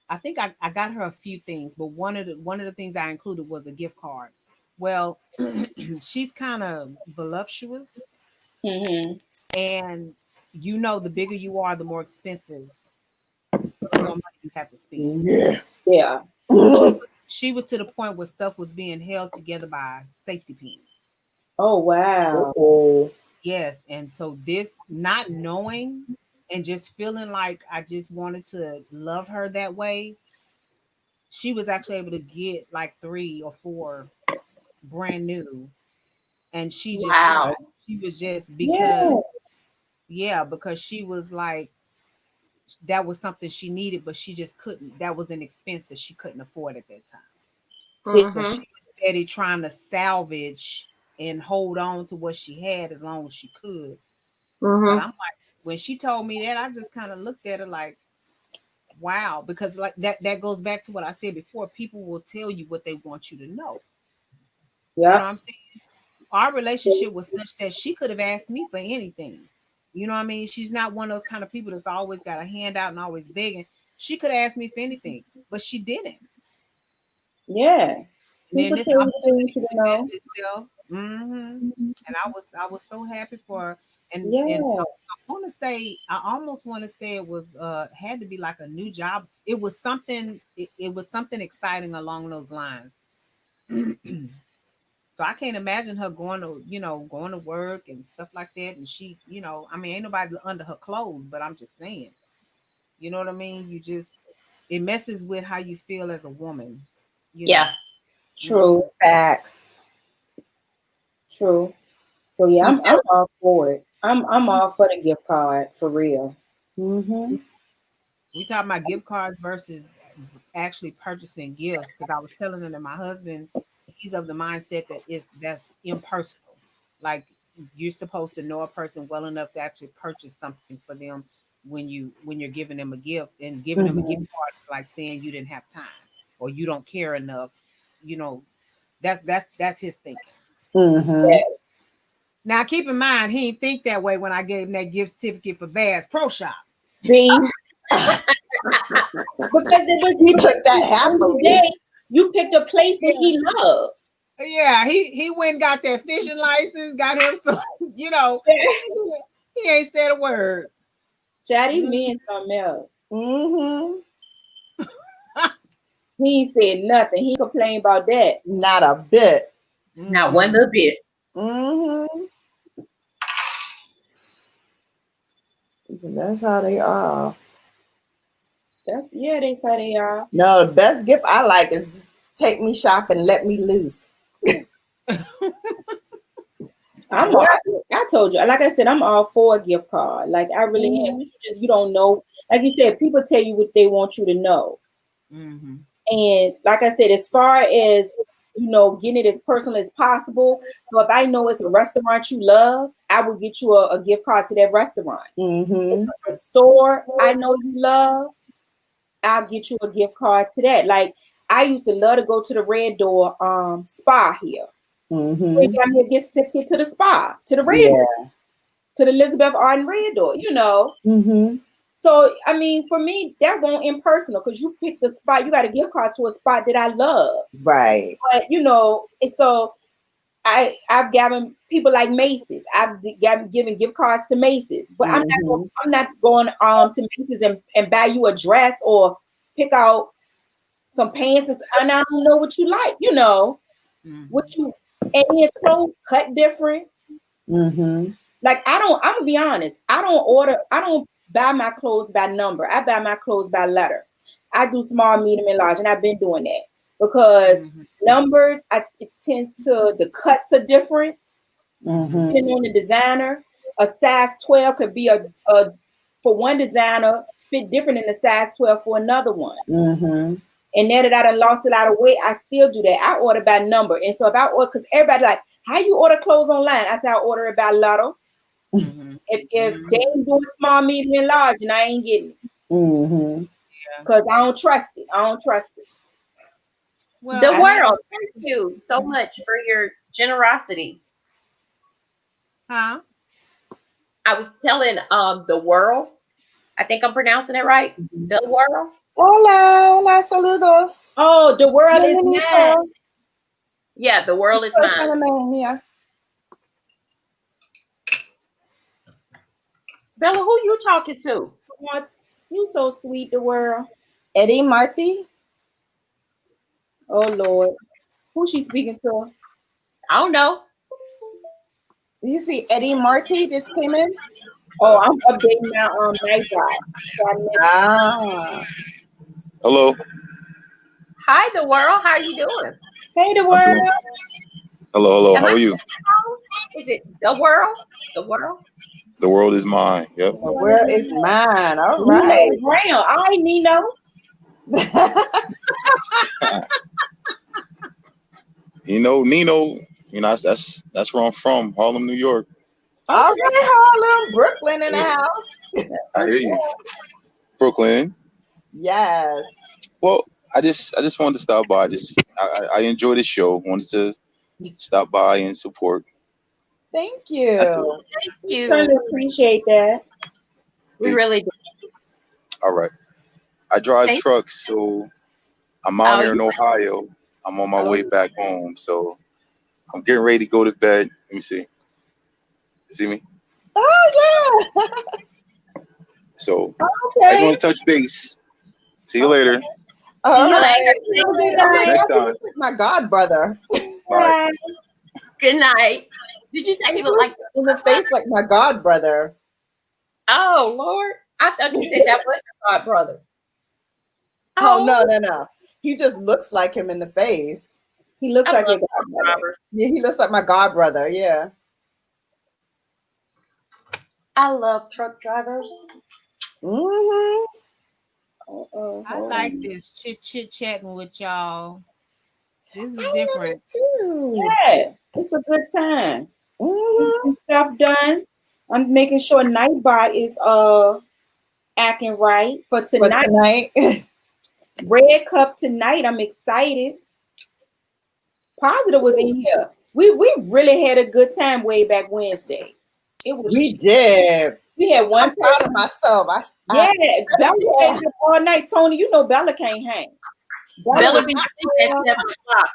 I think I got her a few things, but one of the things I included was a gift card. Well, she's kind of voluptuous, and the bigger you are, the more expensive, the more money you have to spend. Yeah. She was to the point where stuff was being held together by safety pins. Oh, wow. Yes. And so this, not knowing and just feeling like I just wanted to love her that way, she was actually able to get like 3 or 4 brand new. And she just, she was just because, because she was like, that was something she needed, but she just couldn't. That was an expense that she couldn't afford at that time. So she was steady trying to salvage and hold on to what she had as long as she could. But I'm like, when she told me that, I just kind of looked at her like, wow, because like that goes back to what I said before. People will tell you what they want you to know. You know what Yeah. I'm saying? Our relationship was such that she could have asked me for anything. You know what I mean? She's not one of those kind of people that's always got a handout and always begging. She could have asked me for anything, but she didn't. Yeah. And then People this tell you what they want opportunity you to know. presented itself. And I was so happy for her. And Yeah. I want to say, I almost want to say it was had to be like a new job. It was something. It was something exciting along those lines. So I can't imagine her going to, going to work and stuff like that. And she, I mean, ain't nobody under her clothes, but I'm just saying, you know what I mean? It messes with how you feel as a woman, you know. Yeah. True. Facts. True. So yeah, I'm all for it. I'm all for the gift card for real. Mm-hmm. We talking about gift cards versus actually purchasing gifts, because I was telling them that my husband, he's of the mindset that that's impersonal. Like, you're supposed to know a person well enough to actually purchase something for them when you're giving them a gift. And giving them a gift card is like saying you didn't have time or you don't care enough. You know, that's his thinking. Mm-hmm. Now keep in mind, he didn't think that way when I gave him that gift certificate for Bass Pro Shop. See, because it was He took that happily. day you picked a place that he loves. Yeah, he went and got that fishing license, got him some, he ain't said a word. Chatty meant something else. Mm-hmm. He ain't said nothing. He complained about that. Not a bit. Not one little bit. Mm-hmm. That's how they are. That's how they are. No, the best gift I like is just take me shopping, let me loose. I told you, like I said, I'm all for a gift card. Like I really am. You don't know. Like you said, people tell you what they want you to know. Mm-hmm. And like I said, as far as getting it as personal as possible. So if I know it's a restaurant you love, I will get you a gift card to that restaurant. Mm-hmm. If it's a store I know you love, I'll get you a gift card to that. Like I used to love to go to the Red Door spa here. Mm-hmm. They got me a gift certificate to the spa, to the Red Door, to the Elizabeth Arden Red Door, Mm-hmm. So, I mean, for me, that won't impersonal because you picked the spot. You got a gift card to a spot that I love. Right. But, and so I've given people like Macy's. I've given gift cards to Macy's. But I'm not going to Macy's and buy you a dress or pick out some pants and I don't know what you like, what you, and your clothes cut different. Mm-hmm. Like I'm gonna be honest, I don't buy my clothes by number. I buy my clothes by letter. I do small, medium, and large, and I've been doing that because numbers, it tends to, the cuts are different. Depending on the designer, a size 12 could be a for one designer fit different than a size 12 for another one. Mm-hmm. And now that I done lost a lot of weight, I still do that. I order by number, and so if I order, because everybody like, how you order clothes online? I say I order it by letter. If they ain't doing small, medium, and large, and I ain't getting it. Because I don't trust it. Well, the world. Thank you so much for your generosity. Huh? I was telling the world. I think I'm pronouncing it right. The world. Hola, saludos. Oh, the world is mine. Yeah, the world is mine. Yeah. Bella, who you talking to? You so sweet, the world. Eddie Marty. Oh Lord, who she speaking to? I don't know. You see Eddie Marty just came in? Oh, I'm updating my night drive. Hello. Hi, the world. How are you doing? Hey, the world. Hello. How are you? Is it the world? The world? The world is mine. Yep. The world is mine. All right. Brown. All right, Nino. Nino. That's where I'm from, Harlem, New York. All right, Harlem, Brooklyn in the house. I hear you. Brooklyn. Yes. Well, I just wanted to stop by. I enjoy the show. Wanted to stop by and support. Thank That's you. it. Thank We certainly you. appreciate that. We really do. All right. I drive Thank trucks, so I'm out Oh, here in you. Ohio. I'm on my Oh, way back home, so I'm getting ready to go to bed. Let me see. You see me? Oh yeah. So I just Okay. want to touch base. See you later. All see you right. later. See you Oh later. my Next God, he time. looks like my god brother. Bye. Good night. Did you say He he looked like? looks in the face like my god brother. Oh Lord, I thought you said that was your god brother. Oh no. He just looks like him in the face. He looks I like love your godmother. drivers. Yeah, he looks like my god brother. Yeah. I love truck drivers. Mm-hmm. I like this chit chatting with y'all. This is I love different. it too. Yeah, it's a good time. Mm-hmm. Getting stuff done. I'm making sure Nightbot is acting right for But tonight. tonight, Red Cup tonight. I'm excited. Positive was in here. We really had a good time way back Wednesday. It was we did. we had one I'm proud person. of myself. Yeah, Bella yeah. stayed up all night. Tony, you know Bella can't hang. Bella Bella was be in asleep at there. 7 o'clock.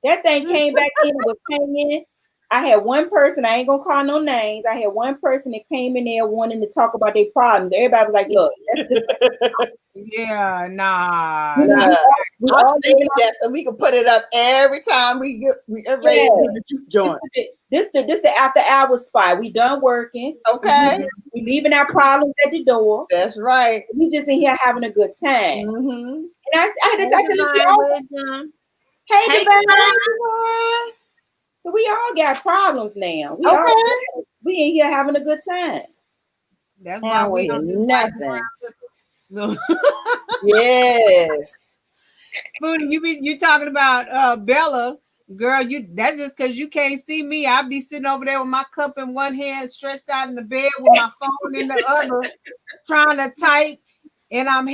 That thing came back in and was hanging. I had one person, I ain't gonna call no names. I had one person that came in there wanting to talk about their problems. Everybody was like, look, that's just, Yeah, nah. we Nah. we I'm all saving that so we can put it up every time we get ready to do the juke joint. this the after hours spot. We done working. Okay, We leaving our problems at the door. that's right. We just in here having a good time. Mm-hmm. And I had to Hey, tell them, Divine Wisdom. hey, Hey, Divine. Come So we all got problems now. Okay. We in here having a good time. That's I why don't we hear don't do nothing. Look, Yes. Foodie, you talking about Bella, girl, that's just because you can't see me. I'll be sitting over there with my cup in one hand, stretched out in the bed with my phone in the other, trying to type. And I'm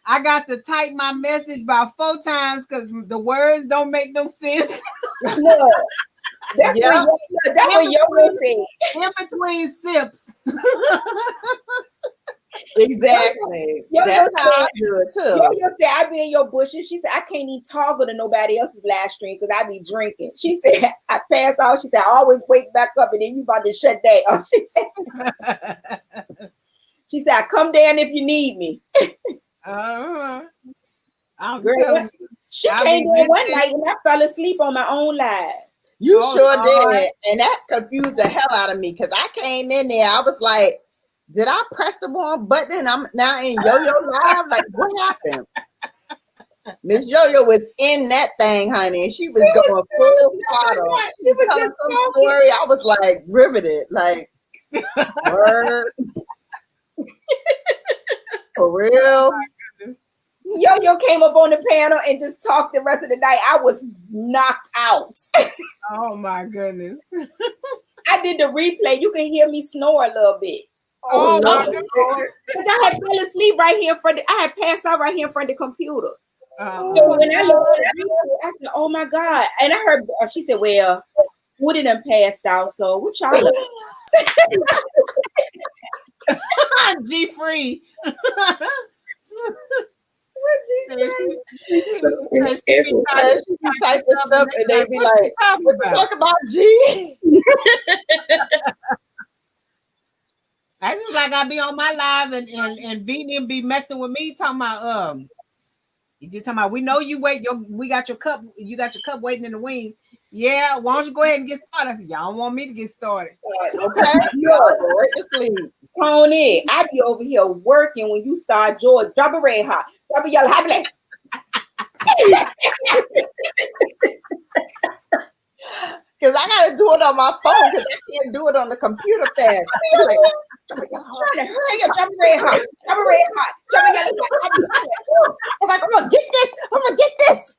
I got to type my message about 4 times because the words don't make no sense. Look, that's Yeah. what Yo-Yo said. In between sips. Exactly. Yo-Yo That's how I said, do it too. Yo-Yo said, I be in your bushes. She said, I can't even toggle to nobody else's live stream because I be drinking. She said, I pass out. She said, I always wake back up and then you about to shut down. She said, I come down if you need me. I'm Girl, telling you. she I'll came be in one listening. night and I fell asleep on my own live. You Oh, sure Lord. did. And that confused the hell out of me because I came in there. I was like, did I press the wrong button? And I'm now in Yo-Yo Live. Like, what happened? Miss Yo-Yo was in that thing, honey. She was going full throttle. She was telling some story. I was like riveted. Like, word. For real. Yo-Yo came up on the panel and just talked the rest of the night. I was knocked out. Oh my goodness. I did the replay. You can hear me snore a little bit. Oh my Lord. Lord. Because I had fell asleep right here in front. I had passed out right here in front of the computer. Uh-uh. So when I looked at it, I said, "Oh my God!" And I heard she said, "Well, Woody done passed out. So what y'all look?" G free. What she said? She be typing stuff and they be like, what you talk about, G? I just like I be on my live and Vinny be messing with me talking about you just talking about we know you we got your cup waiting in the wings. Yeah, why don't you go ahead and get started? I said, y'all don't want me to get started. Okay, y'all go right to sleep. Tony, I be over here working when you start George. Drop a red hot, drop a yellow hot black. Because I gotta do it on my phone because I can't do it on the computer fast. Like, I'm trying to hurry up, drop a red hot, drop a red hot, drop a yellow hot. I'm like, I'm gonna get this. I'm gonna get this.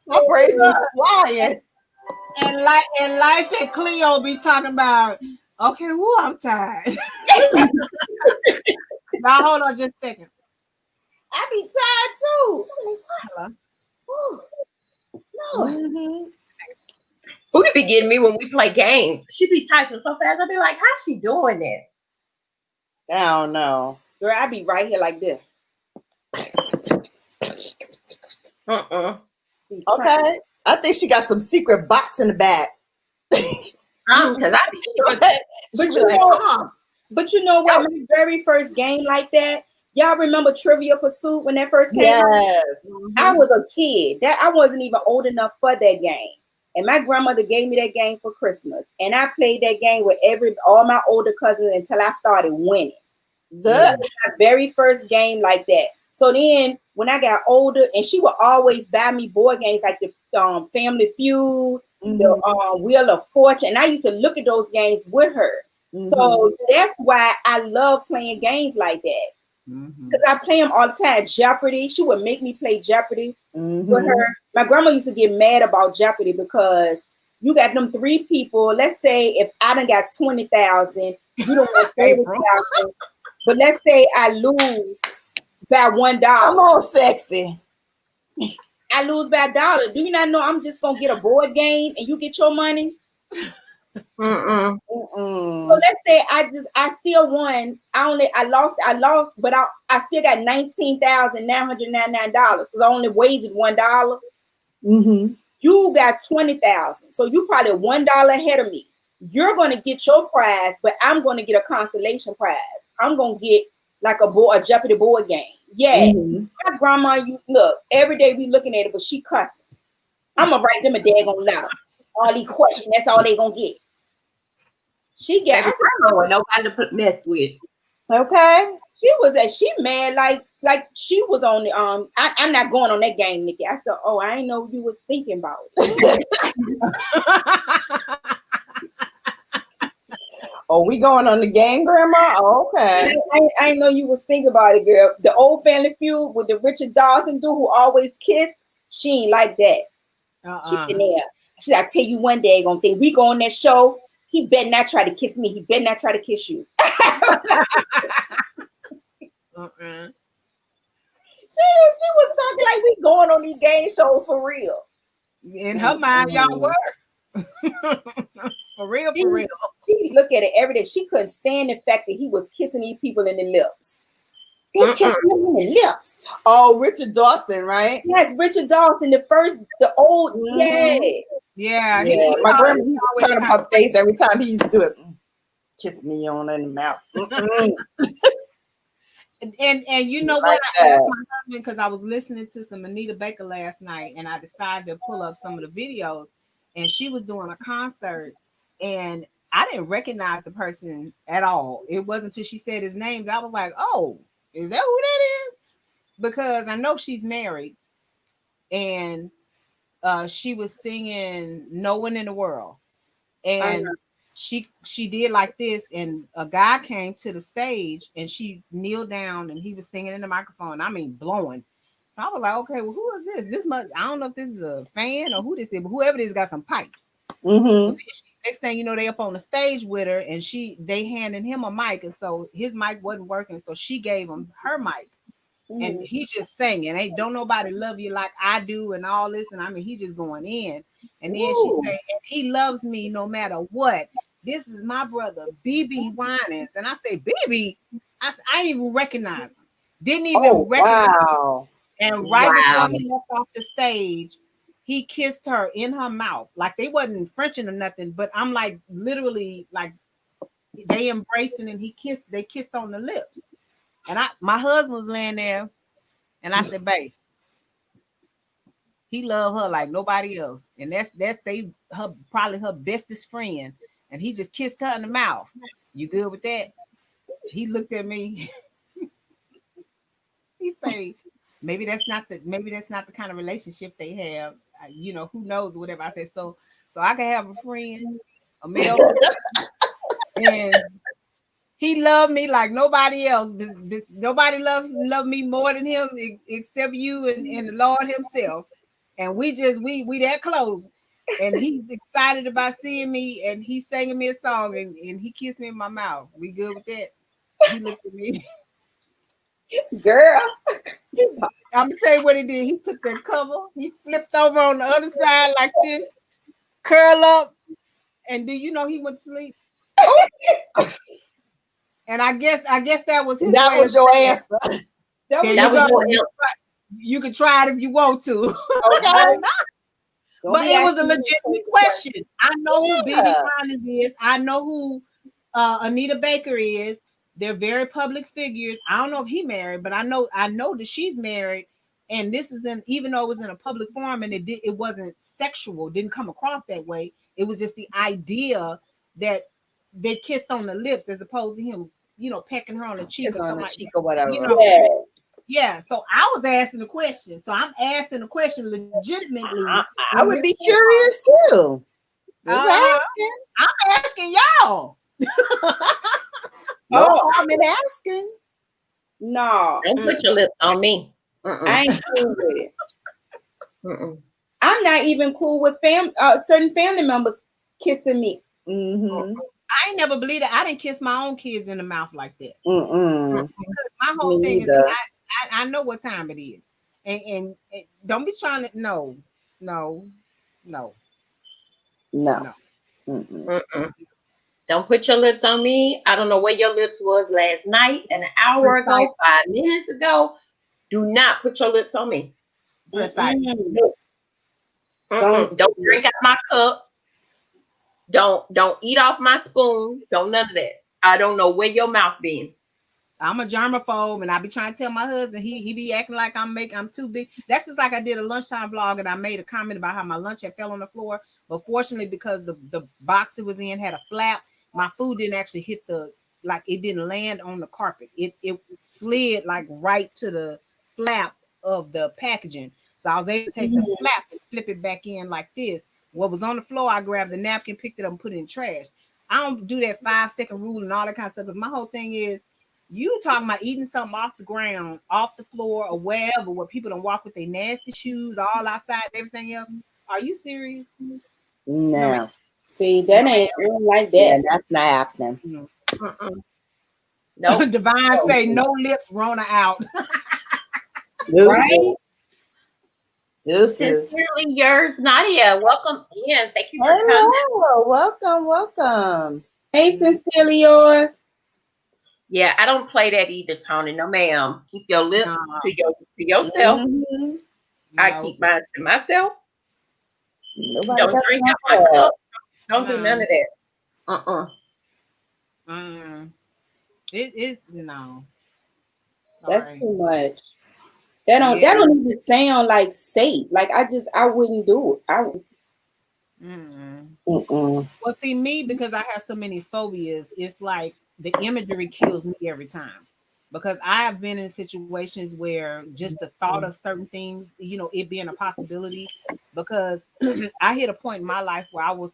My brain's flying. And life at Cleo be talking about, okay, woo, I'm tired. Now hold on just a second. I be tired too. I'm like, what? Hello. No. Mhm. Booty be getting me when we play games. She be typing so fast. I be like, how's she doing that? I don't know. Girl, I be right here like this. Be trying. Okay. I think she got some secret bots in the back. Because I be struggling. She But be you like, know, but you know what? My very first game like that. Y'all remember Trivia Pursuit when that first came out? yes. I was a kid. That I wasn't even old enough for that game. And my grandmother gave me that game for Christmas. And I played that game with all my older cousins until I started winning. That was my very first game like that. So then when I got older, and she would always buy me board games like the Family Feud, the Wheel of Fortune. And I used to look at those games with her. So that's why I love playing games like that. Because I play them all the time. Jeopardy. She would make me play Jeopardy with her. My grandma used to get mad about Jeopardy because you got them 3 people. Let's say if I done got 20,000, you don't want 30,000. But let's say I lose by $1. Come on, sexy. I lose by $1. Do you not know I'm just gonna get a board game and you get your money? So let's say I still won. I lost, but I still got $19,999 because I only wagered $1. You got 20,000, so you probably $1 ahead of me. You're gonna get your prize, but I'm gonna get a consolation prize. I'm gonna get like a Jeopardy board game. Yeah, my grandma. You look every day we looking at it, but she cussing. I'm gonna write them a daggone letter. All these questions, that's all they gonna get. She got. I don't know nobody to mess with. Okay. She mad like she was on the I'm not going on that game, Nikki. I said, oh, I didn't know you was thinking about it. Oh, we going on the game, Grandma? Oh, okay. I didn't know you was thinking about it, girl. The old Family Feud with the Richard Dawson dude who always kissed, she ain't like that. She said, yeah. She said, I tell you one day, gonna think we go on that show. He better not try to kiss me. He better not try to kiss you. She was talking like we going on these game shows for real. In her mind, y'all were. For real. She look at it every day. She couldn't stand the fact that he was kissing these people in the lips. He kissed him in the lips. Oh, Richard Dawson, right? Yes, Richard Dawson, the old, Yeah. My grandma used to turn up her face every time he used to do it. Kiss me on in the mouth. And you know what? I asked my husband because I was listening to some Anita Baker last night, and I decided to pull up some of the videos, and she was doing a concert, and I didn't recognize the person at all. It wasn't until she said his name that I was like, "Oh, is that who that is?" Because I know she's married, and she was singing "No One in the World," and she did like this, and a guy came to the stage and she kneeled down and he was singing in the microphone. I mean, blowing. So I was like, okay, well, who is this? This must, I don't know if this is a fan or who this is, but whoever it is got some pipes. So next thing you know, they up on the stage with her, and they handed him a mic, and so his mic wasn't working, so she gave him her mic. And he's just singing, "Hey, don't nobody love you like I do," and all this. And I mean, he just going in. And then she said, "And he loves me no matter what. This is my brother, BB Winans." And I say, BB, I didn't even recognize him. Didn't even recognize him. And before he left off the stage, he kissed her in her mouth. Like they wasn't Frenching or nothing, but I'm like literally like they embraced and they kissed on the lips. And my husband was laying there, and I said, "Babe, he loved her like nobody else, and that's probably her bestest friend, and he just kissed her in the mouth. You good with that?" He looked at me. He say, maybe that's not the kind of relationship they have. You know, who knows, whatever. I said, so I can have a friend, a male friend, and he loved me like nobody else. Nobody loved me more than him except you and the Lord himself. And we that close. And he's excited about seeing me, and he's singing me a song, and he kissed me in my mouth. We good with that? He looked at me. Girl, I'm gonna tell you what he did. He took that cover, he flipped over on the other side like this, curl up, and do you know he went to sleep? And I guess that was his That way was of your saying, answer. That there was you That was go. your You can try it if you want to. Okay. Don't But be it was a asking me legitimate question. I know who Biggie Yeah. Honest is. I know who Anita Baker is. They're very public figures. I don't know if he married, but I know that she's married. And this is even though it was in a public forum and it wasn't sexual, didn't come across that way. It was just the idea that they kissed on the lips as opposed to him, pecking her on the cheek Kiss or on something the like cheek that. or whatever. Yeah. Yeah. So I was asking a question. So I'm asking a question legitimately. I would be curious too. Just Uh-huh. asking. I'm asking y'all. No Oh, harm in asking. no. Don't put your lips on me. Mm-mm. I ain't cool with it. Mm-mm. I'm not even cool with certain family members kissing me. Mm-hmm. I ain't never believed it. I didn't kiss my own kids in the mouth like that. Mm-mm. Because my whole Me thing is neither. I know what time it is. And don't be trying to no. No. No. Mm-mm. Mm-mm. Don't put your lips on me. I don't know where your lips was last night, an hour ago, 5 minutes ago. Do not put your lips on me. Precisely. Mm-mm. Mm-mm. Don't drink out my cup. Don't eat off my spoon. Don't none of that. I don't know where your mouth been. I'm a germaphobe, and I be trying to tell my husband he be acting like I'm too big. That's just like I did a lunchtime vlog, and I made a comment about how my lunch had fell on the floor. But fortunately, because the box it was in had a flap, my food didn't actually hit it didn't land on the carpet. It slid like right to the flap of the packaging. So I was able to take the flap and flip it back in like this. What was on the floor, I grabbed the napkin, picked it up, and put it in trash. I don't do that 5-second rule and all that kind of stuff because my whole thing is. You talking about eating something off the ground, off the floor, or wherever, where people don't walk with their nasty shoes all outside, everything else. Are you serious? No. See, that ain't like that. Yeah, that's not happening. Mm-mm. Nope. Divine say no lips, Rona out. Right? Deuces. Sincerely yours, Nadia. Welcome in. Thank you for coming. Hello. Welcome. Hey, sincerely yours. Yeah, I don't play that either, Tony. No, ma'am. Keep your lips to yourself. Mm-hmm. I keep mine to myself. Nobody Don't got drink time out my for cup. Don't do No. none of that. It is no. That's Sorry. too much. That don't even sound like safe. Like I wouldn't do it. Mm-mm. Well, see, me, because I have so many phobias, it's like the imagery kills me every time. Because I have been in situations where just the thought of certain things, it being a possibility, because I hit a point in my life where I was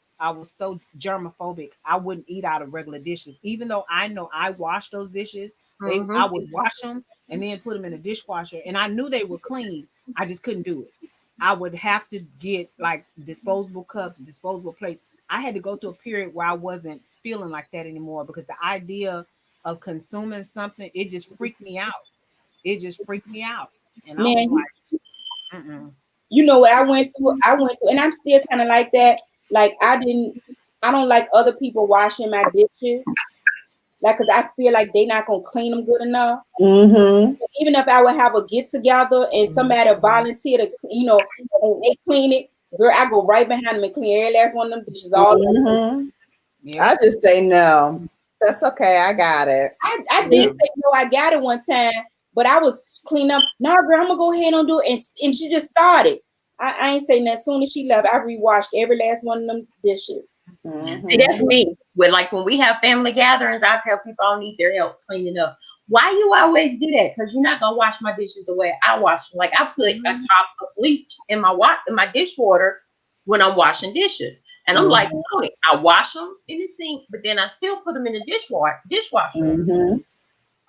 so germophobic, I wouldn't eat out of regular dishes. Even though I know I wash those dishes, I would wash them and then put them in a dishwasher. And I knew they were clean. I just couldn't do it. I would have to get like disposable cups, disposable plates. I had to go through a period where I wasn't feeling like that anymore because the idea of consuming something, it just freaked me out. It just freaked me out. And I was Man, like, mm-mm. you know what I went through, and I'm still kind of like that. Like I don't like other people washing my dishes. Like, cause I feel like they not gonna clean them good enough. Mm-hmm. Even if I would have a get together and somebody volunteer to, and they clean it, girl, I go right behind them and clean every last one of them dishes. All Mm-hmm. Yeah. I just say no. That's okay. I got it. I did say no. I got it one time, but I was cleaning up. Nah, girl, I'm gonna go ahead and do it, and she just started. I ain't saying that. As soon as she left, I rewashed every last one of them dishes. Mm-hmm. See, that's me. When we have family gatherings, I tell people I need their help cleaning up. Why you always do that? Because you're not gonna wash my dishes the way I wash them. Like I put a top of bleach in my dishwater when I'm washing dishes, and I'm like, Tony, I wash them in the sink, but then I still put them in the dishwasher. Mm-hmm.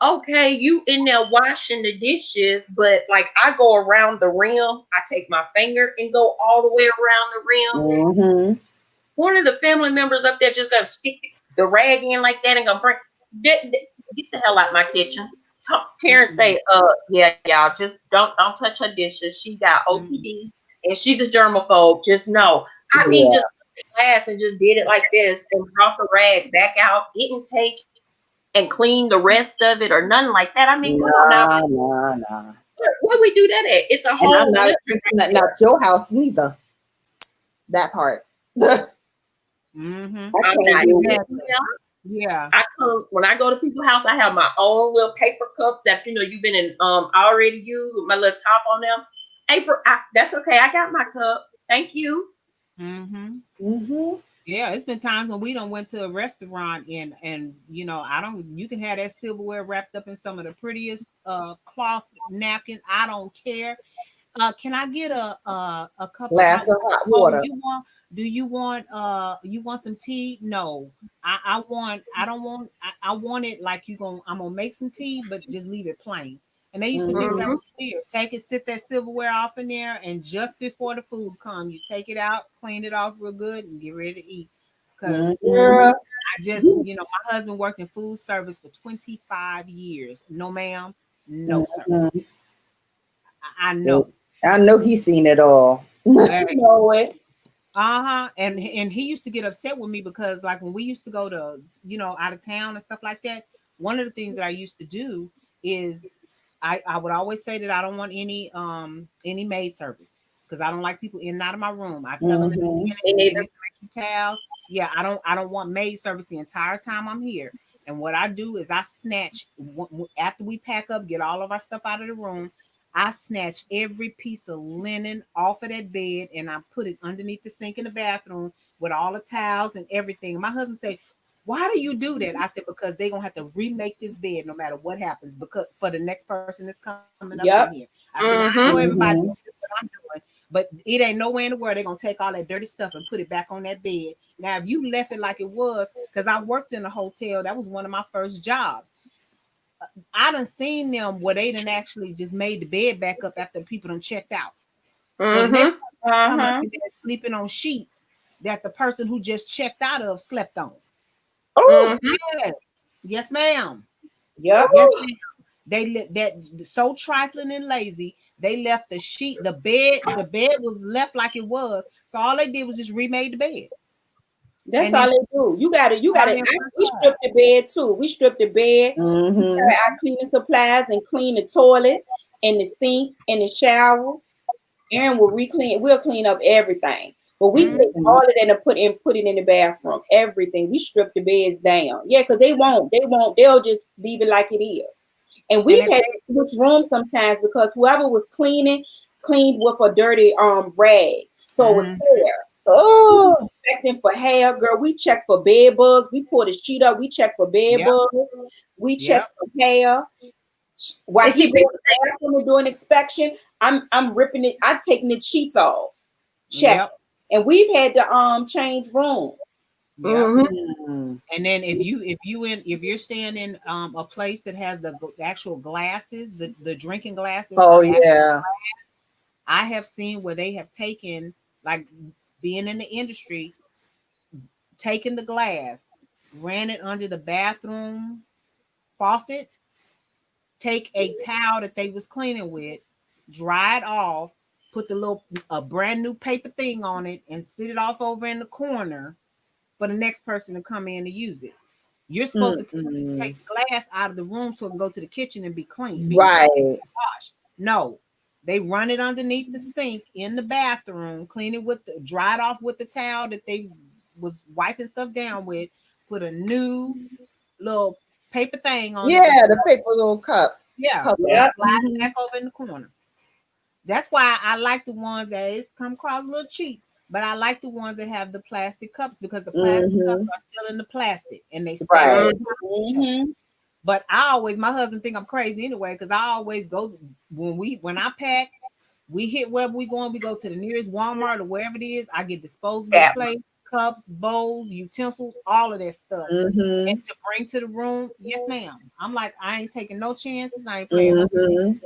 Okay, you in there washing the dishes, but like I go around the rim. I take my finger and go all the way around the rim. Mm-hmm. One of the family members up there just gonna stick the rag in like that and gonna bring get the hell out my kitchen. Parents say, yeah, y'all just don't touch her dishes. She got OTD and she's a germaphobe. Just know. I mean, just took the glass and just did it like this and brought the rag back out. Didn't take and clean the rest of it or nothing like that. I mean, come on now. Nah. Where we do that at? It's a And whole I'm not list. drinking nothing out your house neither. That part. Mm-hmm. I'm not. Exactly. Yeah. I come when I go to people's house. I have my own little paper cup that you've been in already used with my little top on them. April, that's okay. I got my cup. Thank you. Mm-hmm. Yeah, it's been times when we don't went to a restaurant and you can have that silverware wrapped up in some of the prettiest cloth napkins. I don't care. Can I get a cup Glass of hot water. Do you want some tea? No. I want it like I'm gonna make some tea, but just leave it plain. And they used to think that was weird. Take it, sit that silverware off in there, and just before the food comes, you take it out, clean it off real good, and get ready to eat. Because I just, my husband worked in food service for 25 years. No, ma'am. No, sir. I know. I know he's seen it all. I know it. And he used to get upset with me because, like, when we used to go to, out of town and stuff like that, one of the things that I used to do is I would always say that I don't want any maid service because I don't like people in and out of my room. I tell them towels. Yeah, I don't want maid service the entire time I'm here. And what I do is I snatch after we pack up, get all of our stuff out of the room. I snatch every piece of linen off of that bed and I put it underneath the sink in the bathroom with all the towels and everything. My husband said, "Why do you do that?" I said, "Because they're gonna have to remake this bed no matter what happens, because for the next person that's coming up in here." I said, "I know everybody knows what I'm doing, but it ain't nowhere in the world they're gonna take all that dirty stuff and put it back on that bed." Now, if you left it like it was, because I worked in a hotel, that was one of my first jobs. I done seen them where they done actually just made the bed back up after the people done checked out. So the next person sleeping on sheets that the person who just checked out of slept on. Oh, yes, ma'am. Yep. Yes, ma'am. They that so trifling and lazy. They left the bed was left like it was. So all they did was just remade the bed. That's all they do. You gotta. We stripped the bed too. We stripped the bed. Our cleaning supplies and clean the toilet and the sink and the shower. Aaron will we'll clean up everything. But we take all of that and put it in the bathroom. Everything. We strip the beds down. Yeah, because they won't. They'll just leave it like it is. And we've had to switch rooms sometimes because whoever was cleaned with a dirty rag. So it was hair. Oh, checking for hair, girl. We check for bed bugs. We pull the sheet up. We check for bed bugs. We check for hair. While he's doing inspection, I'm ripping it. I'm taking the sheets off. Check. And we've had to change rooms. And then if you're staying in a place that has the actual glasses, the drinking glasses. Oh yeah. I have seen where they have taken, like, being in the industry, taken the glass, ran it under the bathroom faucet, take a towel that they was cleaning with, dry it off, put a brand new paper thing on it, and sit it off over in the corner for the next person to come in to use it. You're supposed to take the glass out of the room so it can go to the kitchen and be clean. Right. No. They run it underneath the sink in the bathroom, clean it dry it off with the towel that they was wiping stuff down with, put a new little paper thing on. Yeah, the paper little cup. Yeah. Slide it back over in the corner. That's why I like the ones that come across a little cheap, but I like the ones that have the plastic cups because the plastic cups are still in the plastic and they stay. But my husband think I'm crazy anyway, because I always go when I pack, we hit wherever we going, we go to the nearest Walmart or wherever it is. I get disposable plates, cups, bowls, utensils, all of that stuff. And to bring to the room, yes, ma'am. I'm like, I ain't taking no chances. I ain't playing.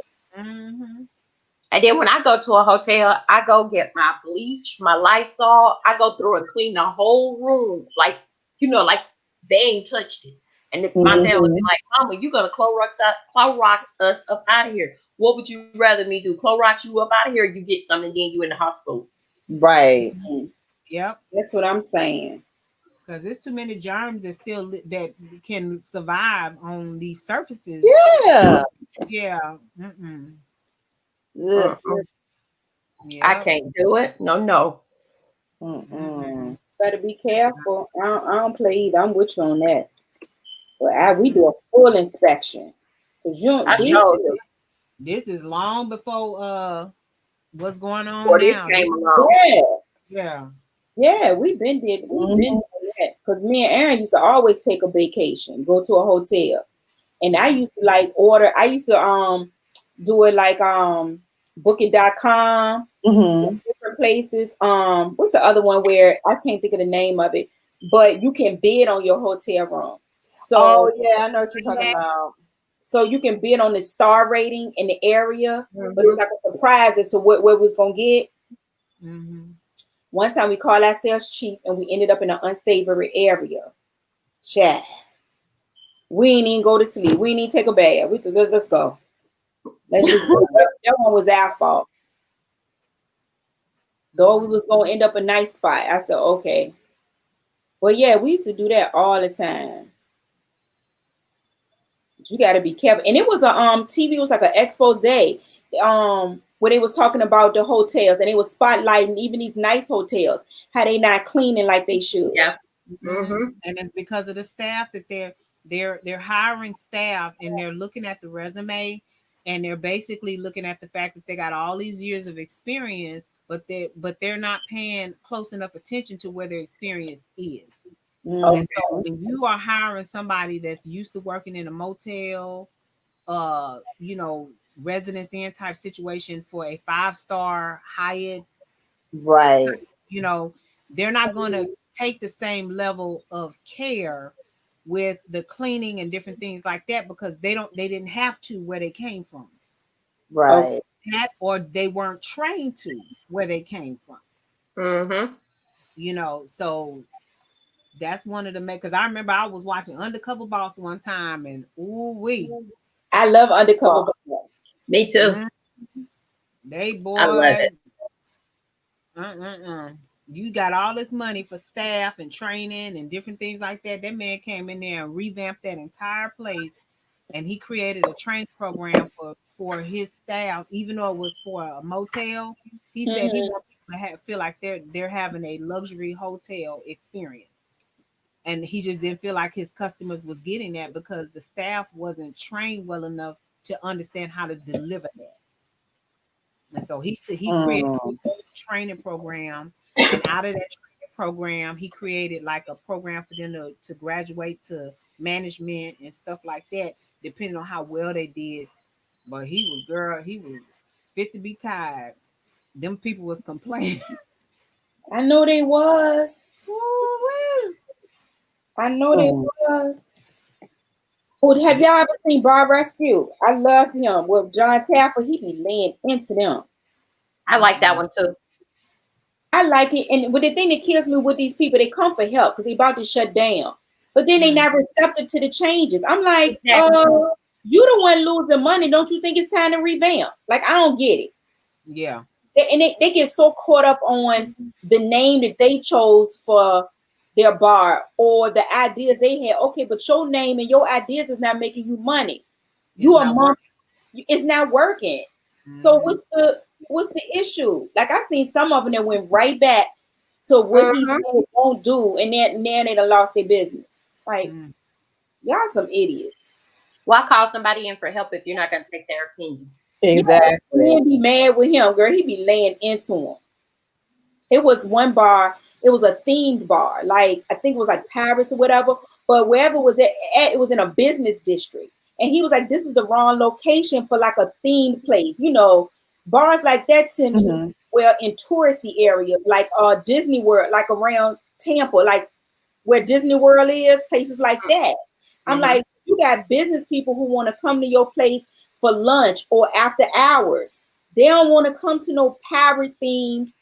And then when I go to a hotel, I go get my bleach, my Lysol. I go through and clean the whole room, like they ain't touched it. And if my dad would be like, Mama, you gonna Clorox us up out of here. What would you rather me do? Clorox you up out of here, or you get some and then you in the hospital? Right. Yep. That's what I'm saying. Because there's too many germs that still that can survive on these surfaces. Yeah. Yeah. Mm-mm. Ugh. Yeah. I can't do it. No. Mm-mm. Better be careful. I don't play either. I'm with you on that. But we do a full inspection. Cause I showed you This is long before what's going on before this now. came along. Yeah. Yeah, we've been doing that. Because me and Aaron used to always take a vacation, go to a hotel. And I used to I used to do it like booking.com, different places. What's the other one where I can't think of the name of it, but you can bid on your hotel room. So yeah, I know what you're talking about. So you can bid on the star rating in the area, Mm-hmm. but it's like a surprise as to what we was gonna get. Mm-hmm. One time we called ourselves cheap and we ended up in an unsavory area. Chat. We ain't even go to sleep. We ain't even take a bath. Let's go. Let's just go. That one was our fault. Though we was gonna end up a nice spot. I said, okay. Well, yeah, we used to do that all the time. But you gotta be careful. And it was a TV, it was like an expose, where they was talking about the hotels and they was spotlighting even these nice hotels, how they not cleaning like they should. Yeah. Mm-hmm. And it's because of the staff that they're hiring staff and they're looking at the resume and they're basically looking at the fact that they got all these years of experience, but they're not paying close enough attention to where their experience is. And so when you are hiring somebody that's used to working in a motel, residence inn type situation for a 5-star Hyatt, right? They're not going to take the same level of care with the cleaning and different things like that because they didn't have to where they came from, right? Or they weren't trained to where they came from. Mm-hmm. So that's one of the because I remember I was watching Undercover Boss one time and I love Undercover Boss. Me too. I love it. You got all this money for staff and training and different things like that. That man came in there and revamped that entire place, and he created a training program for his staff, even though it was for a motel. He said he wanted people to feel like they're having a luxury hotel experience. And he just didn't feel like his customers was getting that because the staff wasn't trained well enough to understand how to deliver that. And so he created a training program, and out of that training program, he created like a program for them to graduate to management and stuff like that, depending on how well they did. But he was fit to be tired. Them people was complaining. I know they was. I know they was. Oh, have y'all ever seen Bar Rescue? I love him. With John Taffer, he be laying into them. I like that one too. I like it. And the thing that kills me with these people, they come for help because they about to shut down. But then they not receptive to the changes. I'm like, you the one losing money. Don't you think it's time to revamp? Like, I don't get it. Yeah. They get so caught up on the name that they chose for their bar or the ideas they had. Okay, but your name and your ideas is not making you money. It's not working. So what's the issue? Like, I seen some of them that went right back to what these people won't do, and then they done lost their business. Like, y'all some idiots. Why call somebody in for help if you're not going to take their opinion? Exactly. He'd be mad with him, girl. He'd be laying into him. It was one bar. It was a themed bar. Like, I think it was like Paris or whatever. But wherever it was at, it was in a business district. And he was like, this is the wrong location for like a themed place. Bars like that tend to well in touristy areas, like Disney World, like around Tampa, like where Disney World is, places like that. I'm like, you got business people who want to come to your place for lunch or after hours. They don't want to come to no pirate themed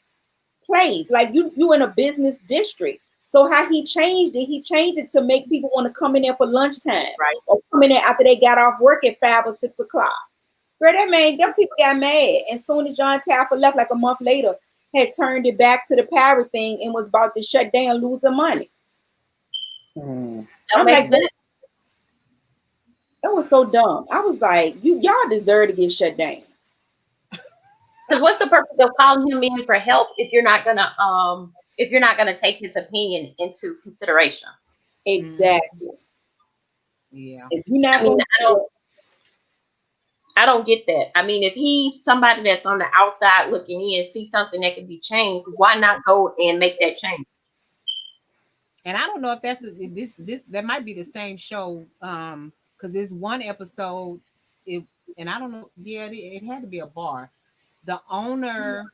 place. Like you in a business district. So how he changed it to make people want to come in there for lunchtime, Right. or come in there after they got off work at 5 or 6 o'clock. Girl, that made them people got mad. And soon as John Taffer left, like a month later, had turned it back to the pirate thing and was about to shut down, losing money. Mm. That I'm makes like, sense. that was so dumb. I was like, y'all deserve to get shut down. Because what's the purpose of calling him in for help if you're not gonna take his opinion into consideration? Exactly. Yeah. If you're not I mean, going I don't get that. I mean, if he's somebody that's on the outside looking in, see something that can be changed, why not go and make that change? And I don't know if that's this that might be the same show, because there's one episode, and I don't know, yeah, it had to be a bar. The owner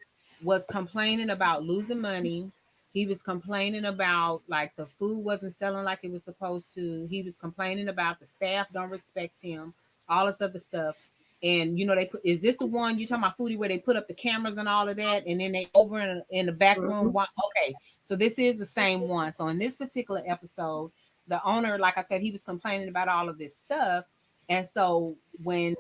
was complaining about losing money. He was complaining about like the food wasn't selling like it was supposed to. He was complaining about the staff don't respect him, all this other stuff. And they put, is this the one you talking about, Foodie, where they put up the cameras and all of that, and then they over in the back room? Okay, so this is the same one. So in this particular episode, the owner, like I said, he was complaining about all of this stuff. And so when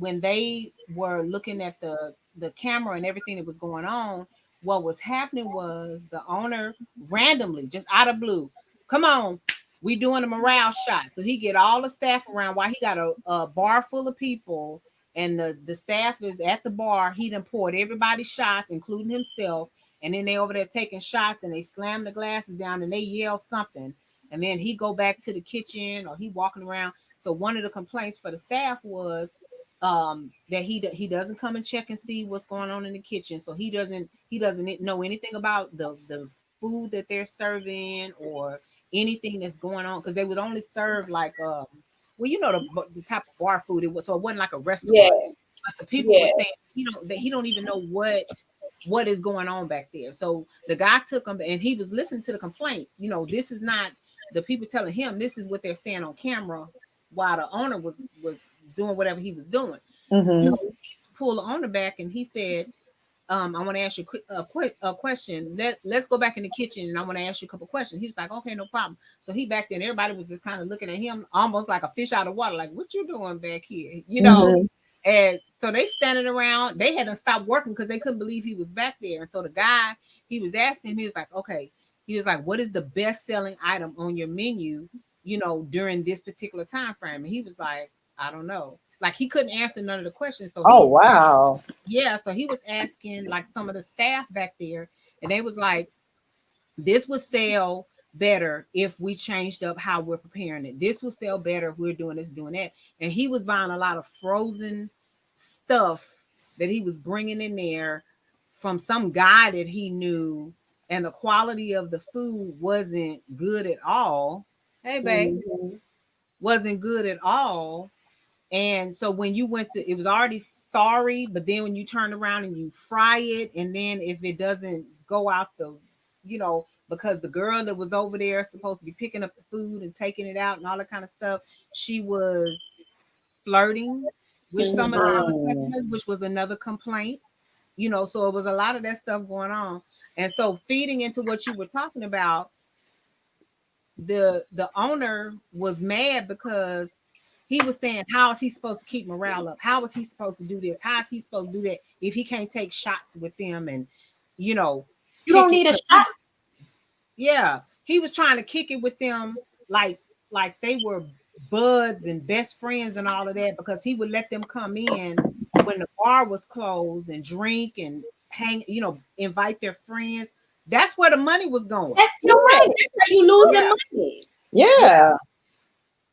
they were looking at the camera and everything that was going on, what was happening was the owner randomly, just out of blue, come on, we doing a morale shot. So he get all the staff around while he got a bar full of people, and the staff is at the bar. He done poured everybody shots, including himself. And then they over there taking shots, and they slam the glasses down and they yell something. And then he go back to the kitchen, or he walking around. So one of the complaints for the staff was that he doesn't come and check and see what's going on in the kitchen. So he doesn't know anything about the food that they're serving or anything that's going on, because they would only serve like well, the type of bar food it was, so it wasn't like a restaurant. Yeah. But the people were saying that he don't even know what is going on back there. So the guy took him, and he was listening to the complaints. This is not the people telling him, this is what they're saying on camera while the owner was doing whatever he was doing. Mm-hmm. So he pulled the owner back, and he said, I want to ask you a question. Let's go back in the kitchen, and I want to ask you a couple questions. He was like, okay, no problem. So he back then, everybody was just kind of looking at him almost like a fish out of water, like, what you doing back here? And so they standing around, they hadn't stopped working because they couldn't believe he was back there. And so the guy, he was asking him, he was like, okay, he was like, what is the best selling item on your menu, during this particular time frame? And he was like, I don't know. Like, he couldn't answer none of the questions. So wow. Yeah, so he was asking like some of the staff back there, and they was like, this would sell better if we changed up how we're preparing it. This would sell better if we're doing this, doing that. And he was buying a lot of frozen stuff that he was bringing in there from some guy that he knew, and the quality of the food wasn't good at all. Hey, babe, wasn't good at all. And so when you went to, it was already sorry, but then when you turn around and you fry it, and then if it doesn't go out because the girl that was over there supposed to be picking up the food and taking it out and all that kind of stuff, she was flirting with some of the other customers, which was another complaint. So it was a lot of that stuff going on. And so feeding into what you were talking about, the owner was mad because he was saying, how is he supposed to keep morale up? How is he supposed to do this? How is he supposed to do that if he can't take shots with them? And you don't need a shot. Yeah, he was trying to kick it with them like they were buds and best friends and all of that, because he would let them come in when the bar was closed and drink and hang, invite their friends. That's where the money was going. That's your money. That's how you losing money. Yeah.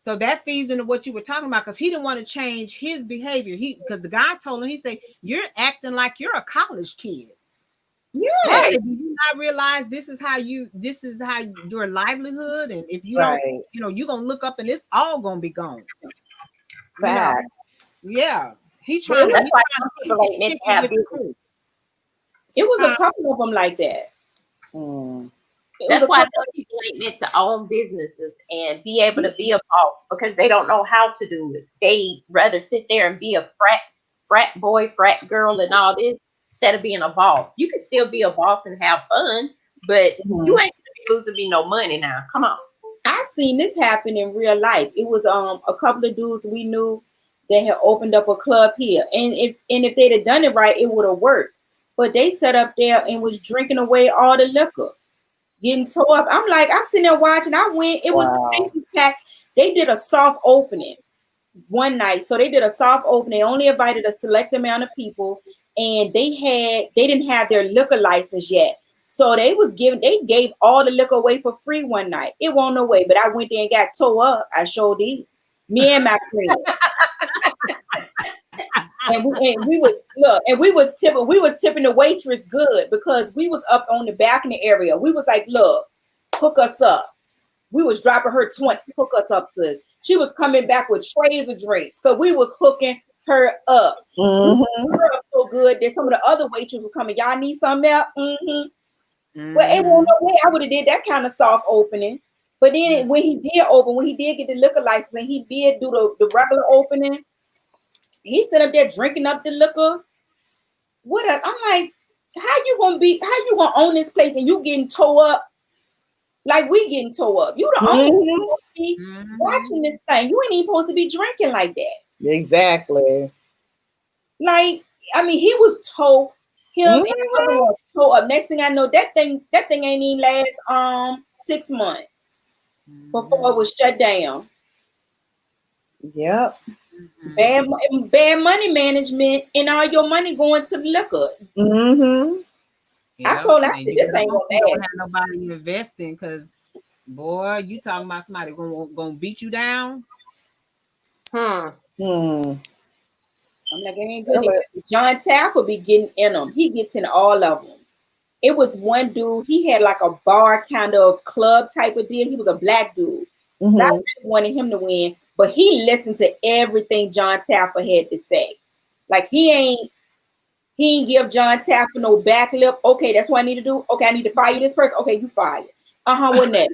So that feeds into what you were talking about, because he didn't want to change his behavior. Because the guy told him, he said, you're acting like you're a college kid. Yeah. Do you not realize this is how your livelihood, and if you don't, you're gonna look up and it's all gonna be gone. Facts. Yeah. He trying That's why to people ain't meant to have business. It was a couple of them like that. That's why people ain't meant to own businesses and be able to be a boss, because they don't know how to do it. They rather sit there and be a frat boy, frat girl, and all this instead of being a boss. You can still be a boss and have fun, but you ain't gonna be losing me no money now. Come on. I seen this happen in real life. It was a couple of dudes we knew that had opened up a club here, and if they'd have done it right, it would have worked. But they sat up there and was drinking away all the liquor, getting tore up. I'm like, I'm sitting there watching. I went. It was the place was packed. They did a soft opening one night, so they did a soft opening. They only invited a select amount of people, and they didn't have their liquor license yet. So they gave all the liquor away for free one night. It won't no way, but I went there and got tore up. I sure did. Me and my friends. and we was tipping the waitress good because we was up on the balcony area. We was like, look, hook us up. We was dropping her 20, hook us up, sis. She was coming back with trays of drinks. So we was hooking her up. Mm-hmm. Her up so good that some of the other waitresses were coming. Y'all need something else? Mm-hmm. Well, it won't no way I would have did that kind of soft opening. But then when he did get the liquor license and he did do the regular opening, he sat up there drinking up the liquor. I'm like, how you gonna own this place and you getting tore up like we getting tore up? You the owner be watching this thing. You ain't even supposed to be drinking like that. Exactly. Like, I mean, he was tore. Him and the other one was tore up. Next thing I know, that thing ain't even last 6 months before it was shut down. Yep. Bad money management and all your money going to liquor. Mm-hmm. I told him, I said, this ain't gonna don't last. have nobody investing because, boy, you talking about somebody gonna beat you down. I'm like, it ain't good. John Taff will be getting in them. He gets in all of them. It was one dude, he had like a bar kind of club type of deal. He was a black dude. So I really wanted him to win, but he listened to everything John Taffer had to say. Like he ain't give John Taffer no back lip. Okay, that's what I need to do. Okay, I need to fire this person. Okay, you fired. Wasn't that?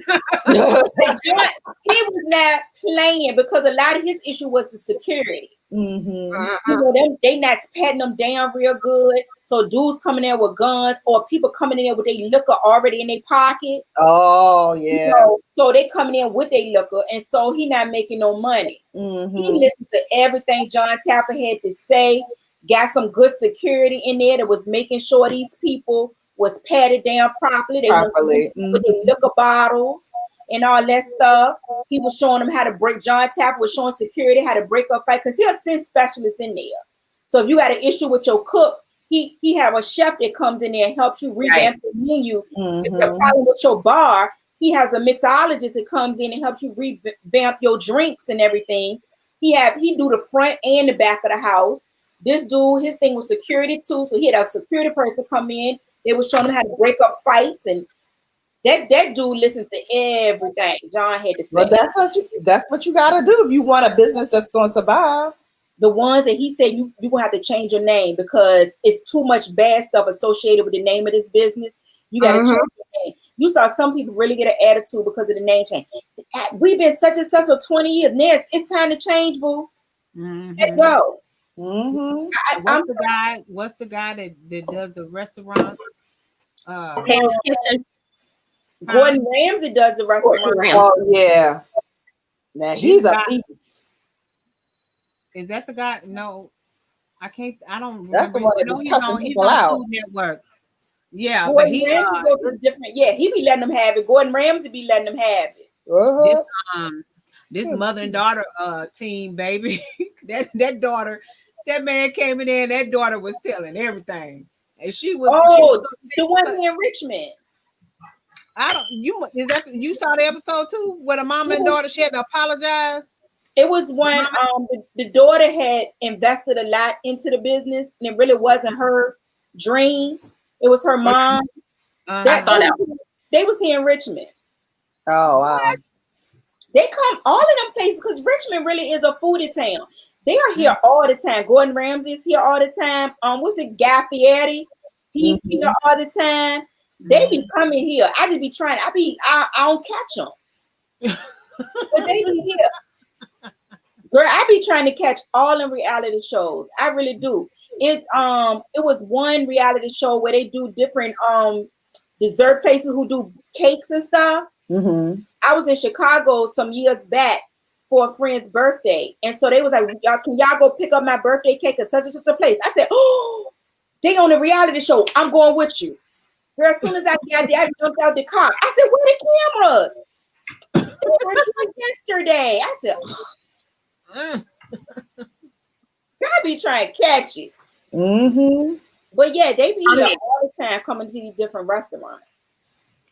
He was not playing because a lot of his issue was the security. You know, they not patting them down real good. So dudes coming in with guns or people coming in with their liquor already in their pocket. Oh yeah. You know, so they coming in with their liquor, and so he not making no money. He listened to everything John Tapper had to say. Got some good security in there that was making sure these people was patted down properly. They with their liquor bottles and all that stuff. He was showing them how to break. John Tapper was showing security how to break up fight because he'll send specialists in there. So if you got an issue with your cook, he have a chef that comes in there and helps you revamp the menu. If you're problem with your bar, he has a mixologist that comes in and helps you revamp your drinks and everything. He do the front and the back of the house. This dude, his thing was security too. So he had a security person come in. They was showing him how to break up fights, and that dude listened to everything John had to say. But that's what you gotta do if you want a business that's gonna survive. The ones that he said you're gonna have to change your name because it's too much bad stuff associated with the name of this business. You gotta change your name. You saw some people really get an attitude because of the name change. We've been such and such for 20 years. Now it's time to change, boo. Let go. What's the guy that does the restaurant? Hell's Kitchen. Gordon Ramsay does the restaurant. Oh yeah. Now he's a beast. Is that the guy? No, I can't. I don't. That's the one that be cussing people out. Food Network. Yeah, Gordon but he Ramsay goes to different. Yeah, he be letting them have it. Gordon Ramsay be letting them have it. This mother and daughter team, baby. that daughter, that man came in there and that daughter was telling everything, and she was. The one in Richmond. You saw the episode too, where the mama and daughter she had to apologize. It was when the daughter had invested a lot into the business, and it really wasn't her dream. It was her mom. I saw that. They was here in Richmond. Oh wow. They come all in them places because Richmond really is a foodie town. They are here all the time. Gordon Ramsay is here all the time. What's it, Guy Fieri? He's here all the time. They be coming here. I just be trying. I don't catch them, but they be here. Girl, I be trying to catch all them reality shows. I really do. It was one reality show where they do different dessert places who do cakes and stuff. Mm-hmm. I was in Chicago some years back for a friend's birthday. And so they was like, can y'all go pick up my birthday cake at such and such a place? I said, oh, they on a reality show. I'm going with you. Girl, as soon as I got there, I jumped out the car. I said, where the cameras? They were here yesterday. I said, oh. I be trying to catch it. Mm-hmm. But yeah, they be here all the time coming to these different restaurants.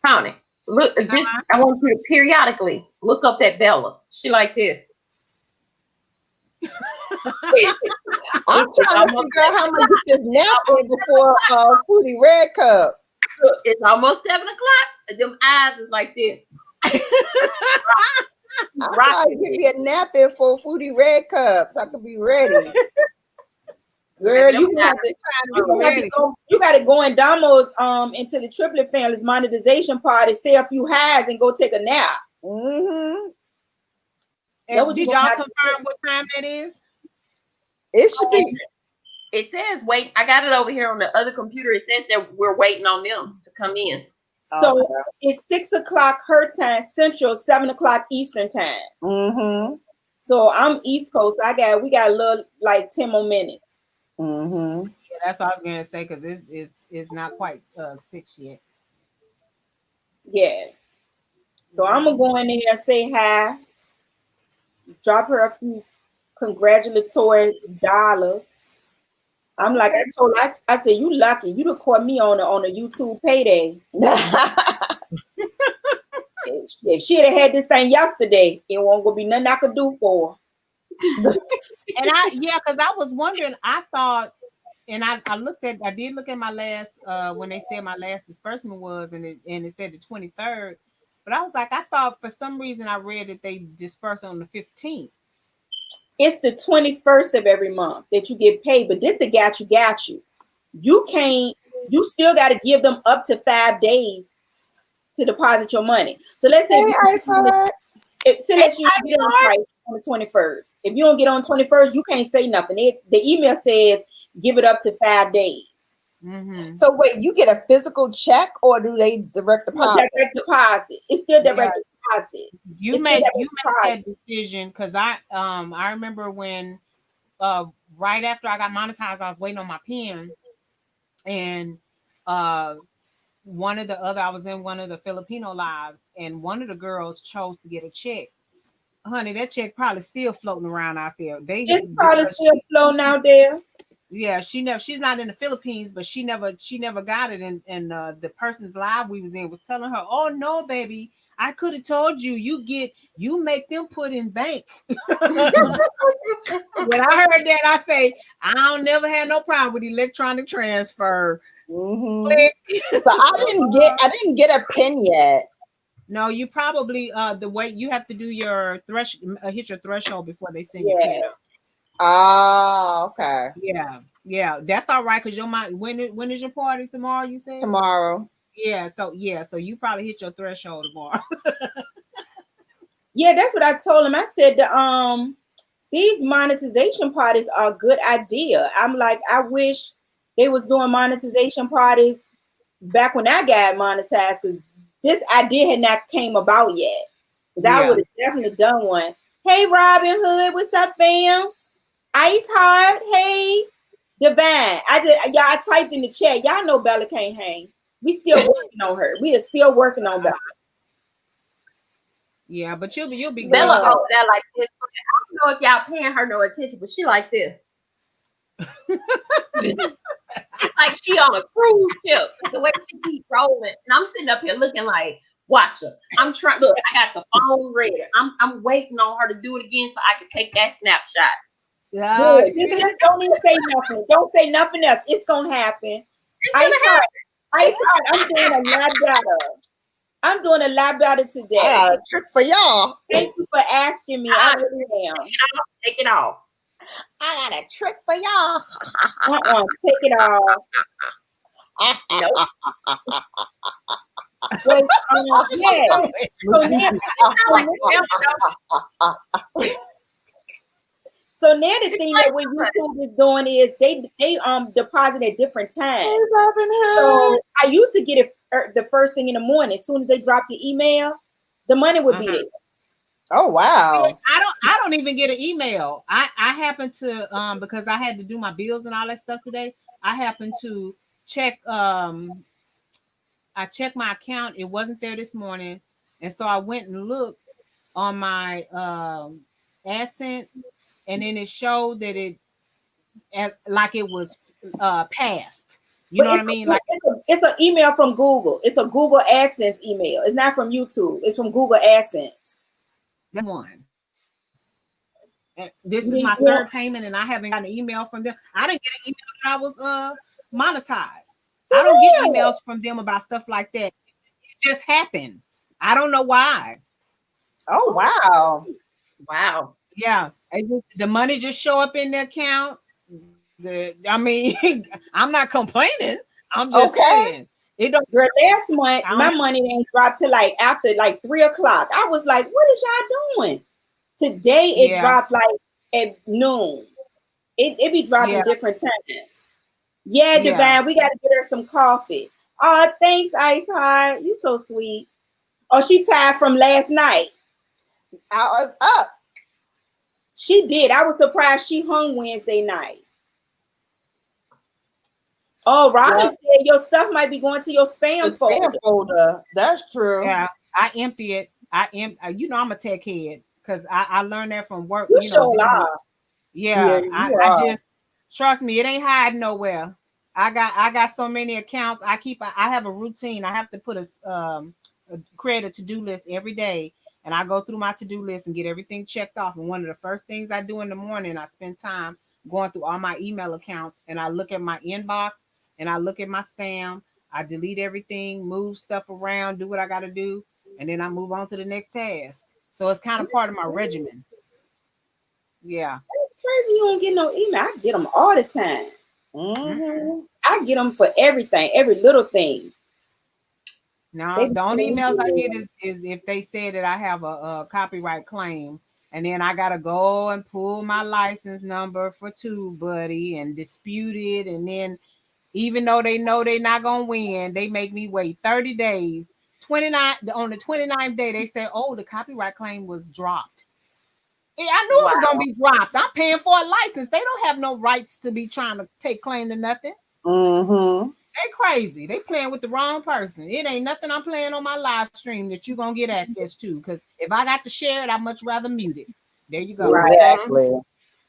Tony, look, just I want you to periodically look up that Bella. She like this. I'm trying to figure out how I'm gonna get this nap in before Foodie Red Cup. It's almost 7 o'clock. Them eyes is like this. I'm trying to get me a nap in for Foodie Red Cup so I can be ready. Girl, you gotta go in Damo's into the triplet family's monetization party, say a few highs, and go take a nap. Mm-hmm. And did y'all confirm what time that is? It should be. It says wait. I got it over here on the other computer. It says that we're waiting on them to come in. So it's 6 o'clock her time Central, 7 o'clock Eastern time. Mm-hmm. So I'm East Coast. We got a little like 10 more minutes. Mm-hmm. Yeah, that's what I was gonna say because it's not quite 6 yet. Yeah. So I'm gonna go in there and say hi. Drop her a few congratulatory dollars. I'm like, I said, you lucky. You done caught me on a YouTube payday. If she had had this thing yesterday, it won't gonna be nothing I could do for her. And because I was wondering, I thought, and I did look at my last when they said my last disbursement was, and it said the 23rd. But I was like, I thought for some reason I read that they disperse on the 15th. It's the 21st of every month that you get paid, but this the got you. You still got to give them up to 5 days to deposit your money. So let's say let's you get on the 21st. If you don't get on 21st, you can't say nothing. The email says give it up to 5 days. Mm-hmm. So wait, you get a physical check or do they direct deposit? Direct deposit. It's still direct deposit. You make that decision because I remember when right after I got monetized, I was waiting on my pen, and I was in one of the Filipino lives, and one of the girls chose to get a check. Honey, that check probably still floating around out there. It's probably still floating out there. Yeah, she's not in the Philippines, but she never got it. And the person's live we was in was telling her, oh no, baby, I could have told you, you make them put in bank. When I heard that, I say, I don't never had no problem with electronic transfer. Mm-hmm. So I didn't get a pin yet. No, you probably the way you have to do your hit your threshold before they send you pin. Oh, okay. Yeah, that's all right. Cause when is your party tomorrow? You said tomorrow. So you probably hit your threshold tomorrow. Yeah, that's what I told him. I said these monetization parties are a good idea. I'm like, I wish they was doing monetization parties back when I got monetized, because this idea had not came about yet. Because I would have definitely done one. Hey, Robin Hood, what's up, fam? Ice Heart, hey, Divine. I typed in the chat. Y'all know Bella can't hang. We still working on her. We are still working on Bella. Yeah, but you'll be Bella over there like this. I don't know if y'all paying her no attention, but she like this. It's like she on a cruise ship. The way she keep rolling, and I'm sitting up here looking like, watch her. I'm trying. Look, I got the phone ready. I'm waiting on her to do it again so I can take that snapshot. Yeah, don't even say nothing. Don't say nothing else. It's gonna happen. Ice Heart, I'm doing a lot better. I'm doing a lot better today. I got a trick for y'all. Thank you for asking me. I really am. Take it off. I got a trick for y'all. Take it off. Nope. But, so now the thing that what YouTube is doing is they deposit at different times. So I used to get it the first thing in the morning. As soon as they drop the email, the money would be there. Oh wow. I don't even get an email. I happen to because I had to do my bills and all that stuff today. I happened to check I checked my account. It wasn't there this morning. And so I went and looked on my AdSense, and then it showed that like it was passed. You know what I mean? Like it's an email from Google. It's a Google AdSense email. It's not from YouTube. It's from Google AdSense. That one. And this is my third payment, and I haven't gotten an email from them. I didn't get an email that I was monetized. I don't get emails from them about stuff like that. It just happened. I don't know why. Oh wow. Wow. Yeah, the money just show up in the account. I mean, I'm not complaining. I'm just saying it don't. Girl, last month my money didn't drop till like after like 3 o'clock. I was like, "What is y'all doing?" Today it dropped like at noon. It be dropping different times. Yeah, Divine, we got to get her some coffee. Oh, thanks, Ice Heart. You so sweet. Oh, she tired from last night. I was up. She did. I was surprised she hung Wednesday night. Oh, Robin said your stuff might be going to your spam folder. That's true. Yeah, I empty it. You know, I'm a tech head because I learned that from work. You sure are. Yeah, I just trust me. It ain't hiding nowhere. I got so many accounts. I have a routine. I have to put create a to-do list every day, and I go through my to-do list and get everything checked off. And one of the first things I do in the morning, I spend time going through all my email accounts, and I look at my inbox and I look at my spam. I delete everything, move stuff around, do what I got to do, and then I move on to the next task. So it's kind of part of my regimen. Yeah. That's crazy. You don't get no email. I get them all the time. Mm-hmm. I get them for everything, every little thing. No, the only emails I get is if they say that I have a copyright claim, and then I gotta go and pull my license number for TubeBuddy and dispute it, and then even though they know they're not gonna win, they make me wait 30 days. 29 on the 29th day, they say, "Oh, the copyright claim was dropped." I knew it was gonna be dropped. I'm paying for a license. They don't have no rights to be trying to take claim to nothing. Mm-hmm. They crazy. They playing with the wrong person. It ain't nothing I'm playing on my live stream that you're gonna get access to. Because if I got to share it, I'd much rather mute it. There you go. Exactly.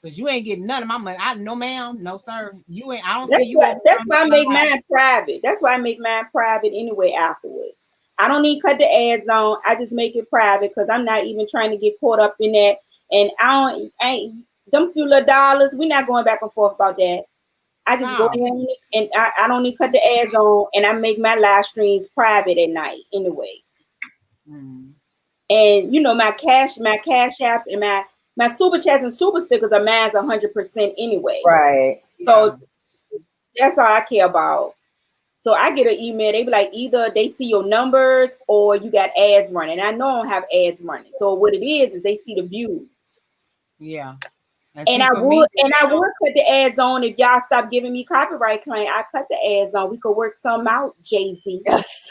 Because you ain't getting none of my money. No, ma'am. No, sir. You ain't. I don't That's see you. That's why I make mine private. That's why I make mine private anyway afterwards. I don't need to cut the ads on. I just make it private because I'm not even trying to get caught up in that. And I ain't them few little dollars. We're not going back and forth about that. I just go in and I don't need to cut the ads on, and I make my live streams private at night anyway. Mm. And you know my cash apps and my super chats and super stickers are mine's 100% anyway. Right. So that's all I care about. So I get an email. They be like, either they see your numbers or you got ads running. I know I don't have ads running. So what it is they see the views. Yeah. And I would cut the ads on if y'all stop giving me copyright claim. I cut the ads on. We could work some out, Jay-Z. Yes.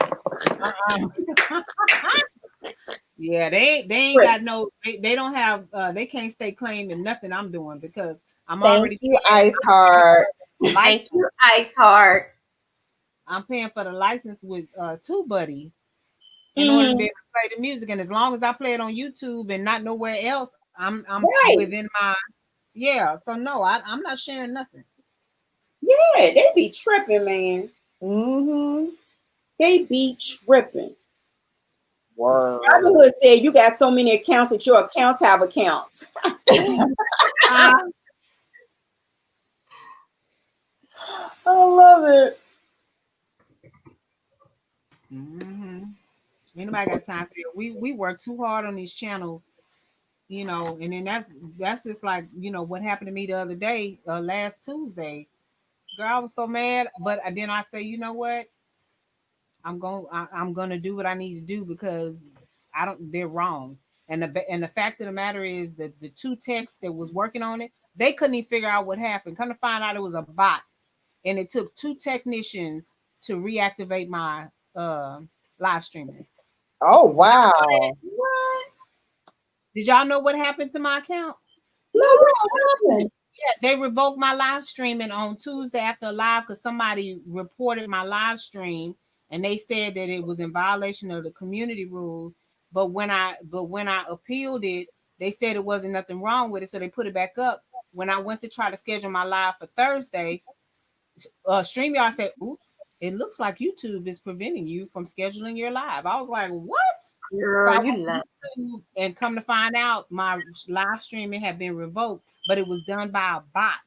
Yeah, they ain't got no. They don't have. They can't stay claiming nothing I'm doing because I'm already. Thank you, Ice Heart. Thank you, Ice Heart. I'm paying for the license with TubeBuddy in order to be able to play the music, and as long as I play it on YouTube and not nowhere else, I'm within my. Yeah, so no, I'm not sharing nothing. Yeah, they be tripping, man. Mm-hmm. They be tripping. Word. Robinhood said you got so many accounts that your accounts have accounts. I love it. Mm-hmm. Anybody got time for it? We work too hard on these channels, you know, and then that's just like, you know, what happened to me the other day, last Tuesday. Girl, I was so mad, but then I say, you know what? I'm gonna do what I need to do because they're wrong. And the fact of the matter is that the two techs that was working on it, they couldn't even figure out what happened. Come to find out it was a bot, and it took two technicians to reactivate my live streaming. Oh wow. What? Did y'all know what happened to my account? No, what happened? Yeah, they revoked my live streaming on Tuesday after a live because somebody reported my live stream and they said that it was in violation of the community rules. But when I appealed it, they said it wasn't nothing wrong with it, so they put it back up. When I went to try to schedule my live for Thursday, StreamYard said, "Oops, it looks like YouTube is preventing you from scheduling your live." I was like, "What?" So Girl, I you went lying. to YouTube and come to find out, my live streaming had been revoked, but it was done by a bot.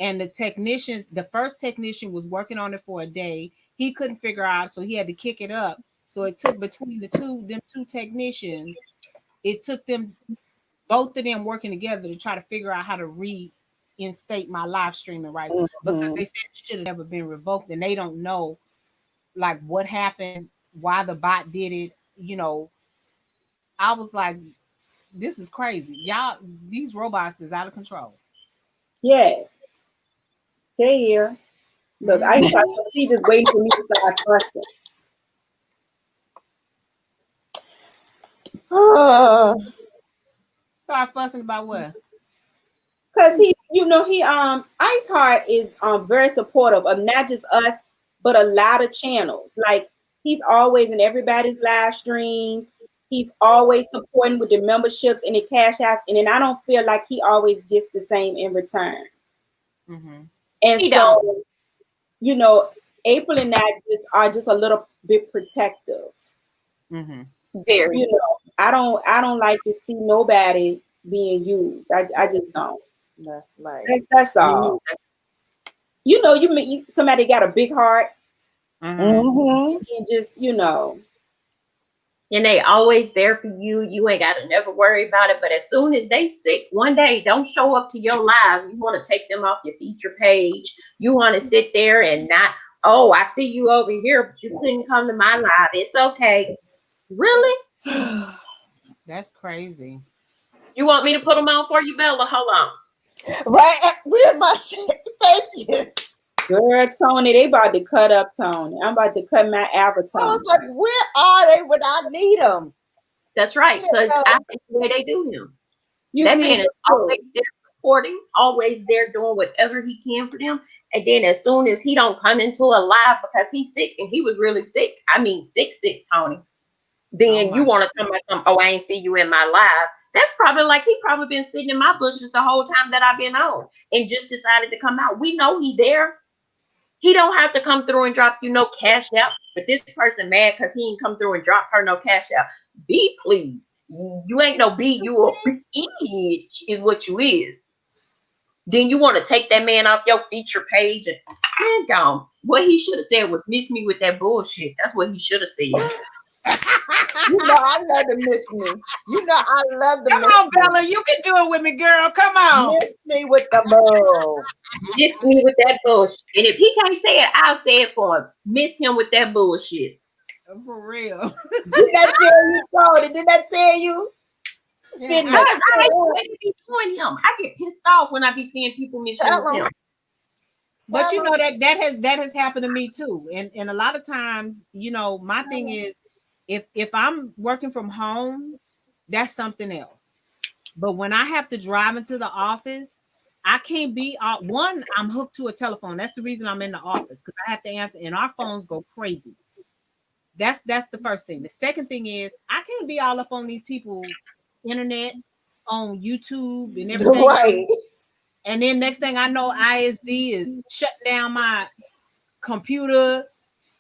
And the first technician was working on it for a day. He couldn't figure out, so he had to kick it up. So it took between them two technicians, it took them both of them working together to try to figure out how to reinstate my live streaming rights because Mhm. they said it should have never been revoked and they don't know like what happened, why the bot did it. I was like, this is crazy. Y'all, these robots is out of control. Yeah, they're here. Look, I Mhm. thought she just waiting for me to start trusting. Start fussing about what? Cause Ice Heart is very supportive of not just us, but a lot of channels. Like he's always in everybody's live streams. He's always supporting with the memberships and the cash outs, and then I don't feel like he always gets the same in return. Mm-hmm. And He don't. so, you know, April and I are just a little bit protective. Mm-hmm. Very. You know, I don't like to see nobody being used. I just don't. That's right. That's Me all. neither. You know, you meet somebody got a big heart Mm-hmm. Mm-hmm. and just, And they always there for you. You ain't gotta never worry about it. But as soon as they sick, one day don't show up to your live. You want to take them off your feature page. You want to sit there and not. Oh, I see you over here, but you couldn't come to my live. It's okay. Really? That's crazy. You want me to put them on for you, Bella? Hold on. Right. Where's my shit? Thank you. girl, Tony, they about to cut up Tony. I'm about to cut my I avatar. was like, where are they when I need them? That's right, You because I know, think the way they do him. You That see man is this always too. there supporting, always there doing whatever he can for them. And then as soon as he don't come into a live because he's sick and he was really sick, I mean sick, Tony. Oh Then you my. want to come back and oh, I ain't see you in my live. That's probably like he probably been sitting in my bushes the whole time that I've been on and just decided to come out. We know he there. He don't have to come through and drop you no cash out. But this person mad because he ain't come through and drop her no cash out. Be please. You ain't no B, you a bitch is what you is. Then you want to take that man off your feature page and man gone. What he should have said was miss me with that bullshit. That's what he should have said. you know, I love to miss me. You know, I love to Come miss on, me. Bella, you can do it with me, girl. Come on. Miss me with the bull. Miss me with that bullshit. And if he can't say it, I'll say it for him. Miss him with that bullshit. For real. Did I tell you, Tony? Did I tell you? Fitting Yeah, Cause to I hate the way they be doing him. I get pissed off when I be seeing people tell misuse them. him. But Tell you them. know that has happened to me too. And a lot of times, my thing is if I'm working from home, that's something else. But when I have to drive into the office, I can't be one, I'm hooked to a telephone. That's the reason I'm in the office because I have to answer and our phones go crazy. That's the first thing. The second thing is I can't be all up on these people internet on YouTube and everything else. Right. And then next thing I know, ISD is shutting down my computer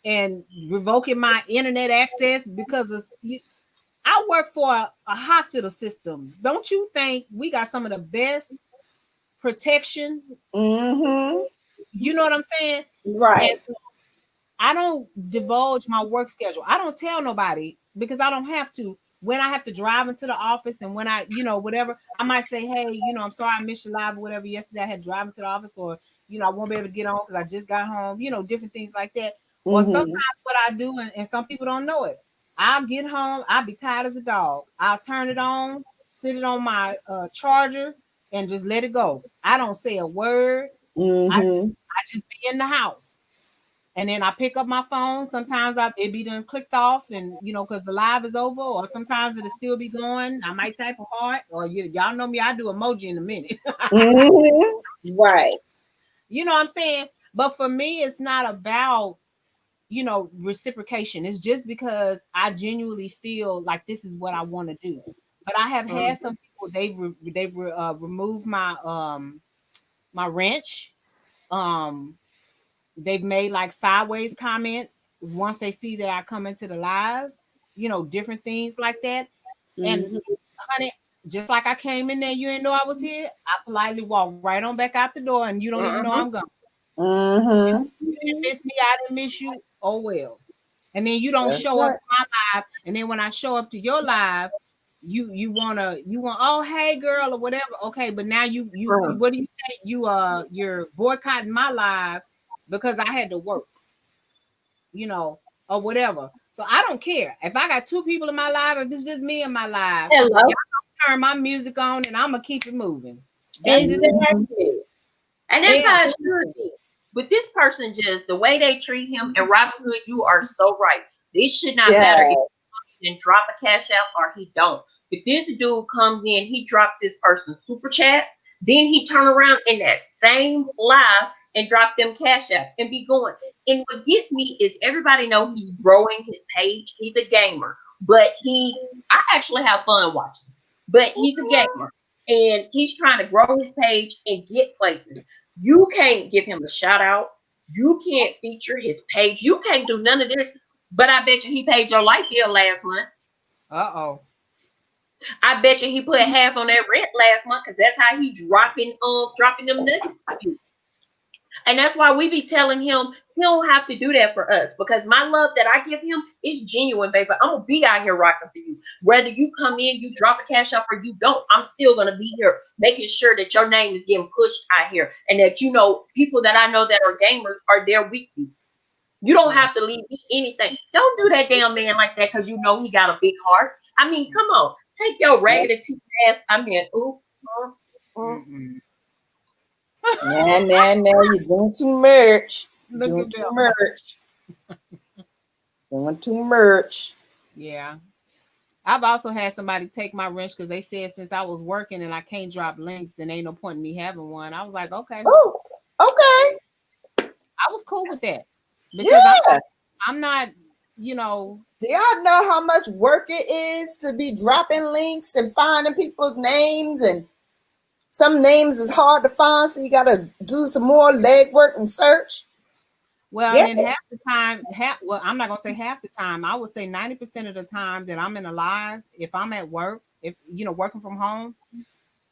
and revoking my internet access because of I work for a hospital system. Don't you think we got some of the best protection? Mm-hmm. You know what I'm saying? And right. so I don't divulge my work schedule. I don't tell nobody because I don't have to. When I have to drive into the office and when I, whatever, I might say, hey, I'm sorry I missed your live or whatever. Yesterday I had to drive into the office or, I won't be able to get on because I just got home, different things like that. Or sometimes Mm-hmm. what I do, and some people don't know it, I'll get home, I'll be tired as a dog. I'll turn it on, sit it on my charger and just let it go. I don't say a word. I, Mm-hmm. I just be in the house. And then I pick up my phone. Sometimes it be done clicked off, and because the live is over, or sometimes it'll still be going. I might type a heart, or y'all know me, I do emoji in a minute. Mm-hmm. Right. You know what I'm saying? But for me, it's not about reciprocation. It's just because I genuinely feel like this is what I want to do. But I have had some people, they've removed my wrench. They've made like sideways comments once they see that I come into the live, different things like that. And Mhm. honey, just like I came in there, you didn't know I was here. I politely walked right on back out the door, and you don't even know I'm gone. Mm-hmm. You didn't miss me, I didn't miss you. Oh well. And then you don't That's show up right. to my live, and then when I show up to your live, you want oh hey girl or whatever. Okay, but now you what do you say? You're boycotting my live because I had to work, or whatever. So I don't care if I got two people in my live. If it's just me in my live, Hello. y'all turn my music on, and I'm gonna keep it moving. That's just Exactly. And that's how it should be. But this person, just the way they treat him, and Robin Hood, you are so right. This should not matter if he can drop a cash out or he don't. But this dude comes in, he drops this person's super chat, then he turn around in that same live and drop them cash apps and be going. And what gets me is everybody know he's growing his page. He's a gamer, but I actually have fun watching. But he's a gamer, and he's trying to grow his page and get places. You can't give him a shout out. You can't feature his page. You can't do none of this. But I bet you he paid your light bill last month. Uh-oh. I bet you he put half on that rent last month because that's how he dropping them nuggets to you. And that's why we be telling him he don't have to do that for us, because my love that I give him is genuine, baby. I'm gonna be out here rocking for you. Whether you come in, you drop a cash up, or you don't, I'm still gonna be here making sure that your name is getting pushed out here, and that people that I know that are gamers are there with you. You don't have to leave me anything. Don't do that damn man like that because he got a big heart. I mean, come on, take your raggedy teeth ass. I mean, ooh. Mm-mm. Now, you're doing too much. Look Doing at too them. much. Doing too much. Yeah. I've also had somebody take my wrench because they said since I was working and I can't drop links, then ain't no point in me having one. I was like, okay. Oh, okay. I was cool with that because Yeah. I'm not, Do y'all know how much work it is to be dropping links and finding people's names? And some names is hard to find, so you got to do some more legwork and search. well, and then half the time, I'm not gonna say half the time. I would say 90% of the time that I'm in a live, if I'm at work, if working from home,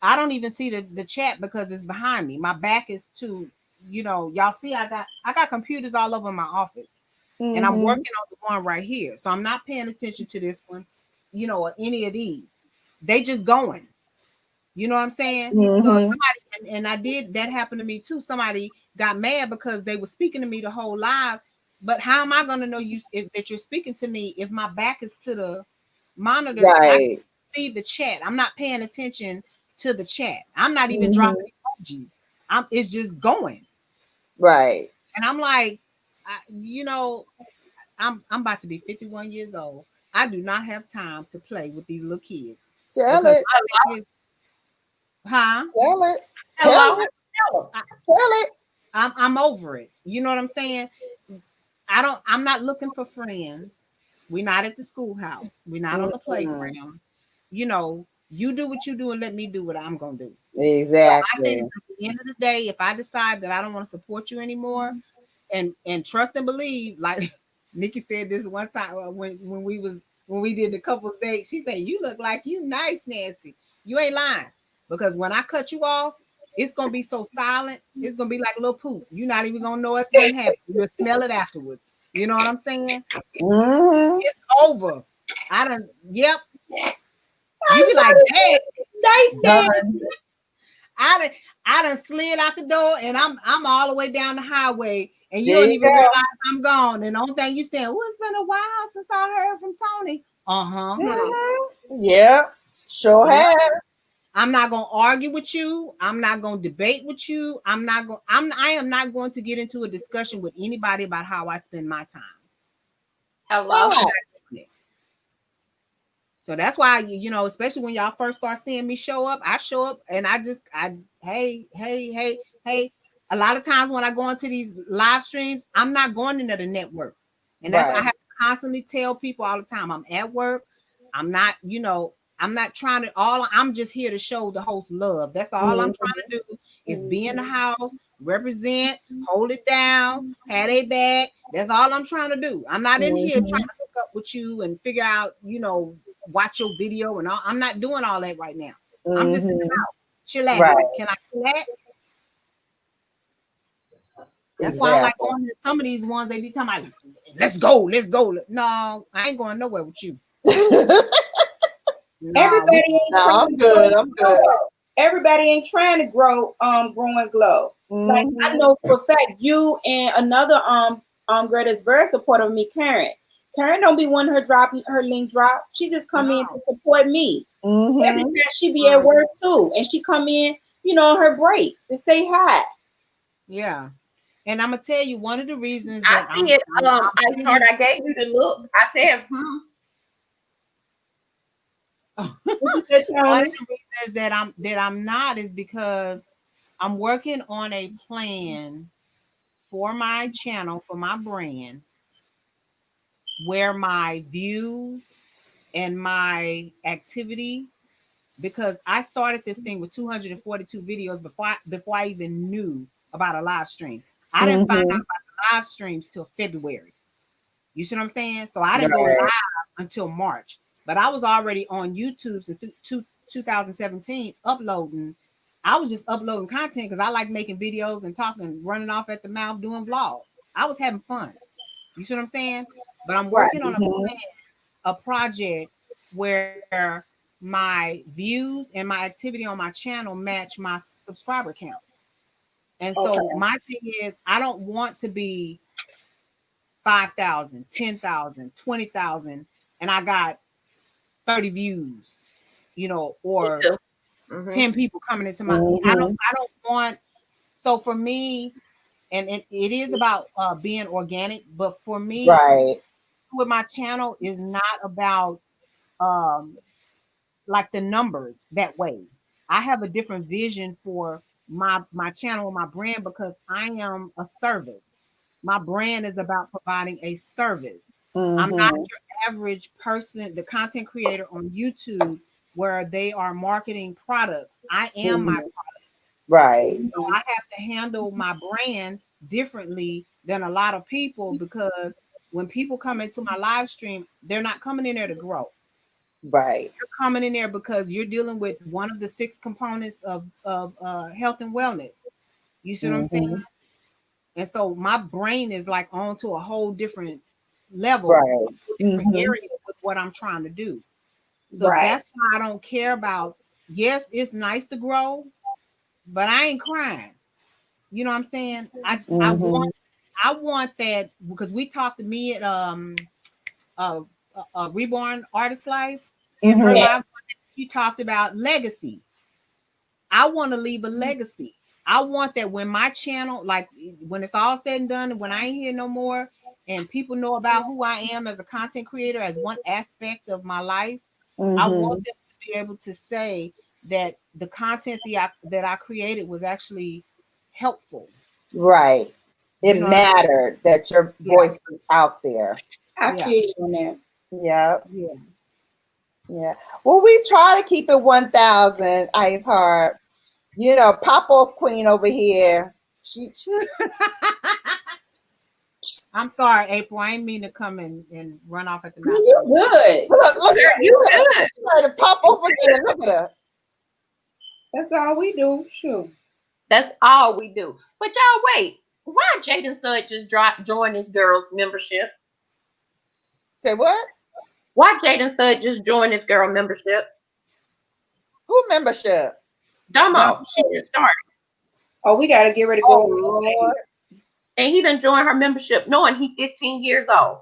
I don't even see the chat because it's behind me. My back is to, y'all see I got computers all over my office. And I'm working on the one right here. So I'm not paying attention to this one, or any of these. They just going. You know what I'm saying? So somebody, and I did, that happened to me too. Somebody got mad because they were speaking to me the whole live. But how am I going to know that you're speaking to me if my back is to the monitor? Right. I see the chat. I'm not paying attention to the chat. I'm not even dropping emojis. It's just going. Right. And I'm like, I'm about to be 51 years old. I do not have time to play with these little kids. Tell it. Huh? Tell it. Hello? Tell it. I'm over it. You know what I'm saying? I'm not looking for friends. We're not at the schoolhouse. We're not on the playground. You do what you do and let me do what I'm gonna do. Exactly. So I think at the end of the day, if I decide that I don't want to support you anymore, and trust and believe, like Nikki said this one time when we did the couples date, she said, "You look like you nice, nasty." You ain't lying, because when I cut you off, it's gonna be so silent. It's gonna be like a little poop. You're not even gonna know it's nothing happened. You'll smell it afterwards. You know what I'm saying? It's over. I done. Yep. You be like, "Hey, nice day." I done slid out the door and I'm all the way down the highway and you There don't you even go. realize I'm gone. And the only thing you saying, "Oh, it's been a while since I heard from Tony." Yeah, sure Yeah. has. I'm not going to argue with you. I'm not going to debate with you. I am not going to get into a discussion with anybody about how I spend my time. Hello. Yes. So that's why, you know, especially when y'all first start seeing me show up, I show up and hey. A lot of times when I go into these live streams, I'm not going into the network. And that's, I have to constantly tell people all the time, I'm at work. I'm not, you know, I'm not trying to I'm just here to show the host love. That's all I'm trying to do is be in the house, represent, hold it down, pat a back. That's all I'm trying to do. I'm not in here trying to hook up with you and figure out, you know, watch your video and all. I'm not doing all that right now. I'm just in the house, chillaxing. Right. Can I chillax? That's why I like going to some of these ones. They be talking about, let's go. No, I ain't going nowhere with you. Everybody ain't I'm good. Everybody ain't trying to grow and glow. Like I know for a fact you and another girl that's very supportive of me, Karen. Karen don't be wanting her link drop. She just come in to support me. Every time she be at work too, and she come in, you know, her break to say hi. Yeah. And I'm gonna tell you one of the reasons I that see it. I gave you the look. I said, One of the reasons that I'm not is because I'm working on a plan for my channel, for my brand, where my views and my activity, because I started this thing with 242 videos before I even knew about a live stream. I didn't find out about the live streams till February. You see what I'm saying? So I didn't go live until March, but I was already on YouTube since 2017 uploading. I was just uploading content because I like making videos and talking, running off at the mouth, doing vlogs. I was having fun. You see what I'm saying? But I'm working on a plan, a project where my views and my activity on my channel match my subscriber count. And so my thing is, I don't want to be 5,000, 10,000, 20,000, and I got 30 views, you know, or 10 people coming into my. I don't want. So for me, and it is about being organic, but for me, with my channel is not about like the numbers that way. I have a different vision for my channel, my brand, because I am a service. My brand is about providing a service. I'm not your average person, the content creator on YouTube, where they are marketing products. I am my product. Right. So I have to handle my brand differently than a lot of people, because when people come into my live stream, they're not coming in there to grow. Right. You're coming in there because you're dealing with one of the 6 components of health and wellness. You see what I'm saying? And so my brain is like on to a whole different level, different area with what I'm trying to do. So that's why I don't care about, yes, it's nice to grow, but I ain't crying. You know what I'm saying? I want that, because we talked to me at Reborn Artist Life in her live. She talked about legacy. I want to leave a legacy. I want that when my channel, like when it's all said and done, and when I ain't here no more, and people know about who I am as a content creator, as one aspect of my life, I want them to be able to say that the content that I created was actually helpful. Right. It mattered that your voice was out there. I feel you on that. Yeah. Yeah. Well, we try to keep it 1,000, Ice Heart. You know, pop off queen over here. I'm sorry, April. I ain't mean to come and run off at the mouth. You're good. Look at you. Trying to pop off again. Look at her. That's all we do. Sure. That's all we do. But y'all, wait. Why Jaden Sud just joined this girl's membership? Say what? Why Jaden Sud just joined this girl membership? Who membership? Domo. She just started. Oh, we gotta get ready to go. Lord. And he done joined her membership knowing he's 15 years old.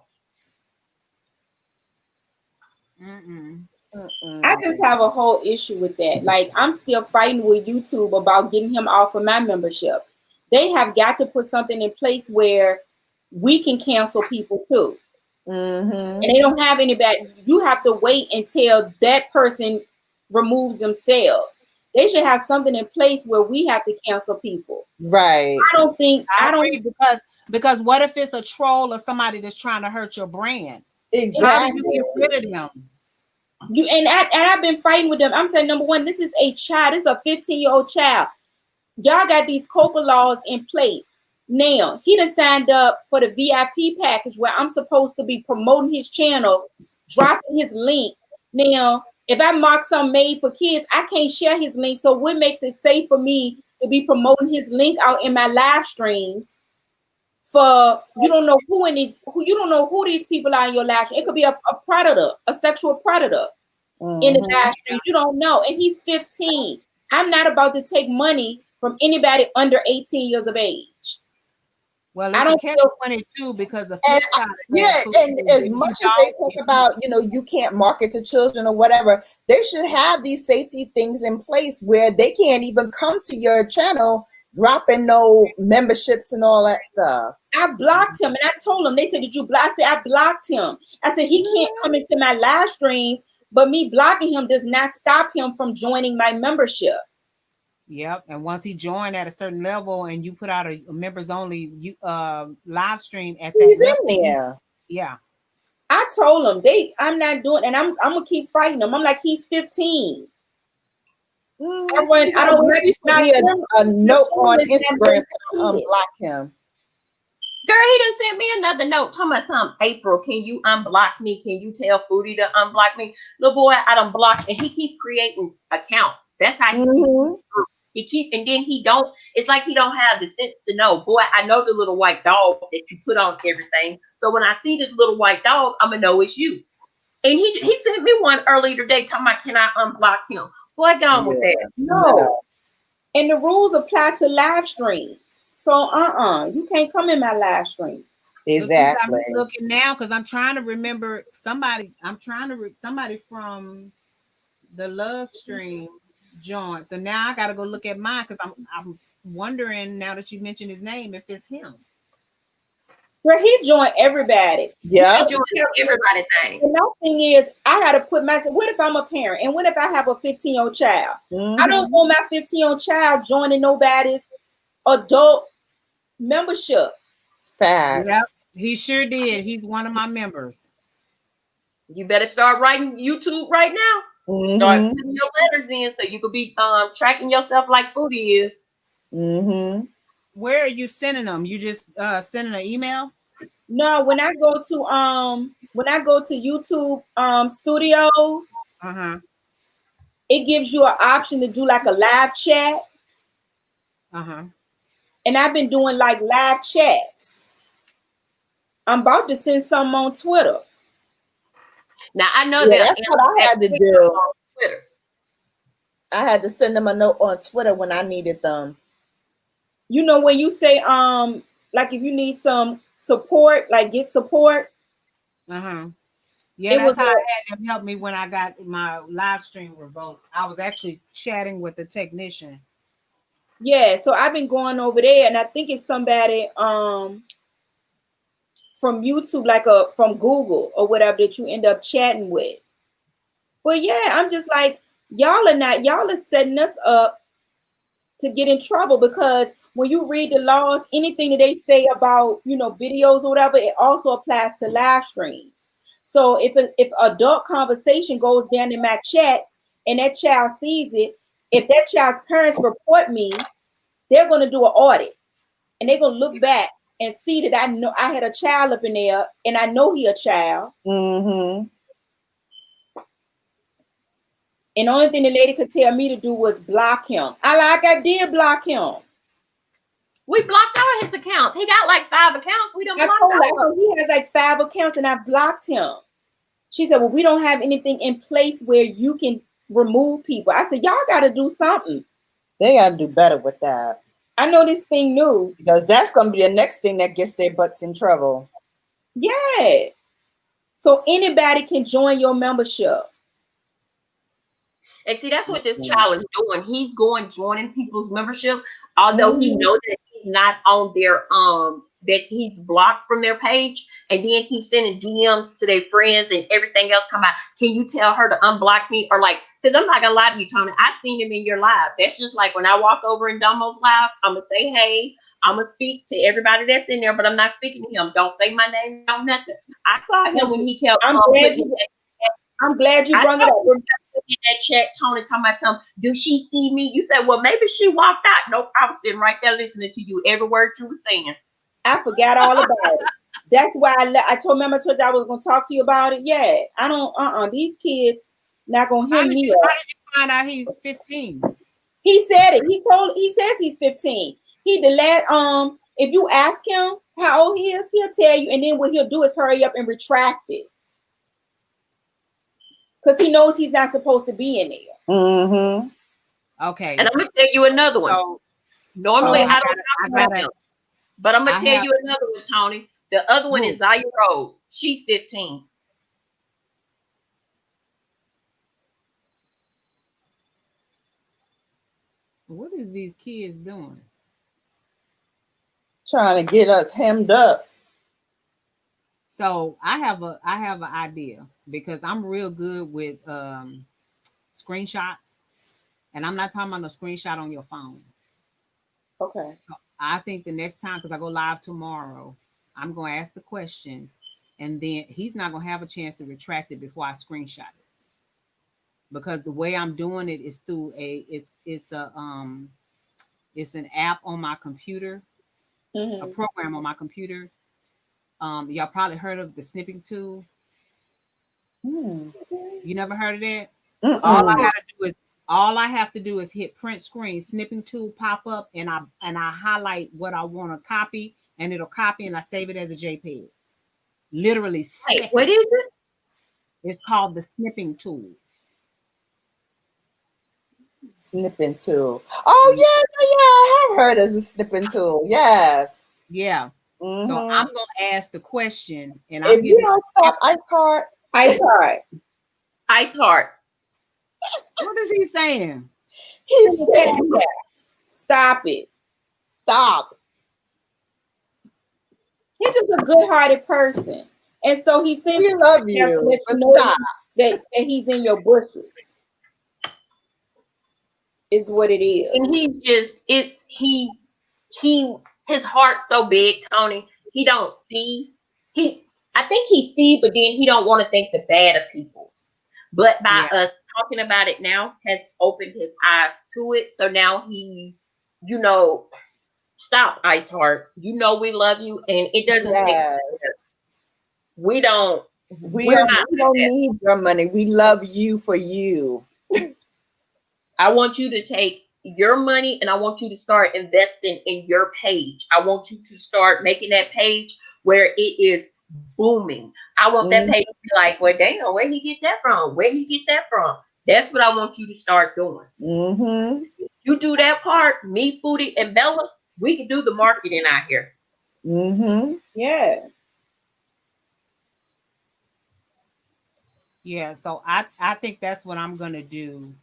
I just have a whole issue with that. Like, I'm still fighting with YouTube about getting him off of my membership. They have got to put something in place where we can cancel people too. And they don't have anybody. You have to wait until that person removes themselves. They should have something in place where we have to cancel people. Right. I don't agree, because what if it's a troll or somebody that's trying to hurt your brand? Exactly. How do you get rid of them? I've been fighting with them. I'm saying, number one, this is a child. This is a 15-year-old child. Y'all got these COPA laws in place. Now, he done signed up for the VIP package where I'm supposed to be promoting his channel, dropping his link. Now, if I mark something made for kids, I can't share his link. So what makes it safe for me to be promoting his link out in my live streams? For you don't know you don't know who these people are in your live stream. It could be a predator, a sexual predator in the live streams. You don't know. And he's 15. I'm not about to take money from anybody under 18 years of age. Well, I don't catch 22 because the and, flip side and as much as they talk about, you can't market to children or whatever, they should have these safety things in place where they can't even come to your channel dropping no memberships and all that stuff. I blocked him and I told him, they said, did you block? I said, I blocked him. I said, he can't come into my live streams, but me blocking him does not stop him from joining my membership. Yep. And once he joined at a certain level and you put out a members only live stream at that level, in there. Yeah. I told him I'm not doing, and I'm gonna keep fighting him. I'm like, he's 15. I don't recognize a note on Instagram to unblock him. Girl, he done sent me another note talking about something. April, can you unblock me? Can you tell Foodie to unblock me? Little boy, I done blocked, and he keep creating accounts. That's how he and then he don't. It's like he don't have the sense to know. Boy, I know the little white dog that you put on everything. So when I see this little white dog, I'm gonna know it's you. And he sent me one earlier today talking about, can I unblock him? Boy, go on with that. No. And the rules apply to live streams. So you can't come in my live stream. Exactly. I'm looking now because I'm trying to remember somebody. Somebody from the love stream joined. So now I got to go look at mine because I'm wondering now that you mentioned his name if it's him. Well, he joined everybody. Yeah, everybody thing. The thing is, I got to put myself. What if I'm a parent, and what if I have a 15-year-old child? I don't want my 15-year-old child joining nobody's adult membership. Facts. Yep, he sure did. He's one of my members. You better start writing YouTube right now. Start putting your letters in so you could be tracking yourself like Foodie is. Where are you sending them? You just sending an email? No, when I go to YouTube Studios, it gives you an option to do like a live chat. And I've been doing like live chats. I'm about to send some on Twitter. Now I know that's what I had to do. On Twitter. I had to send them a note on Twitter when I needed them. You know, when you say like if you need some support, like get support. Yeah, that's how I had them help me when I got my live stream revoked. I was actually chatting with the technician. Yeah, so I've been going over there, and I think it's somebody from YouTube, like from Google or whatever, that you end up chatting with. But yeah, I'm just like, y'all are setting us up to get in trouble, because when you read the laws, anything that they say about, videos or whatever, it also applies to live streams. So if adult conversation goes down in my chat and that child sees it, if that child's parents report me, they're going to do an audit, and they're going to look back and see that I know I had a child up in there, and I know he a child. And the only thing the lady could tell me to do was block him. I did block him. We blocked all his accounts. He got like 5 accounts. We don't block him. He has like 5 accounts, and I blocked him. She said, well, we don't have anything in place where you can remove people. I said, y'all got to do something. They got to do better with that. I know this thing new. Because that's going to be the next thing that gets their butts in trouble. Yeah. So anybody can join your membership. And see, that's what this child is doing. He's joining people's membership, although he knows that he's not on their that he's blocked from their page, and then he's sending DMs to their friends and everything else come out. Can you tell her to unblock me? Or like, because I'm not gonna lie to you, Tony, I seen him in your live. That's just like when I walk over in Domo's live, I'm gonna say hey, I'm gonna speak to everybody that's in there, but I'm not speaking to him. Don't say my name, no nothing. I saw him when he kept I'm glad you brought it up. In that chat, Tony talking about something. Do she see me? You said, well, maybe she walked out. Nope, I was sitting right there listening to you, every word you were saying. I forgot all about it. That's why I told Mama Told I was gonna talk to you about it. Yeah, I don't. These kids not gonna hear me. How did you find out he's 15? He said it. He says he's 15. He if you ask him how old he is, he'll tell you, and then what he'll do is hurry up and retract it. Because he knows he's not supposed to be in there. Okay. And I'm gonna tell you another one. So, normally I don't talk about him, but I'm gonna tell you another one, Tony. The other one is Zaya Rose. She's 15. What is these kids doing? Trying to get us hemmed up. So I have an idea, because I'm real good with screenshots, and I'm not talking about no screenshot on your phone. Okay. So I think the next time, because I go live tomorrow, I'm going to ask the question, and then he's not going to have a chance to retract it before I screenshot it, because the way I'm doing it is through it's an app on my computer, a program on my computer. Y'all probably heard of the snipping tool. You never heard of that? All I have to do is hit print screen, snipping tool pop up, and I highlight what I want to copy, and it'll copy, and I save it as a JPEG. Literally. Wait, what is it? It's called the snipping tool. Snipping tool. Oh yeah, I have heard of the snipping tool. Yes. Yeah. So I'm gonna ask the question, and if you don't stop, Ice Heart. What is he saying? He's saying stop it. Stop. He's just a good-hearted person, and so he says, "We love you." To let you know that he's in your bushes. Is what it is. And his heart's so big, Tony. He don't see. I think he see, but then he don't want to think the bad of people. But by us talking about it now has opened his eyes to it. So now he, stop, Ice Heart. You know we love you, and it doesn't take sense. We don't need your money. We love you for you. I want you to take your money, and I want you to start investing in your page. I want you to start making that page where it is booming. I want that page to be like, well, Dana, where he get that from? Where he get that from? That's what I want you to start doing. You do that part, me, Foodie, and Bella, we can do the marketing out here. Yeah. Yeah, so I think that's what I'm gonna do.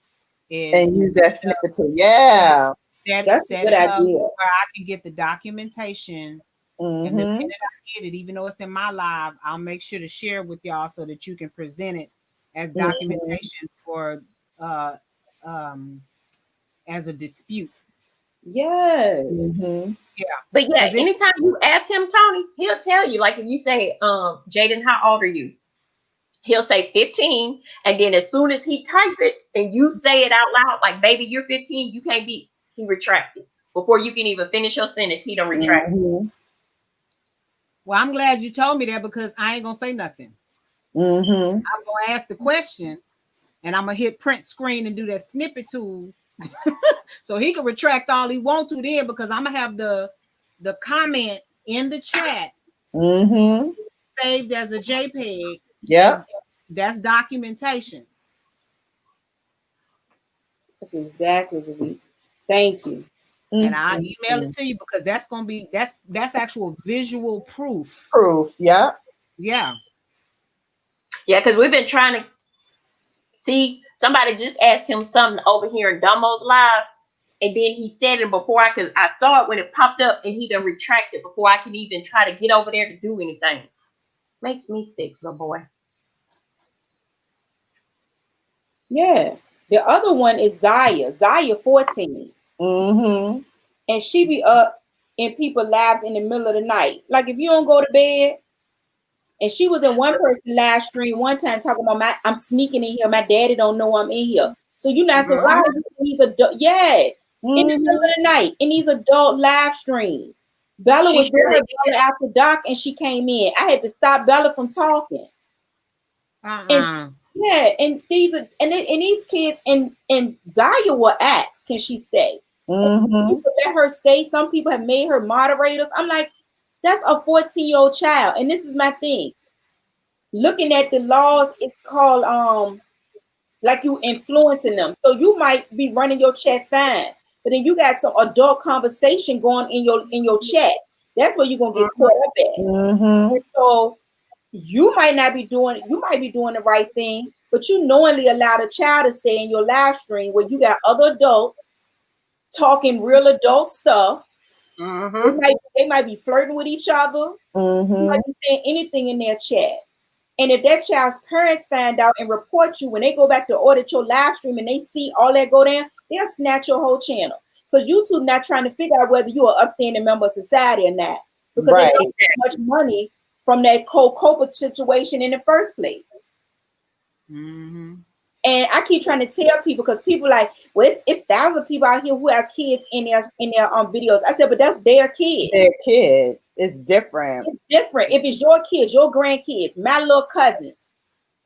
And use that snippet tool. Yeah. That's a good idea. Where I can get the documentation, and the minute I get it, even though it's in my live, I'll make sure to share it with y'all so that you can present it as documentation for as a dispute. Yes. Yeah. But yeah, anytime you ask him, Tony, he'll tell you. Like if you say, Jaden, how old are you? He'll say 15, and then as soon as he type it and you say it out loud, like, baby, you're 15, you can't be, he retracted. Before you can even finish your sentence, he don't retract. Well, I'm glad you told me that, because I ain't gonna say nothing. I'm gonna ask the question, and I'm gonna hit print screen and do that snippet tool so he can retract all he wants to then, because I'm gonna have the comment in the chat saved as a JPEG. Yeah. That's documentation. That's exactly what we thank you. And I'll email it to you, because that's gonna be that's actual visual proof. Yeah. Yeah, because we've been trying to See, somebody just asked him something over here in Dumbo's live, and then he said it before I saw it when it popped up, and he done retracted before I can even try to get over there to do anything. Makes me sick, little boy. Yeah. The other one is Zaya 14. Mm-hmm. And she be up in people's lives in the middle of the night. Like if you don't go to bed, and she was in one person live stream one time talking about I'm sneaking in here. My daddy don't know I'm in here. So you not saying why these adult in the middle of the night in these adult live streams. Bella was there Bella after dark and she came in. I had to stop Bella from talking. And yeah, and these are and these kids and Zaya will ask, can she stay? People let her stay. Some people have made her moderators. I'm like, that's a 14-year-old child. And this is my thing. Looking at the laws, it's called like you influencing them. So you might be running your chat fine, but then you got some adult conversation going in your chat. That's where you're gonna get caught up at. And so you might be doing the right thing, but you knowingly allowed a child to stay in your live stream where you got other adults talking real adult stuff. They might be flirting with each other. You might be saying anything in their chat. And if that child's parents find out and report you when they go back to audit your live stream and they see all that go down, they'll snatch your whole channel. Because YouTube not trying to figure out whether you're an upstanding member of society or not. Because they don't get much money from that co-COVID situation in the first place. And I keep trying to tell people, because people like, well, it's thousands of people out here who have kids in their videos. I said, but that's their kids. Their kid. It's different. It's different. If it's your kids, your grandkids, my little cousins.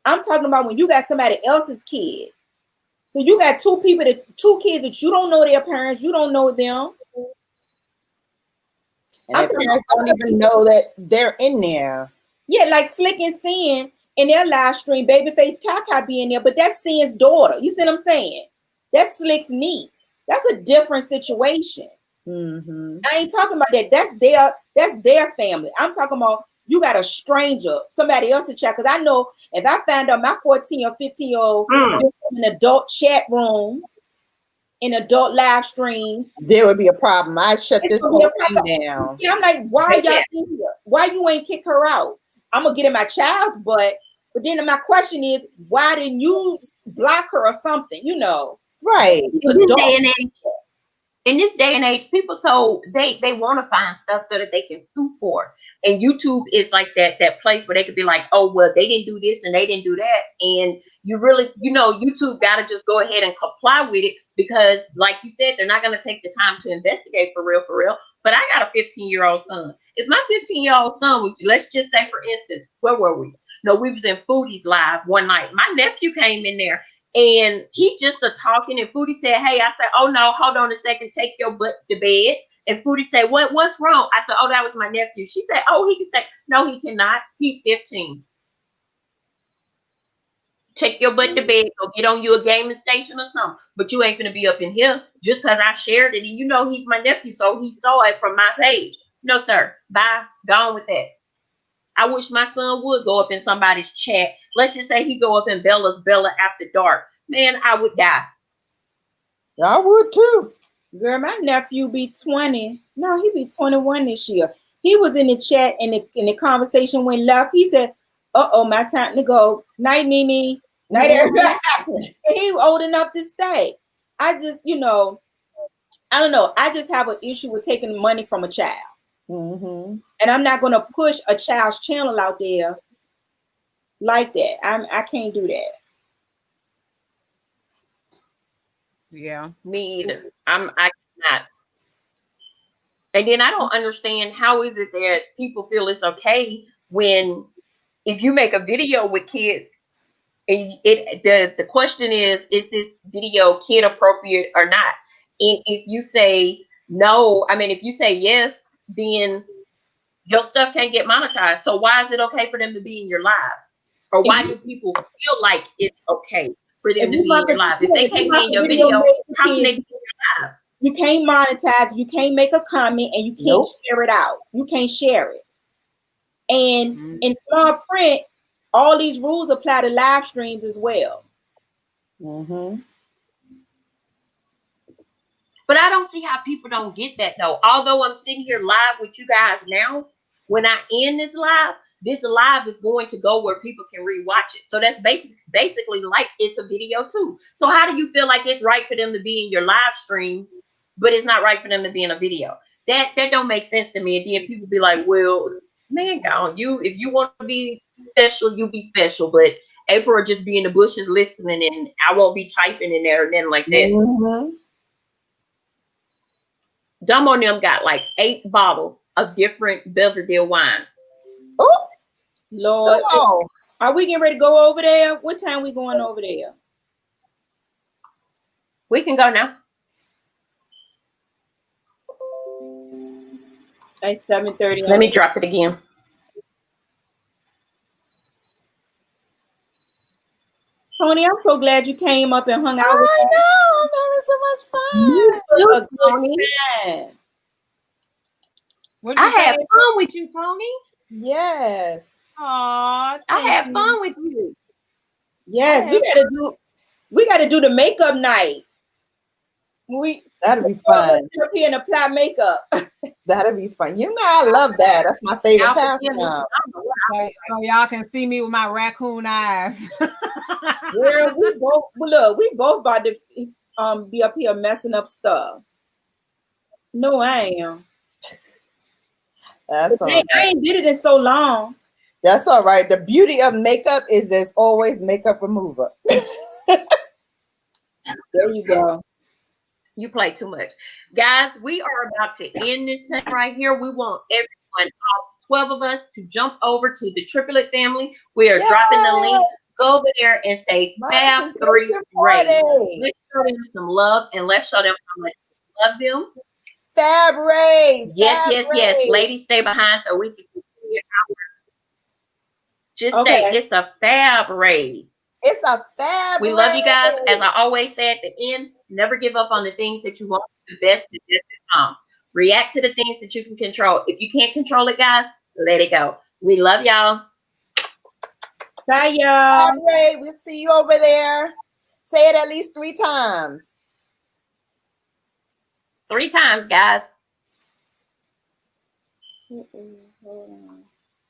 I'm talking about when you got somebody else's kid. So you got two kids that you don't know their parents, you don't know them. And their parents don't even know that they're in there. Yeah, like Slick and Sin in their live stream, Babyface Kaka be in there, but that's Sin's daughter. You see what I'm saying? That's Slick's niece. That's a different situation. I ain't talking about that. That's their family. I'm talking about you got a stranger, somebody else's chat. Because I know if I find out my 14 or 15-year-old in adult chat rooms, in adult live streams, there would be a problem. I shut this whole thing down. Yeah, I'm like, why y'all in here? Why you ain't kick her out? I'm gonna get in my child's butt. But then my question is, why didn't you block her or something? You know, right? In this day and age, people they want to find stuff so that they can sue for. And YouTube is like that place where they could be like, oh well, they didn't do this and they didn't do that, and you really, YouTube got to just go ahead and comply with it, because like you said, they're not going to take the time to investigate for real. But I got a 15-year-old son. If my 15-year-old son, let's just say for instance, where were we? No, we was in Foodie's live one night. My nephew came in there. And he just talking, and Foodie said, hey, I said, oh no, hold on a second, take your butt to bed. And Foodie said, what's wrong? I said, oh, that was my nephew. She said, oh, he can say, no, he cannot. He's 15. Take your butt to bed, go get on you a gaming station or something. But you ain't gonna be up in here just because I shared it. And he's my nephew, so he saw it from my page. No, sir. Bye. Gone with that. I wish my son would go up in somebody's chat. Let's just say he go up in Bella After Dark. Man, I would die. I would too. Girl, my nephew be 20. No, he be 21 this year. He was in the chat and the conversation went left. He said, uh-oh, my time to go. Night, Nene. Night, everybody. He old enough to stay. I just, I don't know. I just have an issue with taking money from a child. And I'm not going to push a child's channel out there like that. I can't do that. Yeah, me either. I cannot. And then I don't understand, how is it that people feel it's okay when, if you make a video with kids, and the question is this video kid appropriate or not? And if you say no, if you say yes, then your stuff can't get monetized. So why is it okay for them to be in your live? Or why do people feel like it's okay for them to be in your live? If they can't be in your video, how can they be in your live? You can't monetize, you can't make a comment, and you can't share it out. You can't share it. And in small print, all these rules apply to live streams as well. Mm-hmm. But I don't see how people don't get that though. Although I'm sitting here live with you guys now, when I end this live is going to go where people can rewatch it. So that's basically like it's a video too. So how do you feel like it's right for them to be in your live stream, but it's not right for them to be in a video? That don't make sense to me. And then people be like, well, man, God, if you want to be special, you be special. But April will just be in the bushes listening, and I won't be typing in there and then like that. Mm-hmm. Dumbo and them got like 8 bottles of different Belvedere wine. Oh, Lord, oh. are we getting ready to go over there? What time we going over there? We can go now. Like 7:30. Let me drop it again. Tony, I'm so glad you came up and hung out I with us. know. I'm having so much fun. You, A good Tony. time. What'd I you say? had fun with you, Tony. Yes. Aw, I had thank fun with you. Yes, we gotta do the makeup night. That'll be fun. Up here and apply makeup. That'll be fun. You know, I love that. That's my favorite Y'all forgive me. pastime. So y'all can see me with my raccoon eyes. Girl, we both about to be up here messing up stuff. No, I am. That's all I right. ain't did it in so long. That's all right. The beauty of makeup is there's always makeup remover. There you go. You play too much. Guys, we are about to end this thing right here. We want everyone, all 12 of us, to jump over to the Triplet family. We are dropping the link. Go over there and say FABx3 Ray. Let's show them some love and let's show them how much we love them. Fab Ray. Yes. Ladies, stay behind so we can continue our. Just say it's a Fab Ray. It's a Fab We love you guys. As I always say at the end, never give up on the things that you want. The best is yet to come. React to the things that you can control. If you can't control it, guys, let it go. We love y'all. Bye, y'all. Fab Ray, we'll see you over there. Say it at least 3 times. 3 times, guys. Hold on.